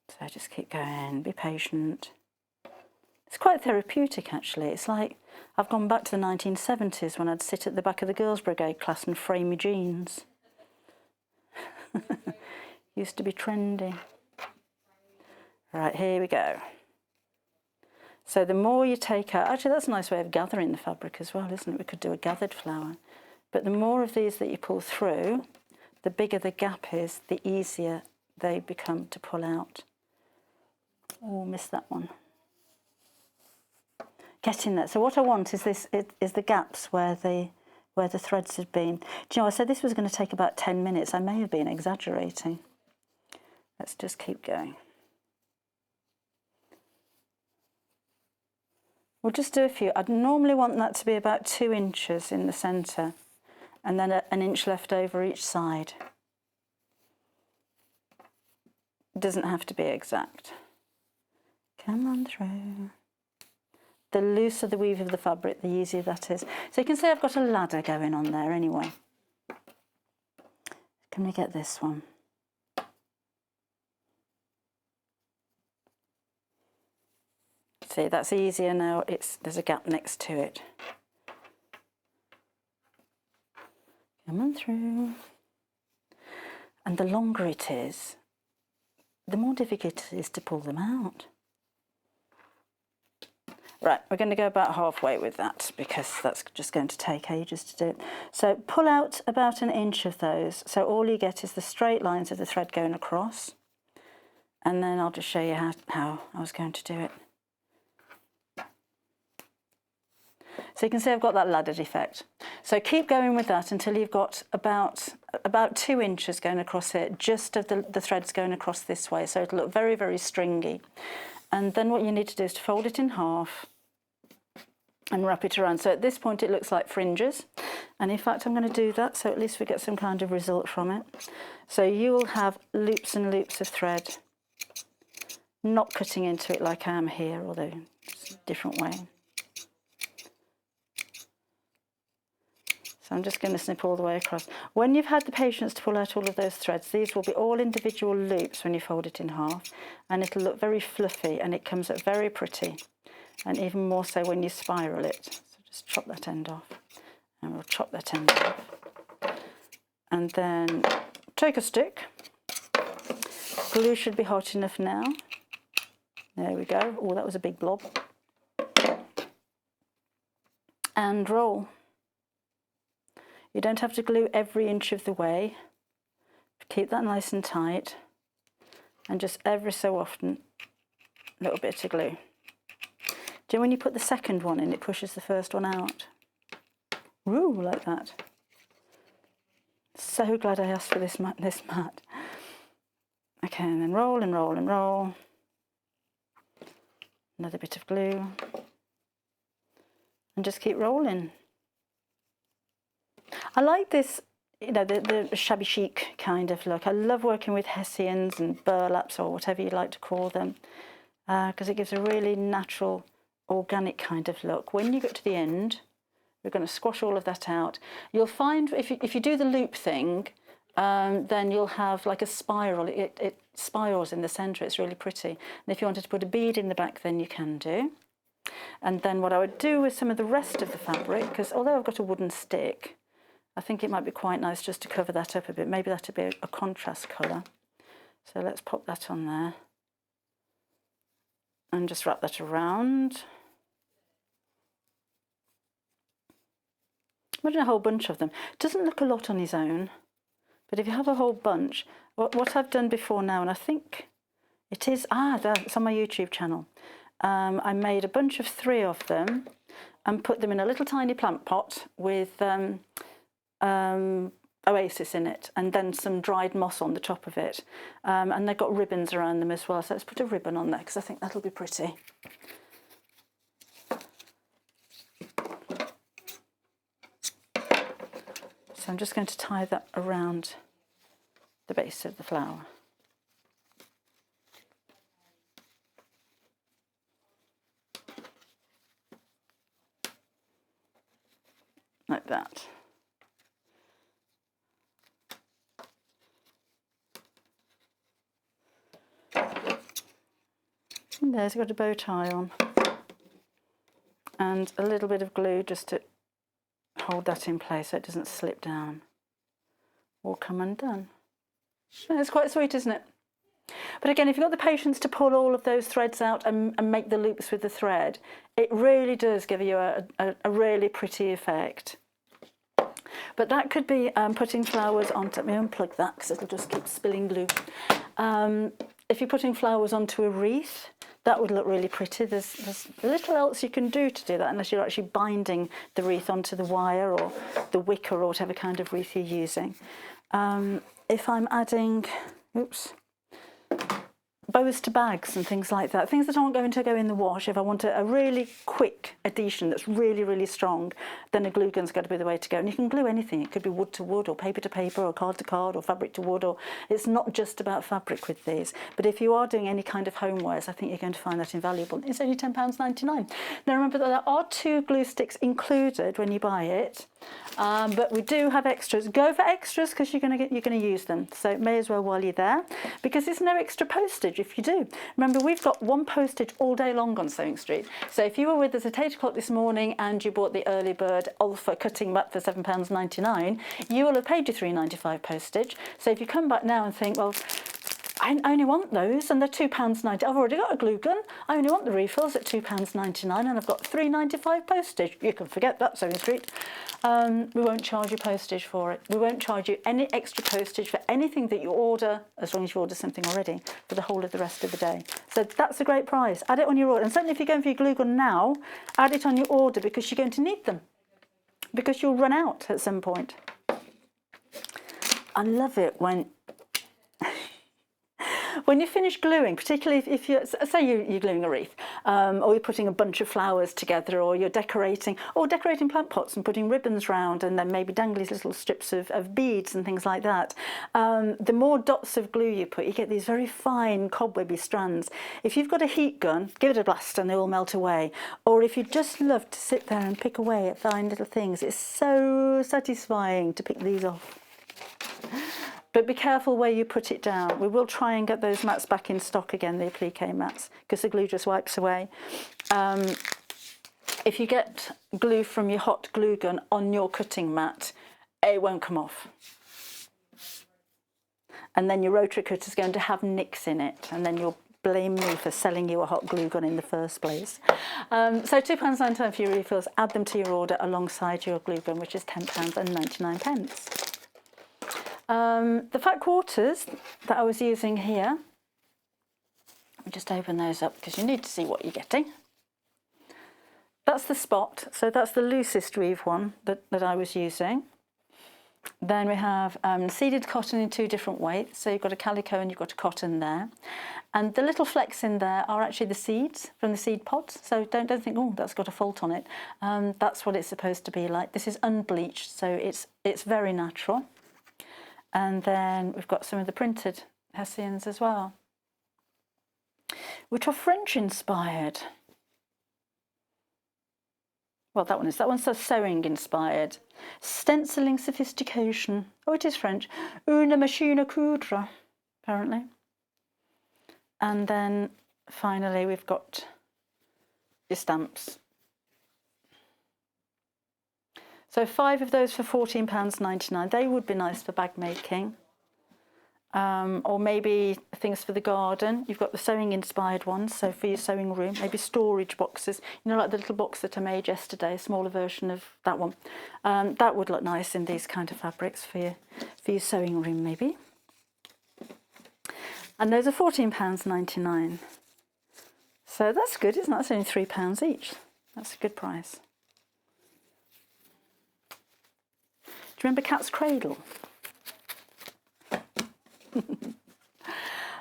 A: So just keep going, be patient. It's quite therapeutic actually. It's like I've gone back to the 1970s when I'd sit at the back of the Girls' Brigade class and frame my jeans. Used to be trendy. Right, here we go. So the more you take out, actually that's a nice way of gathering the fabric as well, isn't it? We could do a gathered flower. But the more of these that you pull through, the bigger the gap is, the easier they become to pull out. Oh, missed that one. Getting that. So what I want is this is the gaps where the threads had been. Do you know, I said this was going to take about 10 minutes. I may have been exaggerating. Let's just keep going. We'll just do a few. I'd normally want that to be about 2 inches in the centre, and then an inch left over each side. It doesn't have to be exact. Come on through. the looser the weave of the fabric, the easier that is. So you can see I've got a ladder going on there anyway. Can we get this one? See, that's easier now. There's a gap next to it. Come on through. And the longer it is, the more difficult it is to pull them out. Right, we're going to go about halfway with that because that's just going to take ages to do it. So pull out about an inch of those. So all you get is the straight lines of the thread going across. And then I'll just show you how I was going to do it. So you can see I've got that laddered effect. So keep going with that until you've got about 2 inches going across it, just of the threads going across this way. So it'll look very, very stringy. And then what you need to do is to fold it in half and wrap it around. So at this point it looks like fringes. And in fact, I'm going to do that so at least we get some kind of result from it. So you'll have loops and loops of thread, not cutting into it like I am here, although it's a different way. So I'm just going to snip all the way across. When you've had the patience to pull out all of those threads, these will be all individual loops when you fold it in half, and it'll look very fluffy and it comes up very pretty, and even more so when you spiral it. So just chop that end off, and we'll chop that end off. And then take a stick. Glue should be hot enough now. There we go. Oh, that was a big blob. And roll. You don't have to glue every inch of the way. Keep that nice and tight. And just every so often, a little bit of glue. Do you know when you put the second one in, it pushes the first one out? Woo, like that. So glad I asked for this mat. Okay, and then roll and roll and roll. Another bit of glue. And just keep rolling. I like this, you know, the shabby chic kind of look. I love working with hessians and burlaps or whatever you like to call them, because it gives a really natural, organic kind of look. When you get to the end, we're going to squash all of that out. You'll find if you do the loop thing, then you'll have like a spiral. It spirals in the centre. It's really pretty. And if you wanted to put a bead in the back, then you can do. And then what I would do with some of the rest of the fabric, because although I've got a wooden stick, I think it might be quite nice just to cover that up a bit. Maybe that would be a contrast colour. So let's pop that on there. And just wrap that around. Imagine a whole bunch of them. It doesn't look a lot on his own, but if you have a whole bunch, what I've done before now, and I think it is, it's on my YouTube channel. I made a bunch of 3 of them and put them in a little tiny plant pot with oasis in it, and then some dried moss on the top of it, and they've got ribbons around them as well, so let's put a ribbon on there because I think that'll be pretty. So I'm just going to tie that around the base of the flower. Like that. And there's got a bow tie on. And a little bit of glue just to hold that in place so it doesn't slip down or come undone. It's quite sweet, isn't it? But again, if you've got the patience to pull all of those threads out and make the loops with the thread, it really does give you a really pretty effect. But that could be putting flowers onto, let me unplug that because it'll just keep spilling glue. If you're putting flowers onto a wreath, that would look really pretty. There's little else you can do to do that unless you're actually binding the wreath onto the wire or the wicker or whatever kind of wreath you're using. If I'm adding, bows to bags and things like that, things that aren't going to go in the wash. If I want a really quick adhesion that's really, really strong, then a glue gun's got to be the way to go. And you can glue anything. It could be wood to wood or paper to paper or card to card or fabric to wood, or it's not just about fabric with these. But if you are doing any kind of homewares, I think you're going to find that invaluable. It's only £10.99. Now remember that there are 2 glue sticks included when you buy it. But we do have extras. Go for extras because you're going to use them. So may as well while you're there, because there's no extra postage if you do. Remember, we've got 1 postage all day long on Sewing Street. So if you were with us at 8 o'clock this morning and you bought the early bird Alpha cutting mat for £7.99, you will have paid your £3.95 postage. So if you come back now and think, well, I only want those and they're £2.90. I've already got a glue gun. I only want the refills at £2.99 and I've got £3.95 postage. You can forget that, Sewing Street. We won't charge you postage for it. We won't charge you any extra postage for anything that you order, as long as you order something already, for the whole of the rest of the day. So that's a great price. Add it on your order. And certainly if you're going for your glue gun now, add it on your order because you're going to need them. Because you'll run out at some point. I love it when you finish gluing, particularly if you're, say you're gluing a wreath, or you're putting a bunch of flowers together, or you're decorating plant pots and putting ribbons round and then maybe dangly little strips of beads and things like that. The more dots of glue you put, you get these very fine cobwebby strands. If you've got a heat gun, give it a blast and they all melt away. Or if you just love to sit there and pick away at fine little things, it's so satisfying to pick these off. But be careful where you put it down. We will try and get those mats back in stock again, the applique mats, because the glue just wipes away. If you get glue from your hot glue gun on your cutting mat, it won't come off. And then your rotary cutter is going to have nicks in it, and then you'll blame me for selling you a hot glue gun in the first place. So £2.99 for your refills. Add them to your order alongside your glue gun, which is £10.99. The fat quarters that I was using here, let me just open those up because you need to see what you're getting. That's the spot, so that's the loosest weave one that I was using. Then we have seeded cotton in 2 different weights, so you've got a calico and you've got a cotton there. And the little flecks in there are actually the seeds from the seed pods, so don't think, oh, that's got a fault on it. That's what it's supposed to be like. This is unbleached, so it's very natural. And then we've got some of the printed hessians as well, which are French inspired. Well, that one's so sewing inspired. Stenciling sophistication. Oh, it is French. Une machine à coudre, apparently. And then finally we've got your stamps. So 5 of those for £14.99. They would be nice for bag making. Or maybe things for the garden. You've got the sewing inspired ones, so for your sewing room, maybe storage boxes, you know, like the little box that I made yesterday, a smaller version of that one. That would look nice in these kind of fabrics for your sewing room maybe. And those are £14.99. So that's good, isn't it? That's only £3 each. That's a good price. Do you remember Cat's Cradle?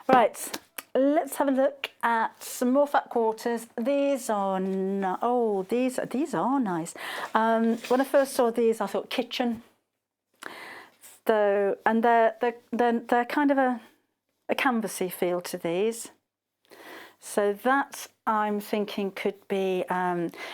A: Right, let's have a look at some more fat quarters. These are these are nice. When I first saw these, I thought kitchen. So, and they're kind of a canvasy feel to these. So that I'm thinking could be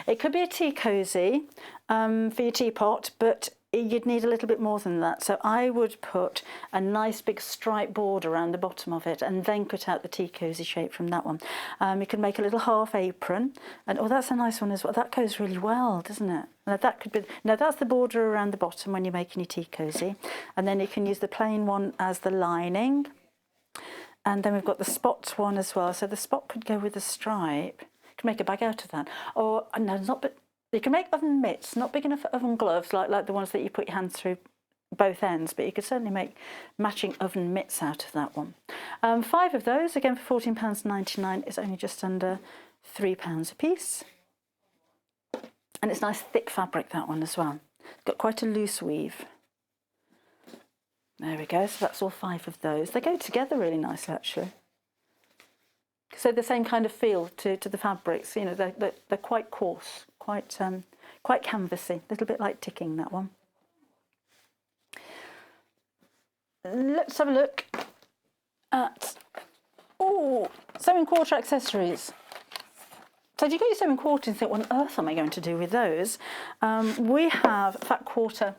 A: it could be a tea cosy for your teapot, but you'd need a little bit more than that. So I would put a nice big stripe border around the bottom of it and then cut out the tea cosy shape from that one. You can make a little half apron, and that's a nice one as well. That goes really well, doesn't it? Now that could be, now that's the border around the bottom when you're making your tea cosy, and then you can use the plain one as the lining. And then we've got the spots one as well. So the spot could go with the stripe. You can make a bag out of that. Or no, not but. You can make oven mitts, not big enough for oven gloves, like the ones that you put your hands through both ends, but you could certainly make matching oven mitts out of that one. 5 of those, again for £14.99, is only just under £3 a piece. And it's nice thick fabric, that one as well. It's got quite a loose weave. There we go, so that's all 5 of those. They go together really nicely, actually. So the same kind of feel to the fabrics. You know, they're quite coarse, quite canvassy, a little bit like ticking, that one. Let's have a look at sewing quarter accessories. So if you got your sewing quarter and think, what on earth am I going to do with those? We have fat quarter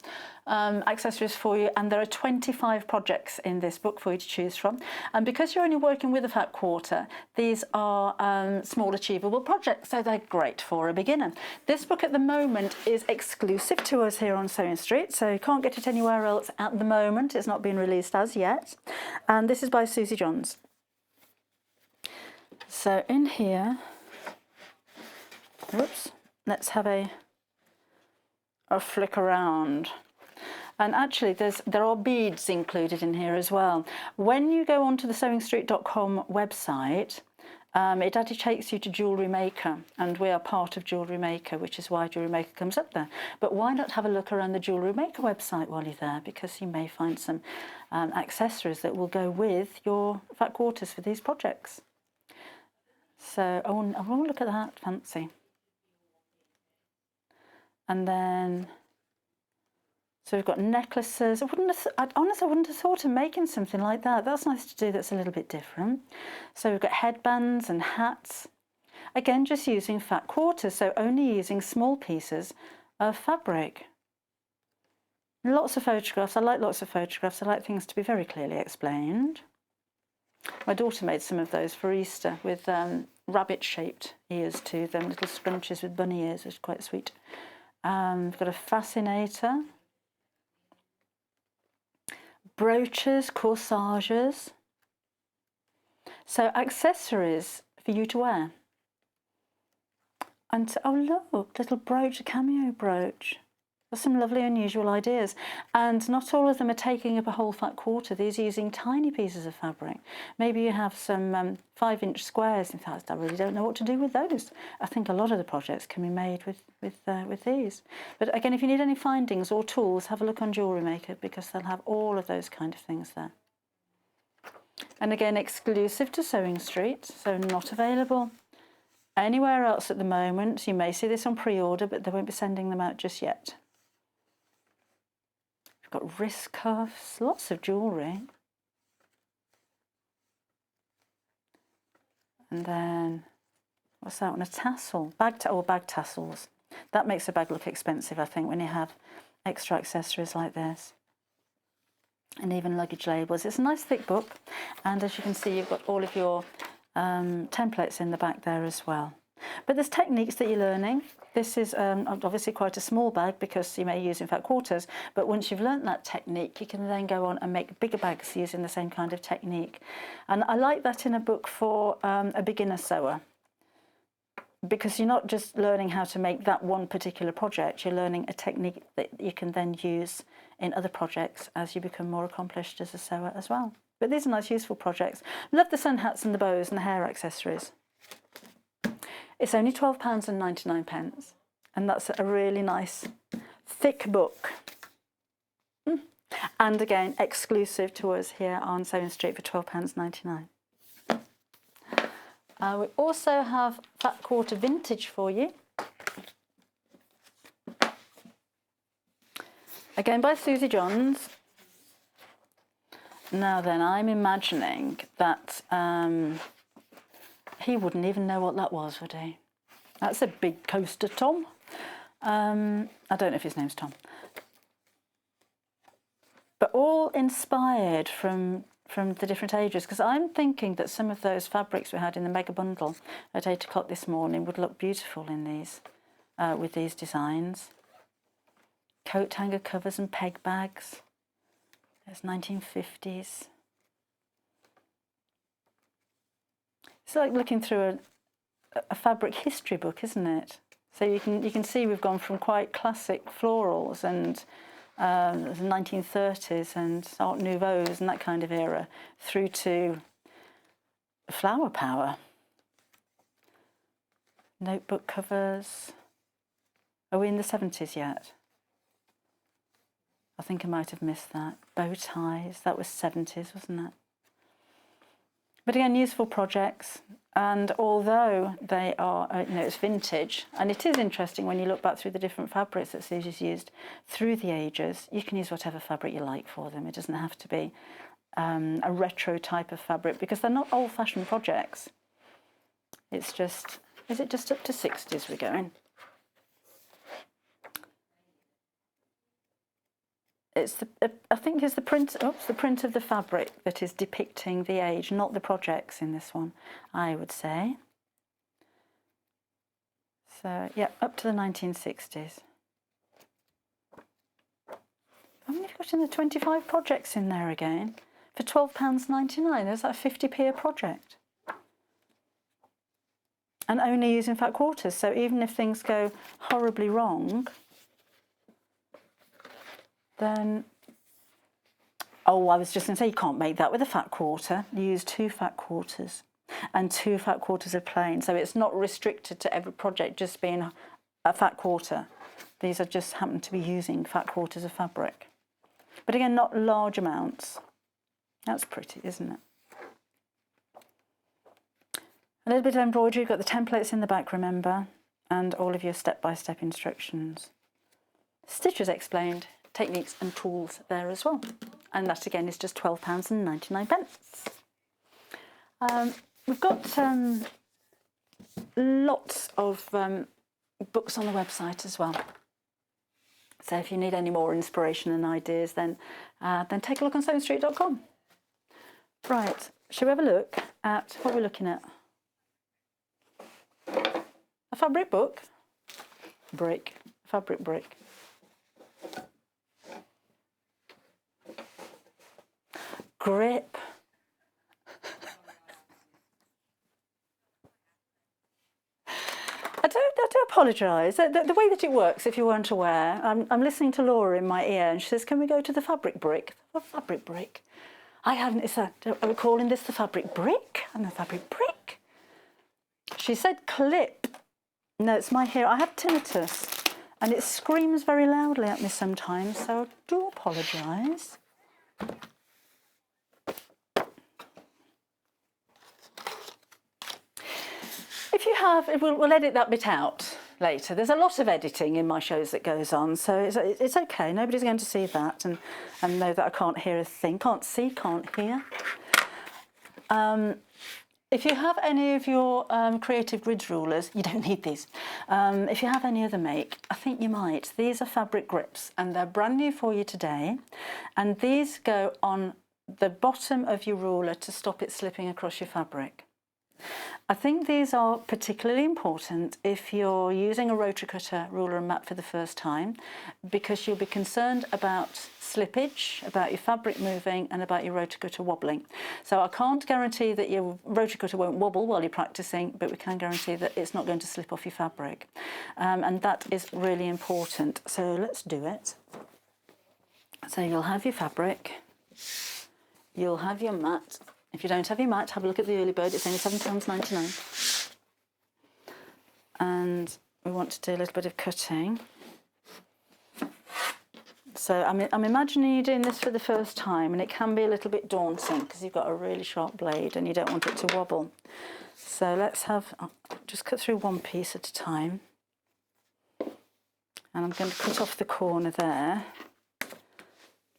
A: accessories for you, and there are 25 projects in this book for you to choose from. And because you're only working with a fat quarter, these are small achievable projects, so they're great for a beginner. This book at the moment is exclusive to us here on Sewing Street, so you can't get it anywhere else at the moment. It's not been released as yet. And this is by Susie Johns. So in here, whoops, let's have a flick around. And actually there are beads included in here as well. When you go onto the sewingstreet.com website, it actually takes you to Jewellery Maker, and we are part of Jewellery Maker, which is why Jewellery Maker comes up there. But why not have a look around the Jewellery Maker website while you're there, because you may find some accessories that will go with your fat quarters for these projects. So I want to look at that, fancy. And then, so we've got necklaces. Honestly, I wouldn't have thought of making something like that. That's nice to do, that's a little bit different. So we've got headbands and hats. Again, just using fat quarters, so only using small pieces of fabric. Lots of photographs. I like lots of photographs. I like things to be very clearly explained. My daughter made some of those for Easter with rabbit-shaped ears to them, little scrunchies with bunny ears, which is quite sweet. We've got a fascinator, brooches, corsages, so accessories for you to wear. And oh look, little brooch, a cameo brooch. There's some lovely unusual ideas, and not all of them are taking up a whole fat quarter. These are using tiny pieces of fabric. Maybe you have some 5-inch squares. In fact, I really don't know what to do with those. I think a lot of the projects can be made with these. But again, if you need any findings or tools, have a look on Jewellery Maker, because they'll have all of those kind of things there. And again, exclusive to Sewing Street, so not available anywhere else at the moment. You may see this on pre-order, but they won't be sending them out just yet. Got wrist cuffs, lots of jewellery. And then, what's that one? A tassel, bag tassels. That makes a bag look expensive, I think, when you have extra accessories like this. And even luggage labels. It's a nice thick book. And as you can see, you've got all of your templates in the back there as well. But there's techniques that you're learning. This is obviously quite a small bag because you may use in fat quarters, but once you've learnt that technique, you can then go on and make bigger bags using the same kind of technique. And I like that in a book for a beginner sewer, because you're not just learning how to make that one particular project, you're learning a technique that you can then use in other projects as you become more accomplished as a sewer as well. But these are nice, useful projects. Love the sun hats and the bows and the hair accessories. It's only £12.99, and that's a really nice thick book. And again, exclusive to us here on Sewing Street for £12.99. We also have fat quarter vintage for you. Again by Susie Johns. Now then, I'm imagining that he wouldn't even know what that was, would he? That's a big coaster, Tom. I don't know if his name's Tom. But all inspired from the different ages, because I'm thinking that some of those fabrics we had in the mega bundle at 8 o'clock this morning would look beautiful in these, with these designs. Coat hanger covers and peg bags. There's 1950s. It's like looking through a fabric history book, isn't it? So you can see we've gone from quite classic florals and the 1930s and Art Nouveaux and that kind of era through to flower power. Notebook covers. Are we in the 70s yet? I think I might have missed that. Bow ties, that was 70s, wasn't it? But again, useful projects. And although they are, it's vintage, and it is interesting when you look back through the different fabrics that Susie's used through the ages, you can use whatever fabric you like for them. It doesn't have to be a retro type of fabric, because they're not old-fashioned projects. It's just, is it just up to 60s we're going? It's I think it's the print of the fabric that is depicting the age, not the projects in this one, I would say. So yeah, up to the 1960s. How many have you got in the 25 projects in there again? For £12.99, there's that 50p a project. And only using fat quarters, so even if things go horribly wrong, then, oh, I was just going to say, you can't make that with a fat quarter. You use 2 fat quarters and 2 fat quarters of plain. So it's not restricted to every project just being a fat quarter. These are just happen to be using fat quarters of fabric. But again, not large amounts. That's pretty, isn't it? A little bit of embroidery. You've got the templates in the back, remember, and all of your step-by-step instructions. Stitches explained. Techniques and tools there as well, and that again is just £12.99. We've got lots of books on the website as well, so if you need any more inspiration and ideas, then take a look on sewingstreet.com. Right, shall we have a look at what we're looking at? A fabric book, fabric brick. Grip. I do apologise. The way that it works, if you weren't aware, I'm listening to Laura in my ear, and she says, "Can we go to the fabric brick?" The fabric brick. I hadn't. Are we calling this the fabric brick and the fabric brick? She said clip. No, it's my hearing. I have tinnitus, and it screams very loudly at me sometimes. So I do apologise. If you have, we'll edit that bit out later. There's a lot of editing in my shows that goes on, so it's okay. Nobody's going to see that and know that I can't hear a thing. Can't see, can't hear. If you have any of your creative grids rulers, you don't need these. If you have any other make, I think you might. These are fabric grips, and they're brand new for you today. And these go on the bottom of your ruler to stop it slipping across your fabric. I think these are particularly important if you're using a rotary cutter ruler and mat for the first time, because you'll be concerned about slippage, about your fabric moving, and about your rotary cutter wobbling. So I can't guarantee that your rotary cutter won't wobble while you're practicing, but we can guarantee that it's not going to slip off your fabric. And that is really important. So let's do it. So you'll have your fabric, you'll have your mat. If you don't have your mat, have a look at the early bird. It's only £7.99. And we want to do a little bit of cutting. So I'm imagining you doing this for the first time, and it can be a little bit daunting because you've got a really sharp blade and you don't want it to wobble. So let's just cut through one piece at a time. And I'm going to cut off the corner there.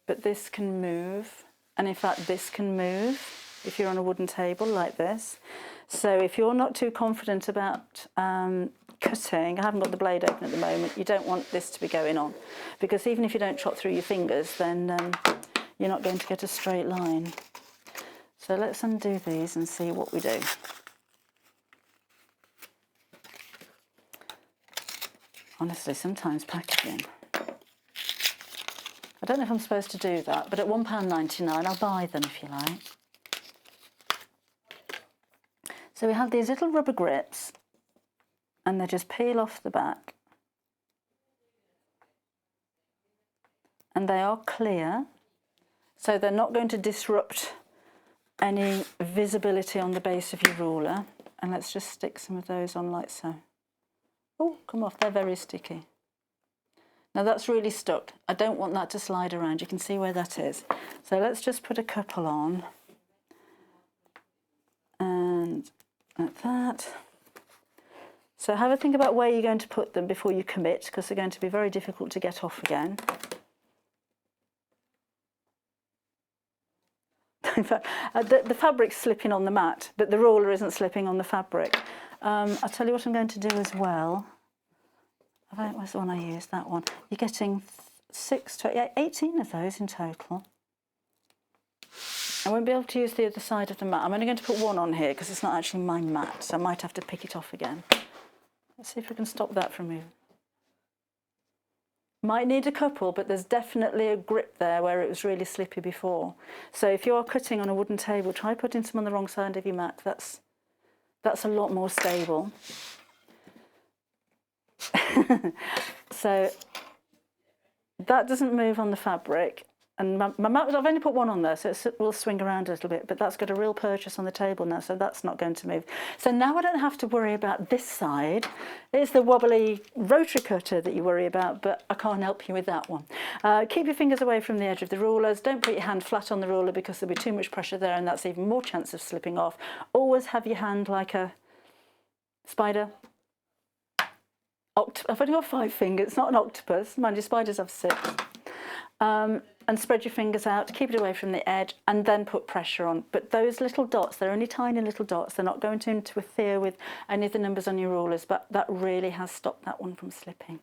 A: But this can move, and in fact this can move if you're on a wooden table like this. So if you're not too confident about cutting, I haven't got the blade open at the moment, you don't want this to be going on, because even if you don't chop through your fingers, then you're not going to get a straight line. So let's undo these and see what we do. Honestly, sometimes packaging, I don't know if I'm supposed to do that, but at £1.99 I'll buy them if you like. So we have these little rubber grips, and they just peel off the back. And they are clear, so they're not going to disrupt any visibility on the base of your ruler. And let's just stick some of those on like so. Oh, come off, they're very sticky. Now that's really stuck. I don't want that to slide around. You can see where that is. So let's just put a couple on. like that. So have a think about where you're going to put them before you commit, because they're going to be very difficult to get off again. In fact, the fabric's slipping on the mat, but the ruler isn't slipping on the fabric. I'll tell you what I'm going to do as well. Where's the one I used? That one. You're getting 18 of those in total. I won't be able to use the other side of the mat. I'm only going to put one on here because it's not actually my mat, so I might have to pick it off again. Let's see if we can stop that from moving. Might need a couple, but there's definitely a grip there where it was really slippy before. So if you're cutting on a wooden table, try putting some on the wrong side of your mat. That's a lot more stable. So that doesn't move on the fabric. And my mat, I've only put one on there, so it will swing around a little bit, but that's got a real purchase on the table now, so that's not going to move. So now I don't have to worry about this side. It's the wobbly rotary cutter that you worry about, but I can't help you with that one. Keep your fingers away from the edge of the rulers. Don't put your hand flat on the ruler because there'll be too much pressure there, and that's even more chance of slipping off. Always have your hand like a spider. I've only got 5 fingers, it's not an octopus. Mind you, spiders have 6. And spread your fingers out, keep it away from the edge, and then put pressure on. But those little dots, they're only tiny little dots. They're not going to interfere with any of the numbers on your rulers, but that really has stopped that one from slipping.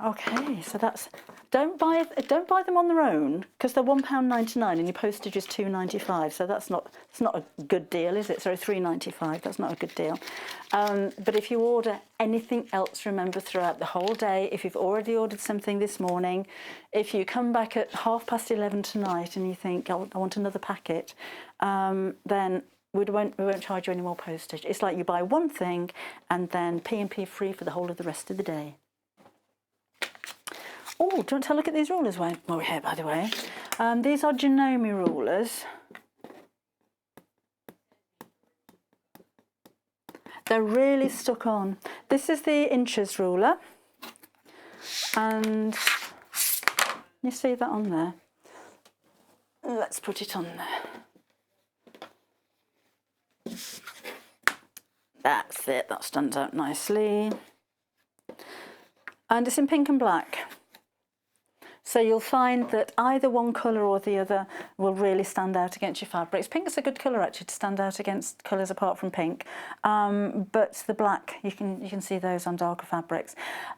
A: Okay, so that's, don't buy them on their own because they're £1.99 and your postage is £2.95. So it's not a good deal, is it? Sorry, £3.95. That's not a good deal. But if you order anything else, remember throughout the whole day, if you've already ordered something this morning, if you come back at 11:30 tonight and you think, I want another packet, then we won't charge you any more postage. It's like you buy one thing and then P&P free for the whole of the rest of the day. Oh, do you want to look at these rulers while we're here, by the way? These are Janome rulers. They're really stuck on. This is the inches ruler. And you see that on there? Let's put it on there. That's it, that stands out nicely. And it's in pink and black. So you'll find that either one colour or the other will really stand out against your fabrics. Pink's a good colour actually to stand out against colours apart from pink. But the black, you can see those on darker fabrics.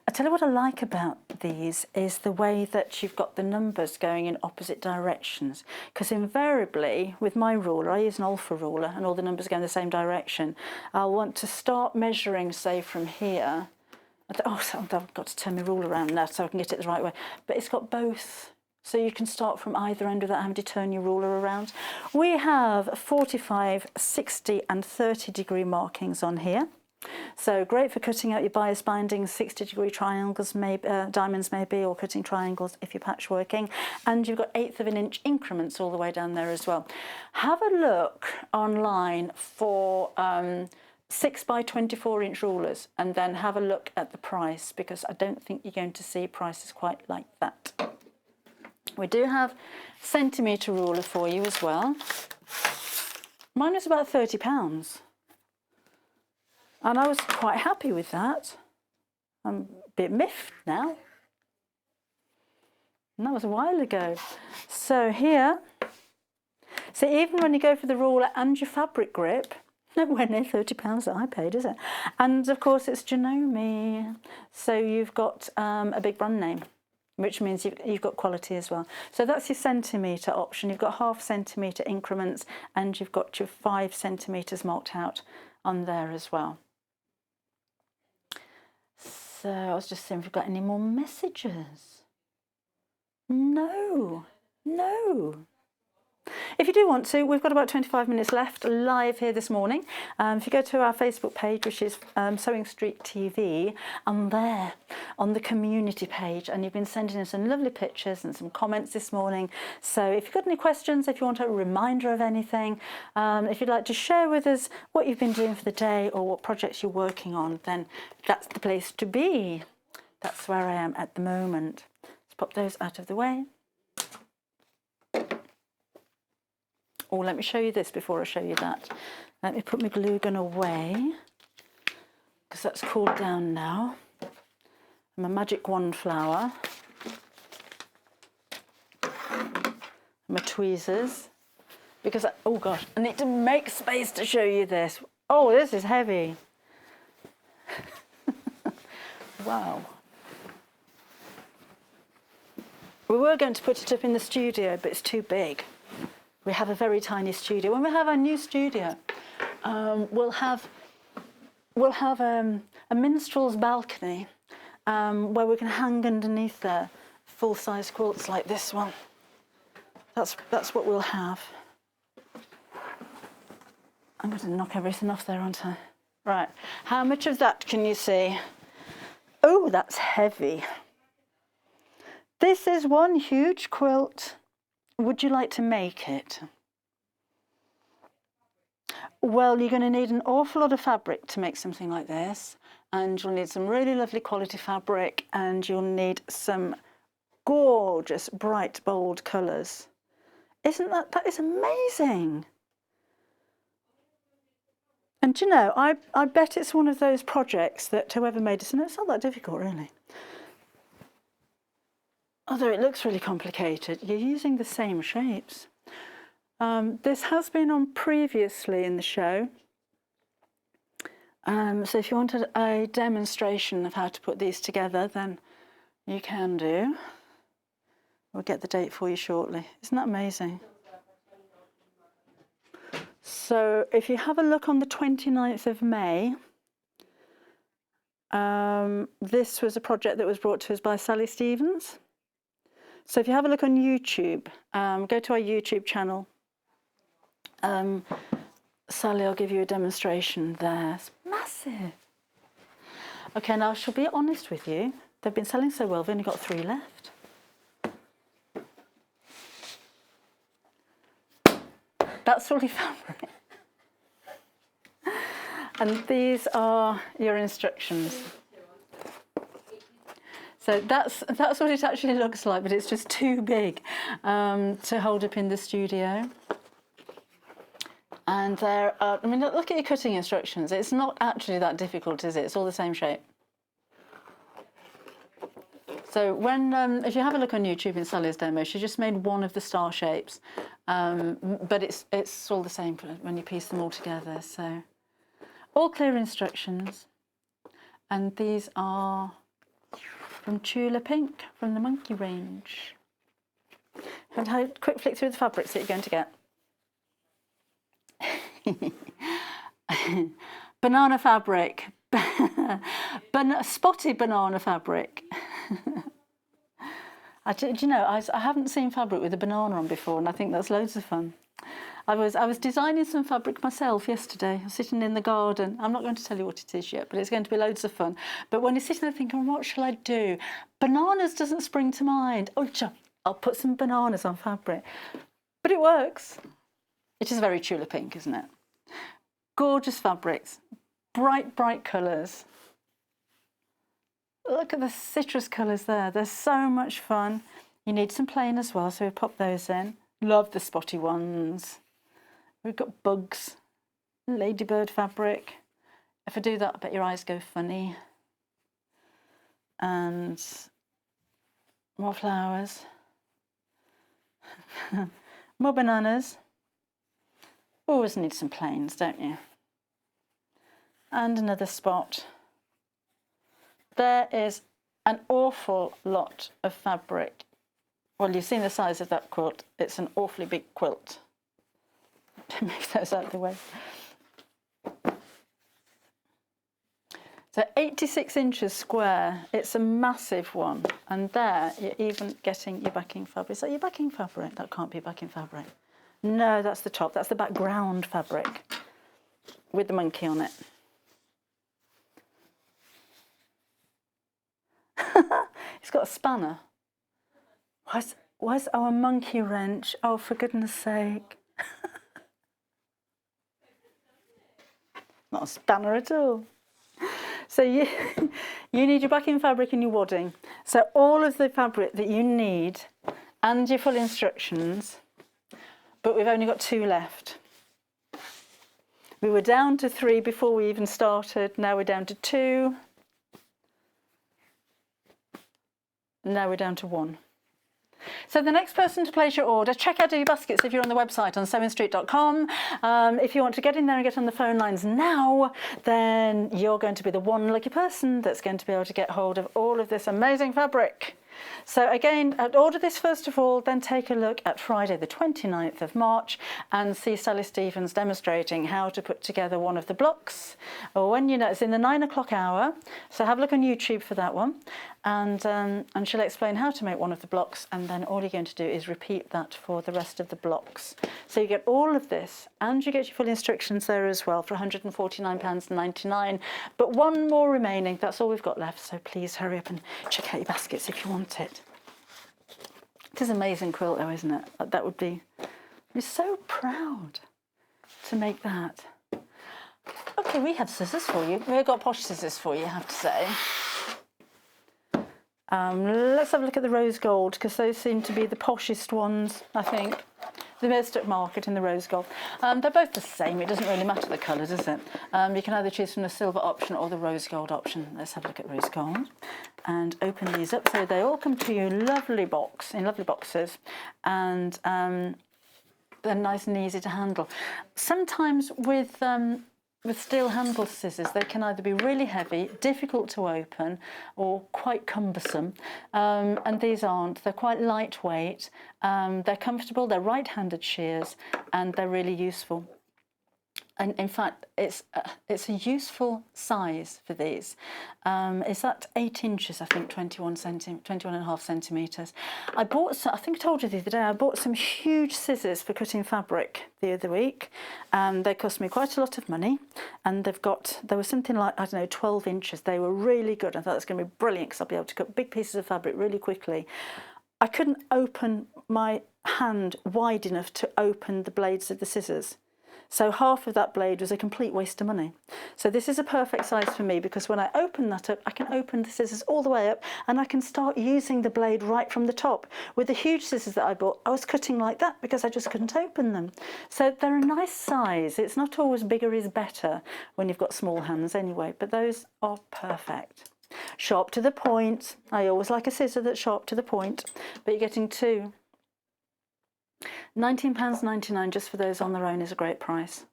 A: I tell you what I like about these is the way that you've got the numbers going in opposite directions. Because invariably with my ruler, I use an alpha ruler and all the numbers go in the same direction. I'll want to start measuring, say, from here. Oh, so I've got to turn my ruler around now so I can get it the right way. But it's got both. So you can start from either end without having to turn your ruler around. We have 45, 60 and 30 degree markings on here. So great for cutting out your bias bindings, 60-degree triangles, diamonds maybe, or cutting triangles if you're patchworking. And you've got 1/8 of an inch increments all the way down there as well. Have a look online for 6 by 24 inch rulers and then have a look at the price, because I don't think you're going to see prices quite like that. We do have centimetre ruler for you as well. Mine was about £30 and I was quite happy with that. I'm a bit miffed now. And that was a while ago. So here, so even when you go for the ruler and your fabric grip, nowhere near £30 that I paid, is it? And of course it's Janome, so you've got a big brand name, which means you've got quality as well. So that's your centimetre option. You've got 1/2 centimetre increments and you've got your 5 centimetres marked out on there as well. So I was just seeing if we've got any more messages. No. If you do want to, we've got about 25 minutes left live here this morning. If you go to our Facebook page, which is Sewing Street TV, I'm there on the community page, and you've been sending us some lovely pictures and some comments this morning. So if you've got any questions, if you want a reminder of anything, if you'd like to share with us what you've been doing for the day or what projects you're working on, then that's the place to be. That's where I am at the moment. Let's pop those out of the way. Oh, let me show you this before I show you that. Let me put my glue gun away, because that's cooled down now. My magic wand flower. My tweezers. Because, oh gosh, I need to make space to show you this. Oh, this is heavy. Wow. We were going to put it up in the studio, but it's too big. We have a very tiny studio. When we have our new studio, we'll have a minstrel's balcony where we can hang underneath there full-size quilts like this one. That's what we'll have. I'm going to knock everything off there, aren't I? Right. How much of that can you see? Oh, that's heavy. This is one huge quilt. Would you like to make it? Well, you're going to need an awful lot of fabric to make something like this, and you'll need some really lovely quality fabric, and you'll need some gorgeous, bright, bold colours. That is amazing. And you know, I bet it's one of those projects that whoever made it, and it's not that difficult really. Although it looks really complicated, you're using the same shapes. This has been on previously in the show. So if you wanted a demonstration of how to put these together, then you can do. We'll get the date for you shortly. Isn't that amazing? So if you have a look on the 29th of May, this was a project that was brought to us by Sally Stevens. So if you have a look on YouTube, go to our YouTube channel. Sally, I'll give you a demonstration there. It's massive. Okay, now I shall be honest with you. They've been selling so well, we've only got 3 left. That's fully fabric. And these are your instructions. So that's what it actually looks like, but it's just too big to hold up in the studio. And there are, I mean, look at your cutting instructions. It's not actually that difficult, is it? It's all the same shape. So when, if you have a look on YouTube in Sally's demo, she just made one of the star shapes, but it's all the same when you piece them all together. So all clear instructions, and these are from Tula Pink from the Monkey range. And have a quick flick through the fabrics that you're going to get. Banana fabric, spotted banana fabric. Do you know, I haven't seen fabric with a banana on before, and I think that's loads of fun. I was designing some fabric myself yesterday. I was sitting in the garden. I'm not going to tell you what it is yet, but it's going to be loads of fun. But when you're sitting there thinking, what shall I do? Bananas doesn't spring to mind. Oh, I'll put some bananas on fabric. But it works. It is very Tula Pink, isn't it? Gorgeous fabrics, bright, bright colours. Look at the citrus colours there. They're so much fun. You need some plain as well, so we pop those in. Love the spotty ones. We've got bugs, ladybird fabric. If I do that, I bet your eyes go funny. And more flowers. More bananas. Always need some plains, don't you? And another spot. There is an awful lot of fabric. Well, you've seen the size of that quilt. It's an awfully big quilt. Move those out of the way. So 86 inches square. It's a massive one. And there, you're even getting your backing fabric. Is that your backing fabric? That can't be backing fabric. No, that's the top. That's the background fabric with the monkey on it. It's got a spanner. Where's our monkey wrench? Oh, for goodness sake. Not a spanner at all. So you need your backing fabric and your wadding. So all of the fabric that you need and your full instructions, but we've only got 2 left. We were down to 3 before we even started. Now we're down to 2. Now we're down to 1. So the next person to place your order, check out your baskets if you're on the website on sewingstreet.com. If you want to get in there and get on the phone lines now, then you're going to be the one lucky person that's going to be able to get hold of all of this amazing fabric. So again, order this first of all, then take a look at Friday the 29th of March and see Sally Stevens demonstrating how to put together one of the blocks. When you know, it's in the 9 o'clock hour, so have a look on YouTube for that one. And she'll explain how to make one of the blocks, and then all you're going to do is repeat that for the rest of the blocks. So you get all of this, and you get your full instructions there as well for £149.99. But one more remaining, that's all we've got left, so please hurry up and check out your baskets if you want it. It is an amazing quilt though, isn't it? That would be, I'm so proud to make that. Okay, we have scissors for you. We've got posh scissors for you, I have to say. Let's have a look at the rose gold, because those seem to be the poshest ones, I think. The Merstok Market in the rose gold. They're both the same. It doesn't really matter the colour, does it? You can either choose from the silver option or the rose gold option. Let's have a look at rose gold and open these up. So they all come to you in lovely boxes, and they're nice and easy to handle. Sometimes with steel handled scissors, they can either be really heavy, difficult to open, or quite cumbersome. And these aren't. They're quite lightweight. They're comfortable. They're right-handed shears, and they're really useful. And in fact, it's a useful size for these. It's at 8 inches, I think, 21.5 centimetres. I bought some, I think I told you the other day, I bought some huge scissors for cutting fabric the other week. They cost me quite a lot of money, and there was something like, I don't know, 12 inches. They were really good. I thought it was going to be brilliant because I'll be able to cut big pieces of fabric really quickly. I couldn't open my hand wide enough to open the blades of the scissors. So half of that blade was a complete waste of money. So this is a perfect size for me, because when I open that up, I can open the scissors all the way up, and I can start using the blade right from the top. With the huge scissors that I bought, I was cutting like that because I just couldn't open them. So they're a nice size. It's not always bigger is better when you've got small hands anyway, but those are perfect. Sharp to the point. I always like a scissor that's sharp to the point, but you're getting two. £19.99 just for those on their own is a great price.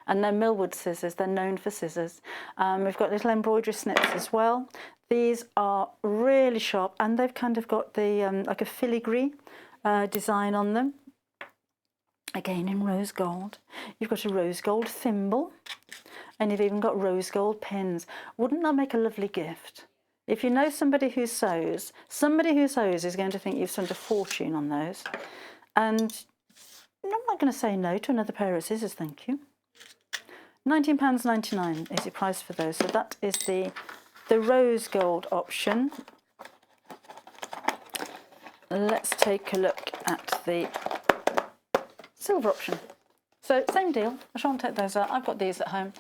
A: And they're Millwood scissors, they're known for scissors. We've got little embroidery snips as well. These are really sharp, and they've kind of got the like a filigree design on them. Again in rose gold. You've got a rose gold thimble, and you've even got rose gold pins. Wouldn't that make a lovely gift? If you know somebody who sews is going to think you've spent a fortune on those. And I'm not going to say no to another pair of scissors, thank you. £19.99 is your price for those. So that is the rose gold option. Let's take a look at the silver option. So same deal. I shan't take those out. I've got these at home.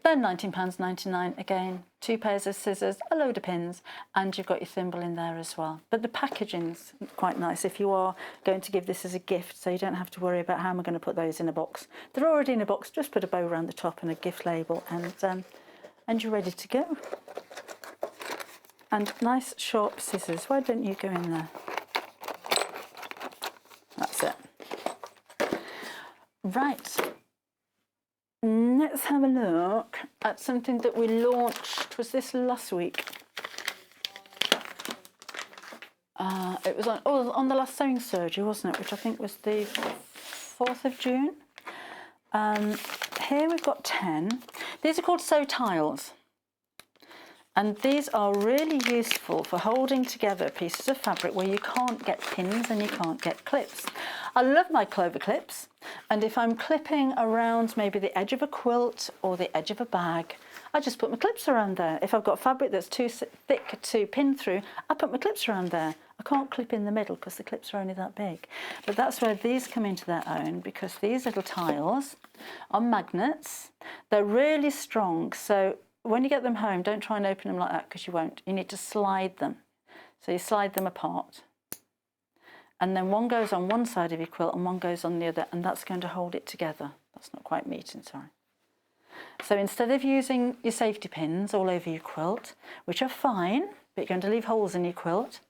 A: They're £19.99 again. 2 pairs of scissors, a load of pins, and you've got your thimble in there as well. But the packaging's quite nice if you are going to give this as a gift, so you don't have to worry about how am I going to put those in a box. They're already in a box. Just put a bow around the top and a gift label, and you're ready to go. And nice sharp scissors. Why don't you go in there? That's it. Right. Let's have a look at something that we launched. Was this last week? It was on the last sewing surgery, wasn't it? Which I think was the 4th of June. Here we've got 10. These are called sew tiles. And these are really useful for holding together pieces of fabric where you can't get pins and you can't get clips. I love my clover clips, and if I'm clipping around maybe the edge of a quilt or the edge of a bag, I just put my clips around there. If I've got fabric that's too thick to pin through, I put my clips around there. I can't clip in the middle because the clips are only that big. But that's where these come into their own, because these little tiles are magnets. They're really strong, so when you get them home, don't try and open them like that because you won't. You need to slide them. So you slide them apart. And then one goes on one side of your quilt and one goes on the other, and that's going to hold it together. That's not quite meeting, sorry. So instead of using your safety pins all over your quilt, which are fine, but you're going to leave holes in your quilt,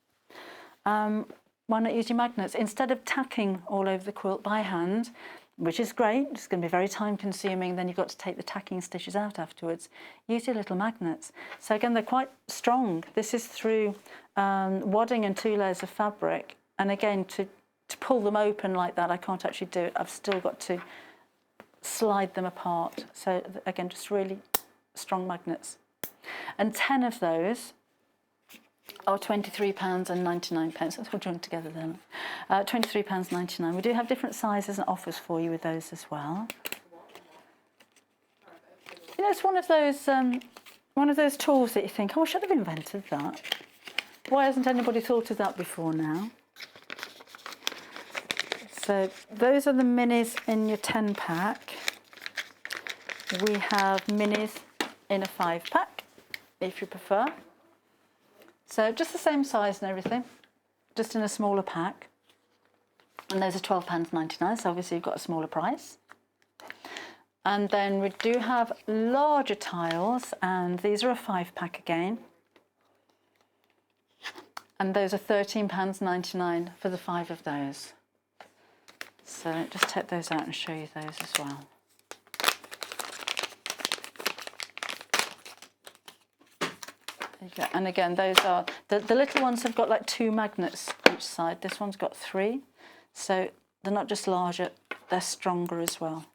A: why not use your magnets? Instead of tacking all over the quilt by hand, which is great, it's going to be very time consuming, then you've got to take the tacking stitches out afterwards, use your little magnets. So again, they're quite strong. This is through wadding and 2 layers of fabric. And again, to pull them open like that, I can't actually do it. I've still got to slide them apart. So again, just really strong magnets. And 10 of those are £23.99. That's all joined together then. £23.99. We do have different sizes and offers for you with those as well. You know, it's one of those tools that you think, oh, I should have invented that. Why hasn't anybody thought of that before now? So those are the minis in your 10 pack. We have minis in a 5 pack, if you prefer. So just the same size and everything, just in a smaller pack. And those are £12.99, so obviously you've got a smaller price. And then we do have larger tiles, and these are a 5 pack again. And those are £13.99 for the 5 of those. So just take those out and show you those as well. There you go. And again, those are, the little ones have got like 2 magnets each side. This one's got 3. So they're not just larger, they're stronger as well.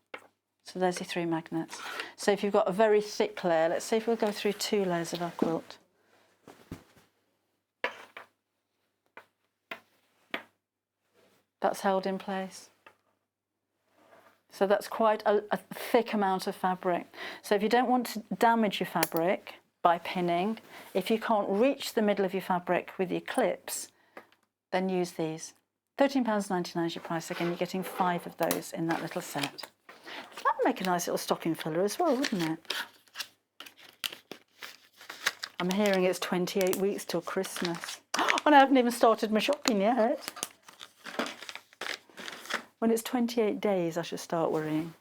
A: So there's your 3 magnets. So if you've got a very thick layer, let's see if we'll go through 2 layers of our quilt. That's held in place. So that's quite a thick amount of fabric. So if you don't want to damage your fabric by pinning, if you can't reach the middle of your fabric with your clips, then use these. £13.99 is your price. Again, you're getting 5 of those in that little set. That would make a nice little stocking filler as well, wouldn't it? I'm hearing it's 28 weeks till Christmas. And I haven't even started my shopping yet. When it's 28 days, I should start worrying.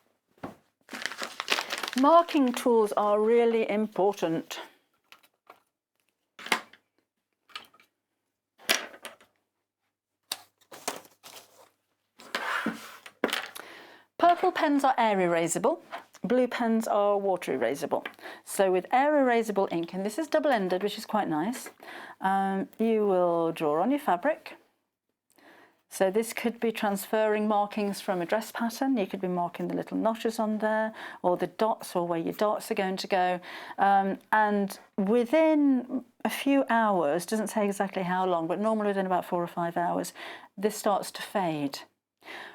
A: Marking tools are really important. Purple pens are air erasable. Blue pens are water erasable. So with air erasable ink, and this is double-ended, which is quite nice, you will draw on your fabric. So this could be transferring markings from a dress pattern. You could be marking the little notches on there, or the dots, or where your dots are going to go. And within a few hours, doesn't say exactly how long, but normally within about 4 or 5 hours, this starts to fade.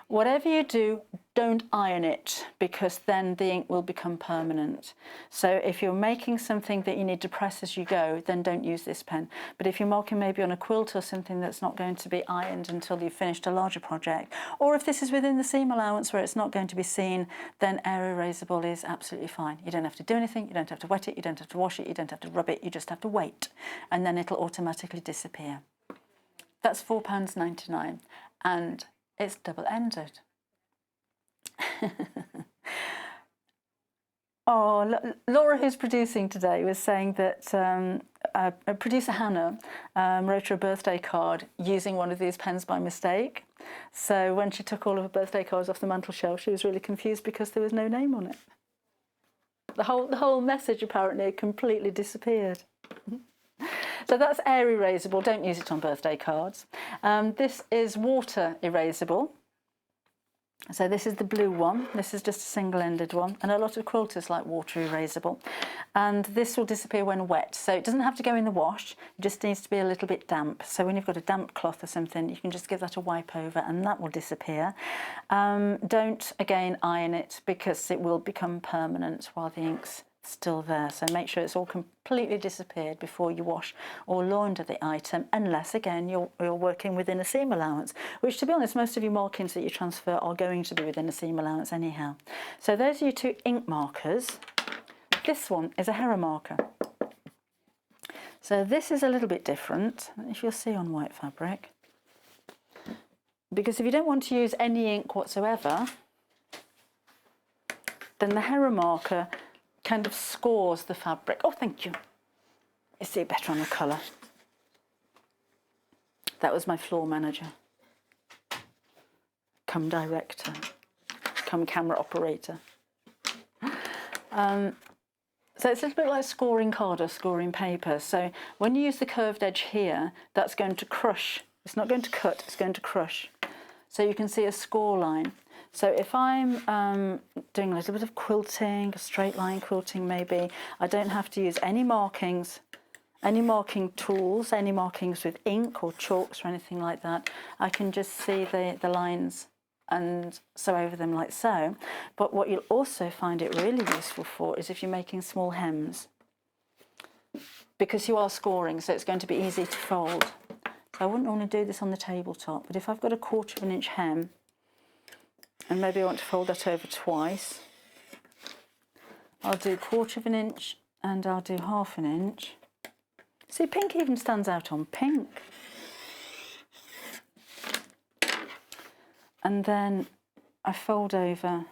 A: Whatever you do, don't iron it, because then the ink will become permanent. So if you're making something that you need to press as you go, then don't use this pen. But if you're marking maybe on a quilt or something that's not going to be ironed until you've finished a larger project, or if this is within the seam allowance where it's not going to be seen, then air erasable is absolutely fine. You don't have to do anything, you don't have to wet it, you don't have to wash it, you don't have to rub it, you just have to wait, and then it'll automatically disappear. That's £4.99, and it's double-ended. Oh, Laura, who's producing today, was saying that producer Hannah wrote her a birthday card using one of these pens by mistake. So when she took all of her birthday cards off the mantel shelf, she was really confused because there was no name on it. The whole message apparently completely disappeared. So that's air erasable. Don't use it on birthday cards. This is water erasable. So this is the blue one. This is just a single-ended one, and a lot of quilters like water erasable. And this will disappear when wet. So it doesn't have to go in the wash. It just needs to be a little bit damp. So when you've got a damp cloth or something, you can just give that a wipe over, and that will disappear. Don't again iron it, because it will become permanent while the ink's still there. So make sure it's all completely disappeared before you wash or launder the item, unless again you're working within a seam allowance, which, to be honest, most of your markings that you transfer are going to be within a seam allowance anyhow. So those are your 2 ink markers. This one is a Hera marker. So this is a little bit different, if you'll see on white fabric, because if you don't want to use any ink whatsoever, then the Hera marker kind of scores the fabric. Oh, thank you. You see it better on the colour. That was my floor manager. Come director. Come camera operator. So it's a little bit like scoring card or scoring paper. So when you use the curved edge here, that's going to crush. It's not going to cut, it's going to crush. So you can see a score line. So if I'm doing a little bit of quilting, a straight line quilting maybe, I don't have to use any markings, any marking tools, any markings with ink or chalks or anything like that. I can just see the lines and sew over them like so. But what you'll also find it really useful for is if you're making small hems, because you are scoring, so it's going to be easy to fold. So I wouldn't normally do this on the tabletop, but if I've got a 1/4 inch hem and maybe I want to fold that over twice, I'll do 1/4 inch and I'll do 1/2 inch. See, pink even stands out on pink. And then I fold over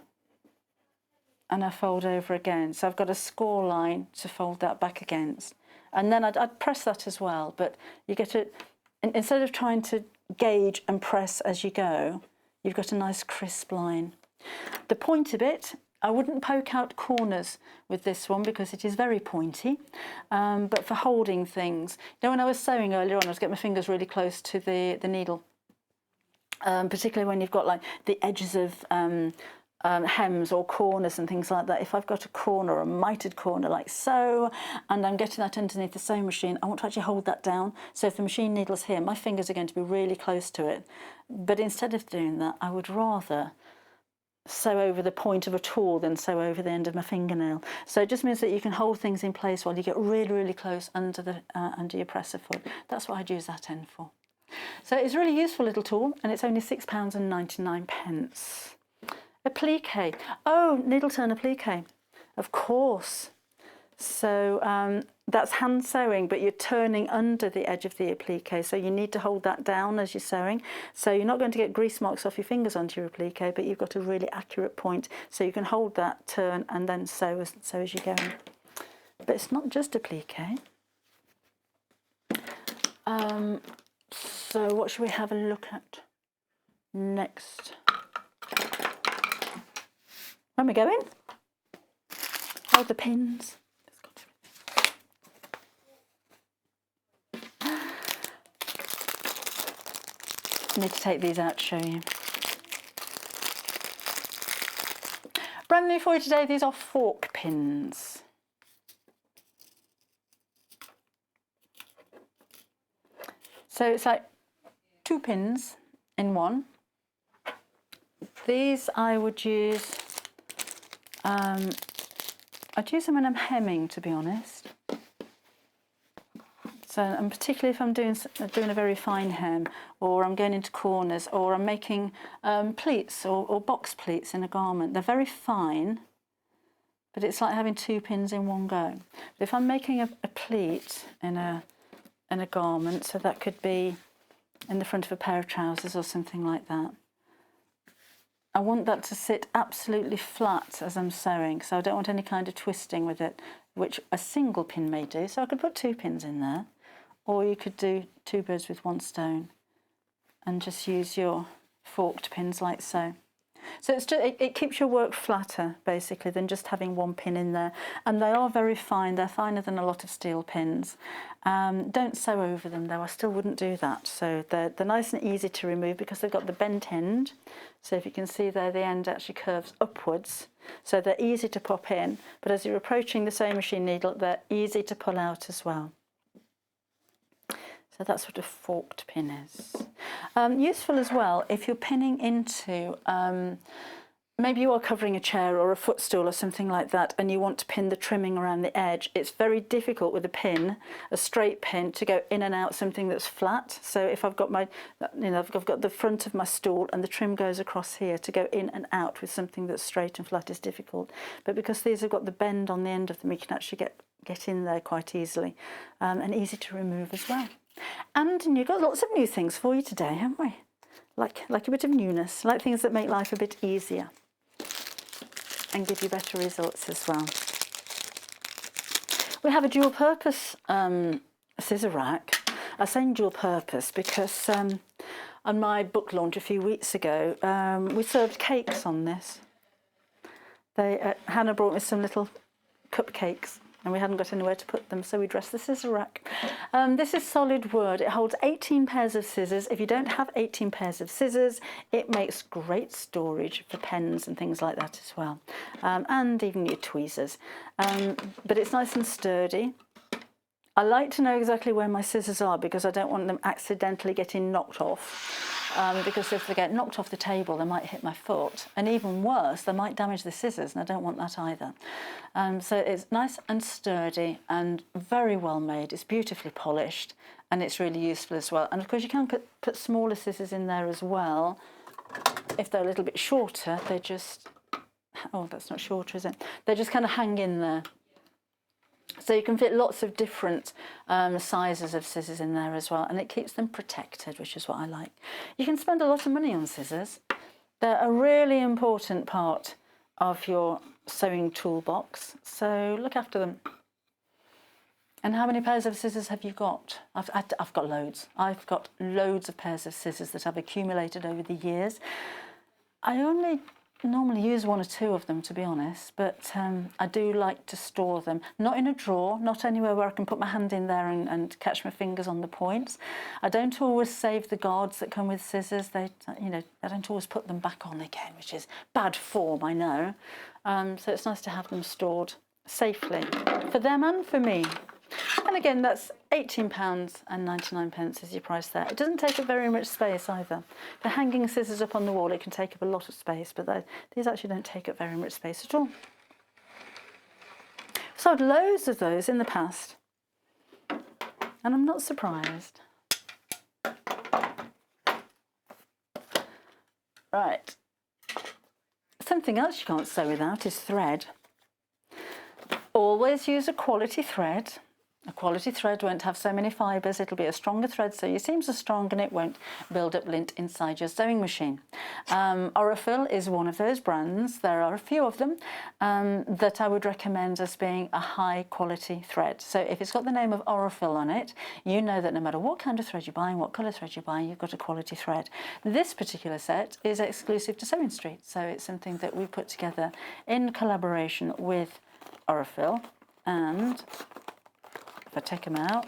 A: and I fold over again. So I've got a score line to fold that back against. And then I'd press that as well, but you get it, instead of trying to gauge and press as you go, you've got a nice crisp line. The pointy bit, I wouldn't poke out corners with this one because it is very pointy, but for holding things. You know, when I was sewing earlier on, I was getting my fingers really close to the needle. Particularly when you've got like the edges of hems or corners and things like that. If I've got a corner, a mitered corner like so, and I'm getting that underneath the sewing machine, I want to actually hold that down. So if the machine needle's here, my fingers are going to be really close to it. But instead of doing that, I would rather sew over the point of a tool than sew over the end of my fingernail. So it just means that you can hold things in place while you get really, really close under your presser foot. That's what I'd use that end for. So it's a really useful little tool, and it's only £6.99. A plique. Oh, needle turn applique. Of course. So that's hand sewing, but you're turning under the edge of the applique. So you need to hold that down as you're sewing. So you're not going to get grease marks off your fingers onto your applique, but you've got a really accurate point. So you can hold that, turn, and then sew as you're going. But it's not just applique. So what should we have a look at next? Where am I going? Oh, the pins. I need to take these out to show you. Brand new for you today, these are fork pins. So it's like 2 pins in one. These I would use, I'd use them when I'm hemming, to be honest. So, and particularly if I'm doing a very fine hem, or I'm going into corners, or I'm making pleats or box pleats in a garment. They're very fine, but it's like having 2 pins in one go. But if I'm making a pleat in a garment, so that could be in the front of a pair of trousers or something like that, I want that to sit absolutely flat as I'm sewing, so I don't want any kind of twisting with it, which a single pin may do. So I could put 2 pins in there, or you could do 2 birds with 1 stone and just use your forked pins like so. So it's just, it keeps your work flatter, basically, than just having 1 pin in there. And they are very fine. They're finer than a lot of steel pins. Don't sew over them, though. I still wouldn't do that. So they're nice and easy to remove because they've got the bent end. So if you can see there, the end actually curves upwards. So they're easy to pop in. But as you're approaching the sewing machine needle, they're easy to pull out as well. So that's what a forked pin is. Useful as well if you're pinning into, maybe you are covering a chair or a footstool or something like that, and you want to pin the trimming around the edge. It's very difficult with a pin, a straight pin, to go in and out something that's flat. So if I've got I've got the front of my stool and the trim goes across here, to go in and out with something that's straight and flat is difficult. But because these have got the bend on the end of them, you can actually get in there quite easily, and easy to remove as well. And you've got lots of new things for you today, haven't we? Like a bit of newness, like things that make life a bit easier and give you better results as well. We have a dual purpose scissor rack. I'm saying dual purpose because on my book launch a few weeks ago, we served cakes on this. Hannah brought me some little cupcakes and we hadn't got anywhere to put them, so we dressed the scissor rack. This is solid wood. It holds 18 pairs of scissors. If you don't have 18 pairs of scissors, it makes great storage for pens and things like that as well, and even your tweezers. But it's nice and sturdy. I like to know exactly where my scissors are because I don't want them accidentally getting knocked off. Because if they get knocked off the table, they might hit my foot. And even worse, they might damage the scissors, and I don't want that either. So it's nice and sturdy and very well made. It's beautifully polished, and it's really useful as well. And of course, you can put smaller scissors in there as well. If they're a little bit shorter, they just... Oh, that's not shorter, is it? They just kind of hang in there. So you can fit lots of different sizes of scissors in there as well, and it keeps them protected, which is what I like. You can spend a lot of money on scissors. They're a really important part of your sewing toolbox, so look after them. And how many pairs of scissors have you got? I've got loads. I've got loads of pairs of scissors that I've accumulated over the years. I only normally use one or two of them, to be honest, but I do like to store them, not in a drawer, not anywhere where I can put my hand in there and catch my fingers on the points. I don't always save the guards that come with scissors. I don't always put them back on again, which is bad form, I know. So it's nice to have them stored safely for them and for me. And again, that's £18.99 is your price there. It doesn't take up very much space either. For hanging scissors up on the wall, it can take up a lot of space, but these actually don't take up very much space at all. Sold loads of those in the past, and I'm not surprised. Right. Something else you can't sew without is thread. Always use a quality thread. A quality thread won't have so many fibres, it'll be a stronger thread so your seams are strong and it won't build up lint inside your sewing machine. Aurifil is one of those brands. There are a few of them that I would recommend as being a high quality thread. So if it's got the name of Aurifil on it, you know that no matter what kind of thread you're buying, what colour thread you're buying, you've got a quality thread. This particular set is exclusive to Sewing Street, so it's something that we put together in collaboration with Aurifil, and if I take them out,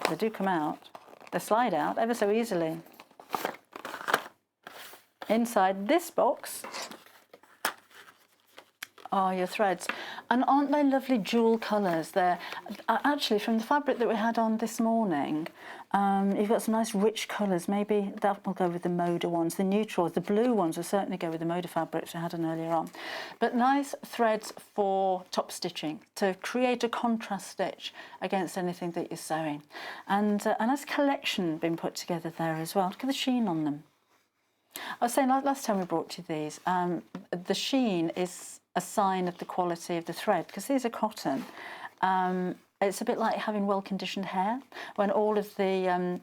A: they do come out. They slide out ever so easily. Inside this box are your threads. And aren't they lovely jewel colours? They're actually from the fabric that we had on this morning. You've got some nice rich colours. Maybe that will go with the Moda ones. The neutrals, the blue ones will certainly go with the Moda fabrics I had on earlier on. But nice threads for top stitching to create a contrast stitch against anything that you're sewing. And a nice collection been put together there as well. Look at the sheen on them. I was saying last time we brought you these, the sheen is a sign of the quality of the thread, because these are cotton. It's a bit like having well-conditioned hair, when all of the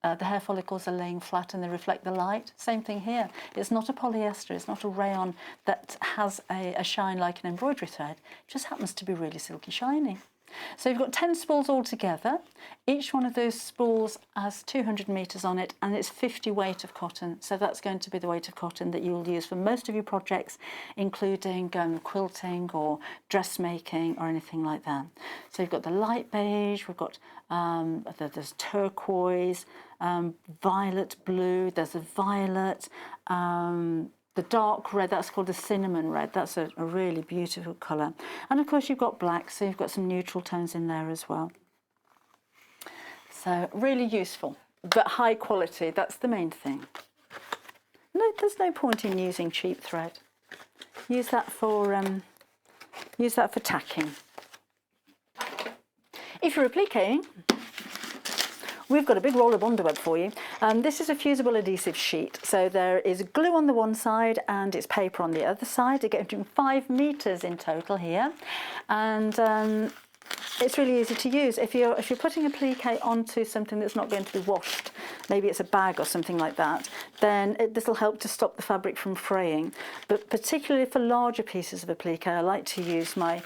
A: hair follicles are laying flat and they reflect the light. Same thing here. It's not a polyester, it's not a rayon that has a shine like an embroidery thread. It just happens to be really silky shiny. So you've got 10 spools all together. Each one of those spools has 200 metres on it, and it's 50 weight of cotton. So that's going to be the weight of cotton that you'll use for most of your projects, including quilting or dressmaking or anything like that. So you've got the light beige, we've got there's turquoise, violet blue, there's a violet, the dark red, that's called the cinnamon red. That's a really beautiful colour. And of course you've got black, so you've got some neutral tones in there as well. So really useful, but high quality, that's the main thing. No, there's no point in using cheap thread. Use that for tacking. If you're appliquing, we've got a big roll of Underweb for you. This is a fusible adhesive sheet. So there is glue on the one side and it's paper on the other side. It gets 5 metres in total here. And it's really easy to use. If you're putting applique onto something that's not going to be washed maybe it's a bag or something like that, then this will help to stop the fabric from fraying. But particularly for larger pieces of applique, I like to use my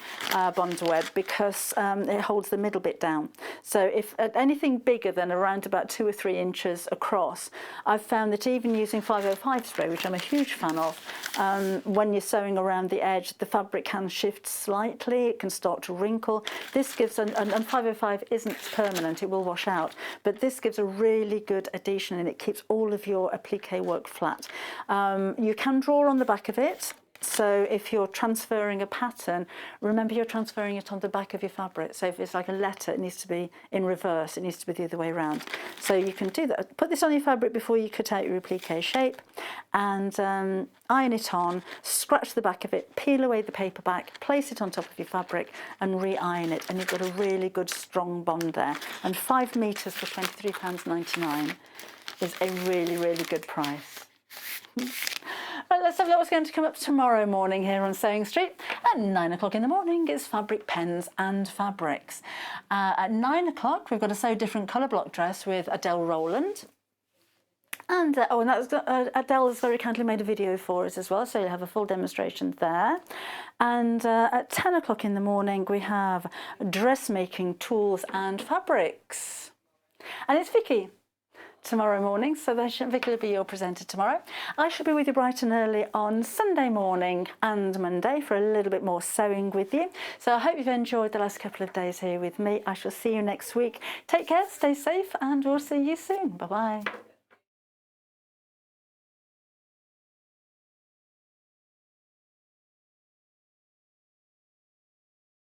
A: bond web because it holds the middle bit down. So if anything bigger than around about 2 or 3 inches across, I've found that even using 505 spray, which I'm a huge fan of, when you're sewing around the edge, the fabric can shift slightly, it can start to wrinkle. This gives, and 505 isn't permanent, it will wash out, but this gives a really good adhesion and it keeps all of your applique work flat. You can draw on the back of it. So if you're transferring a pattern, remember you're transferring it on the back of your fabric. So if it's like a letter, it needs to be in reverse. It needs to be the other way around. So you can do that. Put this on your fabric before you cut out your applique shape and iron it on, scratch the back of it, peel away the paper back, place it on top of your fabric and re-iron it. And you've got a really good strong bond there. And 5 metres for £23.99 is a really, really good price. Right, let's have a look what's going to come up tomorrow morning here on Sewing Street. At 9 o'clock in the morning is fabric pens and fabrics. At 9 o'clock we've got a Sew Different colour block dress with Adele Rowland. And Adele has very kindly made a video for us as well, so you'll have a full demonstration there. And at 10 o'clock in the morning we have dressmaking tools and fabrics. And it's Vicky tomorrow morning, so Vicky will be your presenter tomorrow. I shall be with you bright and early on Sunday morning and Monday for a little bit more sewing with you. So I hope you've enjoyed the last couple of days here with me. I shall see you next week. Take care, stay safe, and we'll see you soon. Bye-bye.